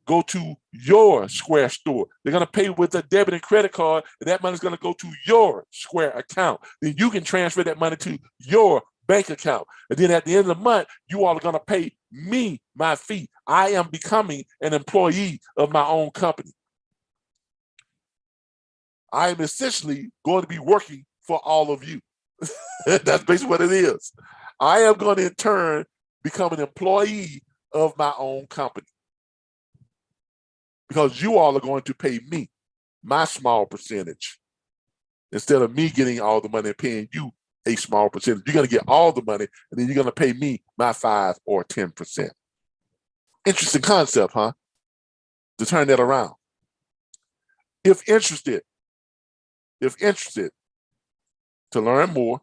go to your Square store. They're going to pay with a debit and credit card, and that money is going to go to your Square account. Then you can transfer that money to your bank account. And then at the end of the month, you all are going to pay me my fee. I am becoming an employee of my own company. I am essentially going to be working for all of you. That's basically what it is. I am going to in turn become an employee of my own company because you all are going to pay me my small percentage instead of me getting all the money and paying you a small percentage. You're going to get all the money and then you're going to pay me my 5 or 10%. Interesting concept, huh? To turn that around. If interested to learn more,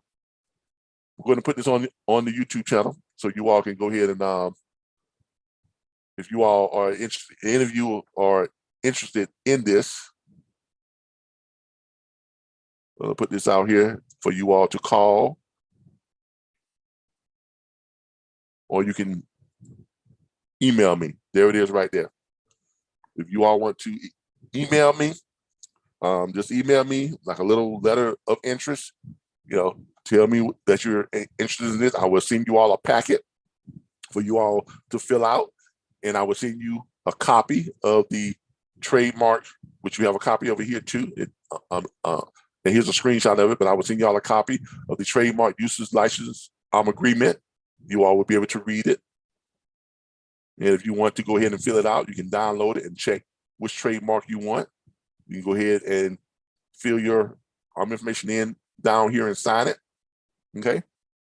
we're going to put this on the YouTube channel so you all can go ahead and if you all are interested, any of you are interested in this, I'll put this out here for you all to call, or you can email me. There it is right there. If you all want to email me, just email me like a little letter of interest, tell me that you're interested in this. I will send you all a packet for you all to fill out. And I will send you a copy of the trademark, which we have a copy over here too. And here's a screenshot of it, but I will send y'all a copy of the trademark usage license agreement. You all will be able to read it. And if you want to go ahead and fill it out, you can download it and check which trademark you want. You can go ahead and fill your information in down here and sign it. Okay.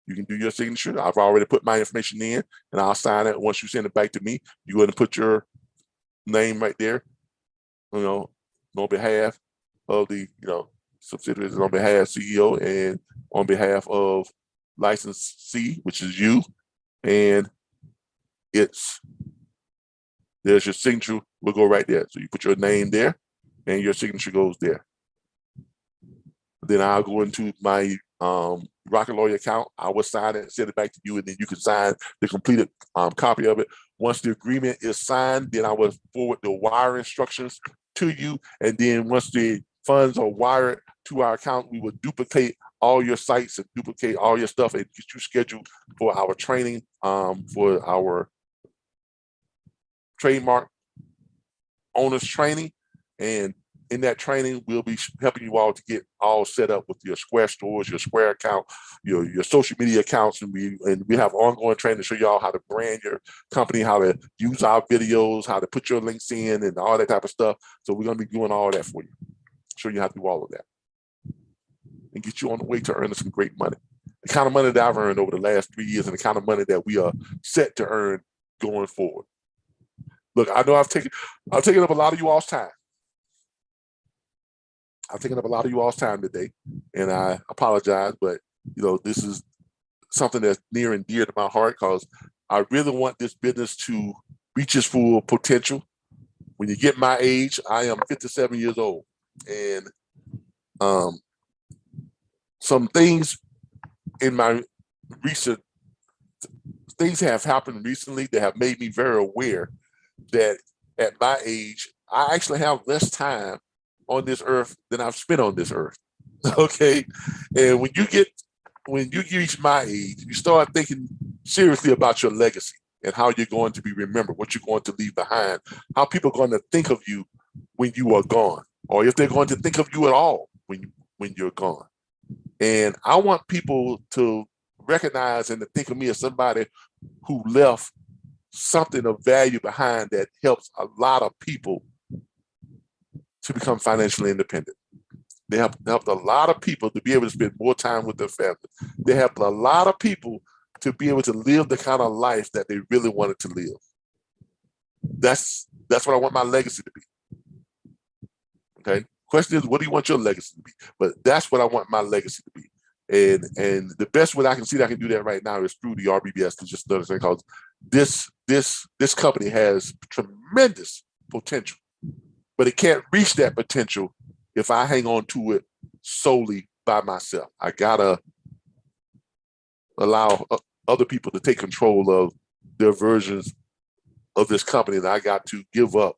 You can do your signature. I've already put my information in and I'll sign it. Once you send it back to me, you go ahead and put your name right there, on behalf of the, subsidiaries, on behalf of CEO and on behalf of licensee, which is you. And there's your signature will go right there. So you put your name there and your signature goes there. Then I'll go into my Rocket Lawyer account. I will sign it and send it back to you, and then you can sign the completed copy of it. Once the agreement is signed, then I will forward the wire instructions to you. And then once the funds are wired to our account, we will duplicate all your sites and duplicate all your stuff and get you scheduled for our training, for our trademark owners training. And in that training, we'll be helping you all to get all set up with your Square stores, your Square account, your social media accounts, and we have ongoing training to show you all how to brand your company, how to use our videos, how to put your links in, and all that type of stuff. So we're going to be doing all that for you, show you how to do all of that, and get you on the way to earning some great money. The kind of money that I've earned over the last 3 years, and the kind of money that we are set to earn going forward. Look, I know I've taken up a lot of you all's time. I've taken up a lot of you all's time today, and I apologize, but this is something that's near and dear to my heart because I really want this business to reach its full potential. When you get my age, I am 57 years old, and some things in my recent things have happened recently that have made me very aware that at my age, I actually have less time on this earth than I've spent on this earth. Okay. And when you reach my age, you start thinking seriously about your legacy and how you're going to be remembered, what you're going to leave behind, how people are going to think of you when you are gone, or if they're going to think of you at all when you're gone. And I want people to recognize and to think of me as somebody who left something of value behind that helps a lot of people to become financially independent. They helped a lot of people to be able to spend more time with their family. They helped a lot of people to be able to live the kind of life that they really wanted to live. That's what I want my legacy to be. Okay. Question is, what do you want your legacy to be? But that's what I want my legacy to be. And the best way I can see that I can do that right now is through the RBBS Logistics Learning Centers, because this company has tremendous potential, but it can't reach that potential if I hang on to it solely by myself. I gotta allow other people to take control of their versions of this company, and I got to give up,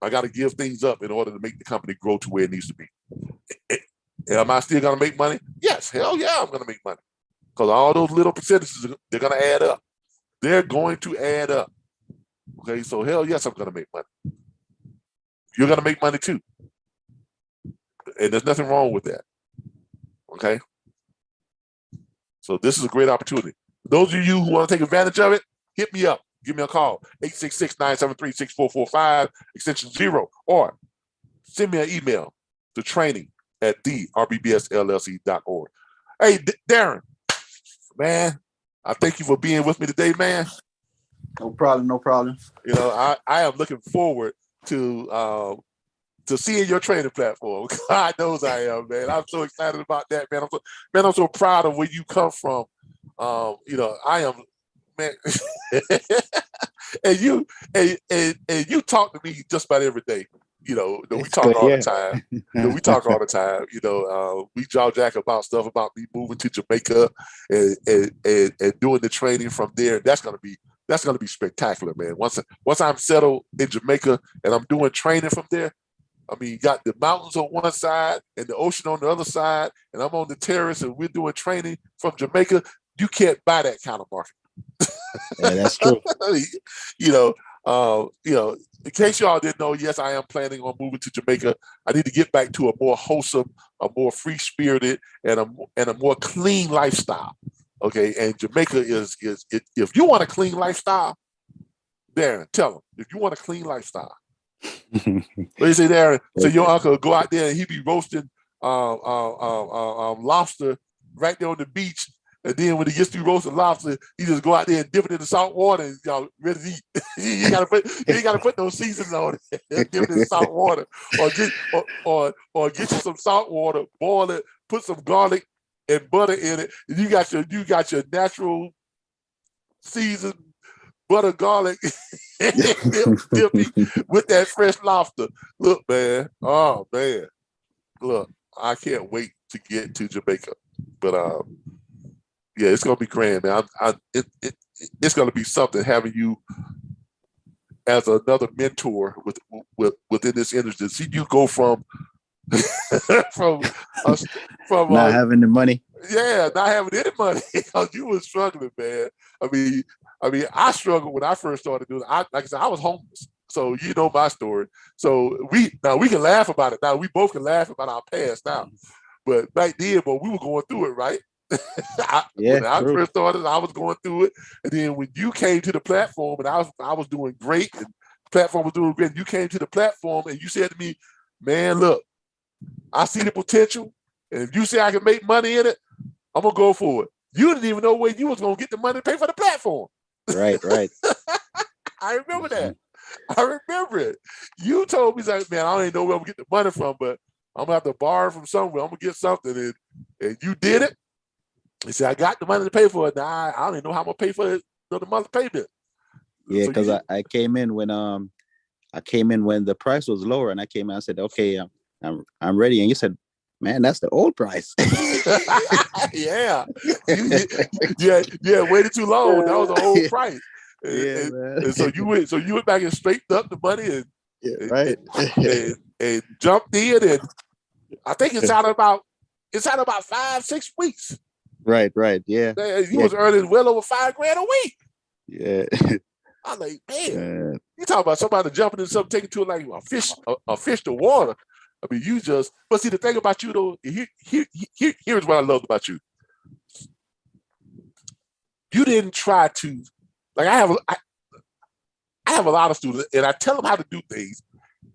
I got to give things up in order to make the company grow to where it needs to be. Am I still going to make money? Yes, hell yeah, I'm going to make money. Because all those little percentages, they're going to add up. They're going to add up. Okay, so hell yes, I'm going to make money. You're going to make money too. And there's nothing wrong with that. Okay? So this is a great opportunity. Those of you who want to take advantage of it, hit me up. Give me a call, 866-973-6445, extension 0, or send me an email to training@theRBBSLLC.org. Hey, Darren, man, I thank you for being with me today, man. No problem, no problem. I am looking forward to seeing your training platform. God knows I am, man. I'm so excited about that, man. I'm so proud of where you come from. I am, man. and you talk to me just about every day. We talk all the time. We talk all the time. We jaw jack about stuff about me moving to Jamaica and doing the training from there. That's gonna be spectacular, man. Once I'm settled in Jamaica and I'm doing training from there, I mean, you got the mountains on one side and the ocean on the other side, and I'm on the terrace and we're doing training from Jamaica. you can't buy that kind of market. Yeah, that's true. you know, in case y'all didn't know, yes, I am planning on moving to Jamaica. I need to get back to a more wholesome, a more free-spirited, and a more clean lifestyle. Okay, and Jamaica is if you want a clean lifestyle, Darren, tell them if you want a clean lifestyle. What do you say, Darren? So your uncle will go out there and he be roasting lobster right there on the beach. And then when he gets through roasting lobster, he just go out there and dip it in the salt water and y'all ready to eat. you ain't gotta put no seasoning on it. Dip it in salt water, or get you some salt water, boil it, put some garlic and butter in it. And you got your natural seasoned butter garlic dipping with that fresh lobster. Look, man. Oh man. Look, I can't wait to get to Jamaica. But yeah, it's gonna be grand, man. It's gonna be something having you as another mentor within this industry. See you go from from not having the money. Yeah, not having any money because you were struggling, man. I mean, I struggled when I first started doing it. Like I said, I was homeless. So you know my story. So we can laugh about it now. We both can laugh about our past now. But back then, but we were going through it, right? When I first started, I was going through it. And then when you came to the platform and I was doing great and the platform was doing great, and you came to the platform and you said to me, man, look, I see the potential. And if you say I can make money in it, I'm gonna go for it. You didn't even know where you was gonna get the money to pay for the platform. Right. I remember that. I remember it. You told me, like, man, I don't even know where I'm gonna get the money from, but I'm gonna have to borrow from somewhere. I'm gonna get something, and you did it. He said, I got the money to pay for it. Now I don't even know how I'm gonna pay for it, the month's payment. Yeah, because so I came in when the price was lower, and I came in and said, okay, I'm ready, and you said, man, that's the old price. Yeah, waited too long. That was the old price. And so you went back and straightened up the money and jumped in, and I think it's out about 5-6 weeks. Right. Yeah. You was earning well over $5,000 a week. Yeah. I'm like, man, you talk about somebody jumping in something, taking to it like a fish to water. I mean, but see, the thing about you though, here's what I loved about you. You didn't try to, like I have a lot of students and I tell them how to do things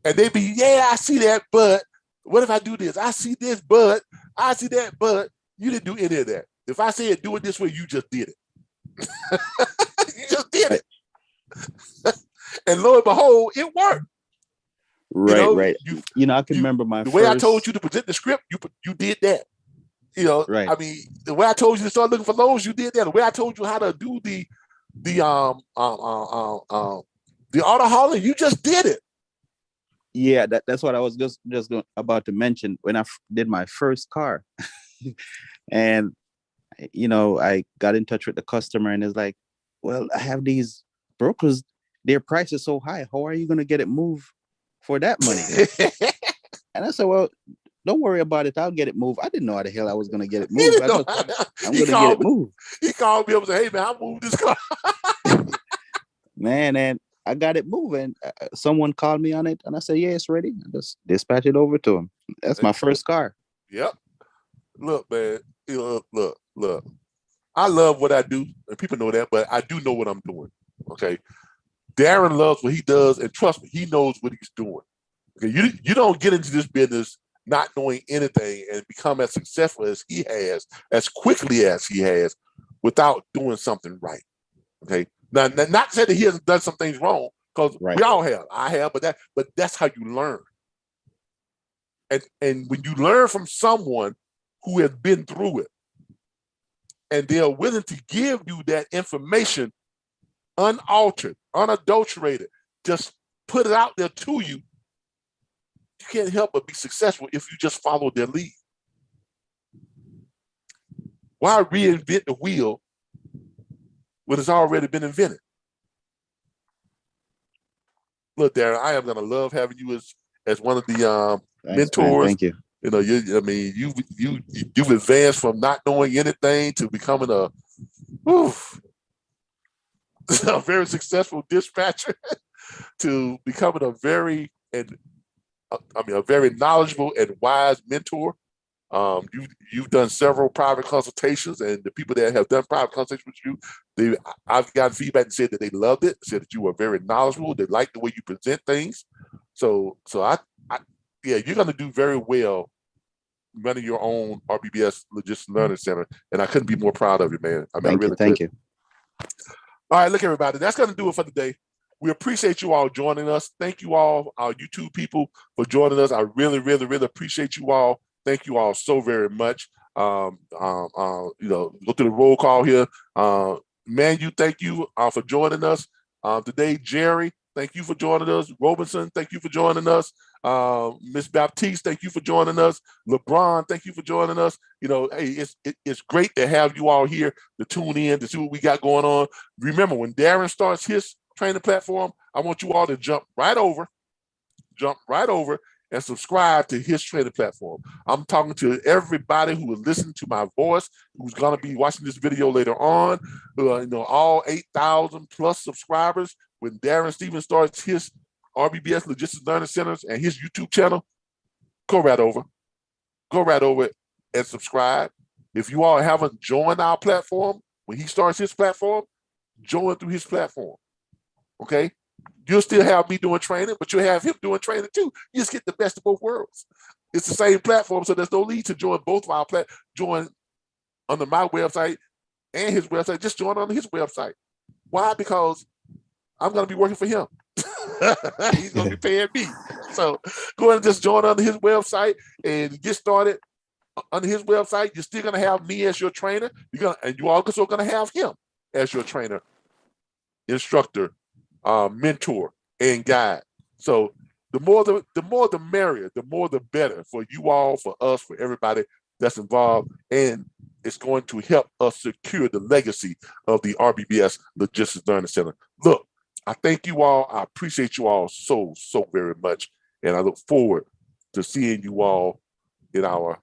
and they be, yeah, I see that, but what if I do this? I see this, but I see that, but you didn't do any of that. If I said do it this way, you just did it. You just did it. And lo and behold, it worked. Right. I can remember the way I told you to present the script, you did that. Right. I mean, the way I told you to start looking for loans, you did that. The way I told you how to do the auto hauling, you just did it. Yeah, that's what I was just about to mention when I did my first car. And I got in touch with the customer and it's like, well, I have these brokers, their price is so high. How are you going to get it moved for that money? And I said, well, don't worry about it. I'll get it moved. I didn't know how the hell I was going to get it moved. I'm going to get it moved. He called me up and said, hey, man, I moved this car. Man, and I got it moving. Someone called me on it and I said, yeah, it's ready. I just dispatch it over to him. That's my first car. Yep. Look, man. Look. I love what I do, and people know that, but I do know what I'm doing. Okay. Darren loves what he does, and trust me, he knows what he's doing. Okay, you don't get into this business not knowing anything and become as successful as he has, as quickly as he has, without doing something right. Okay. Now, not to say that he hasn't done some things wrong, because we all have. I have, but that's how you learn. And when you learn from someone who has been through it, and they're willing to give you that information unaltered, unadulterated, just put it out there to you, you can't help but be successful if you just follow their lead. Why reinvent the wheel when it's already been invented? Look, Darren, I am going to love having you as one of the mentors. Man. Thank you. You've advanced from not knowing anything to becoming Oof. A very successful dispatcher to becoming a very knowledgeable and wise mentor. You've done several private consultations, and the people that have done private consultations with you, I've gotten feedback and said that they loved it, said that you were very knowledgeable, they liked the way you present things. So yeah, you're going to do very well running your own RBBS Logistics Learning Center, and I couldn't be more proud of you, man. I mean, Thank you. All right, look, everybody, that's going to do it for today. We appreciate you all joining us. Thank you all, our YouTube people, for joining us. I really, really, really appreciate you all. Thank you all so very much. Go through the roll call here. Manu, thank you for joining us today. Jerry, thank you for joining us. Robinson, thank you for joining us. Miss Baptiste, thank you for joining us. LeBron, thank you for joining us. Hey, it's great to have you all here to tune in to see what we got going on. Remember, when Darren starts his training platform, I want you all to jump right over and subscribe to his training platform. I'm talking to everybody who is listening to my voice, who's going to be watching this video later on, all 8,000 plus subscribers. When Darren Stevens starts his RBBS Logistics Learning Centers and his YouTube channel, go right over and subscribe. If you all haven't joined our platform, when he starts his platform, join through his platform, okay? You'll still have me doing training, but you'll have him doing training too. You just get the best of both worlds. It's the same platform, so there's no need to join both of our join under my website and his website. Just join on his website. Why? Because I'm going to be working for him. He's going to be paying me. So go ahead and just join under his website and get started under his website. You're still going to have me as your trainer. And you're also going to have him as your trainer, instructor, mentor, and guide. So the more the merrier, the more the better for you all, for us, for everybody that's involved. And it's going to help us secure the legacy of the RBBS Logistics Learning Center. Look, I thank you all. I appreciate you all so very much. And I look forward to seeing you all in our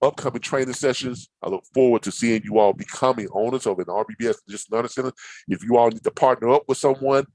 upcoming training sessions. I look forward to seeing you all becoming owners of an RBBS Logistics Learning Center. If you all need to partner up with someone,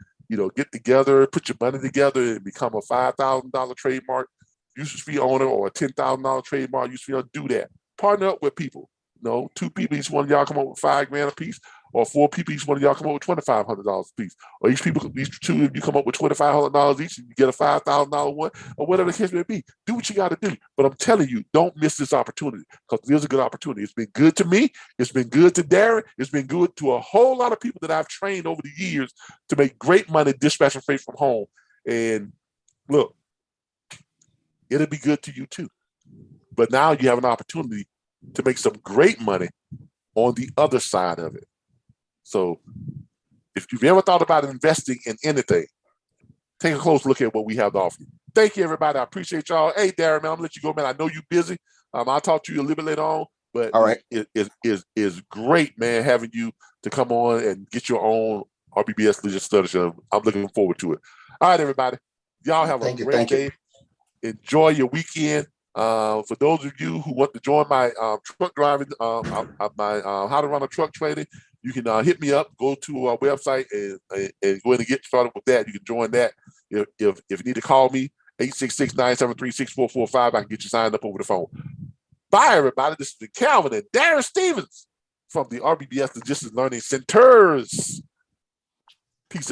get together, put your money together and become a $5,000 trademark usage fee owner or a $10,000 trademark usage fee owner, do that. Partner up with people. 2 people, each one of y'all come up with $5,000 a piece, or 4 people, each one of y'all come up with $2,500 a piece, or each 2 of you come up with $2,500 each, and you get a $5,000 one, or whatever the case may be. Do what you got to do. But I'm telling you, don't miss this opportunity, because there's a good opportunity. It's been good to me. It's been good to Darren. It's been good to a whole lot of people that I've trained over the years to make great money dispatching freight from home. And look, it'll be good to you too. But now you have an opportunity to make some great money on the other side of it. So if you've ever thought about investing in anything, take a close look at what we have to offer you. Thank you, everybody. I appreciate y'all. Hey, Darren, man, I'm gonna let you go, man. I know you're busy. I'll talk to you a little bit later on, but all right, it's great, man, having you to come on and get your own RBBS Logistics Learning Center. I'm looking forward to it. All right, everybody. Y'all have a great day. Enjoy your weekend. For those of you who want to join my truck driving, my how to run a truck training, you can hit me up. Go to our website and go ahead and get started with that. You can join that. If you need to call me, 866-973-6445. I can get you signed up over the phone. Bye, everybody. This is Calvin and Darren Stevens from the RBBS Logistics Learning Centers.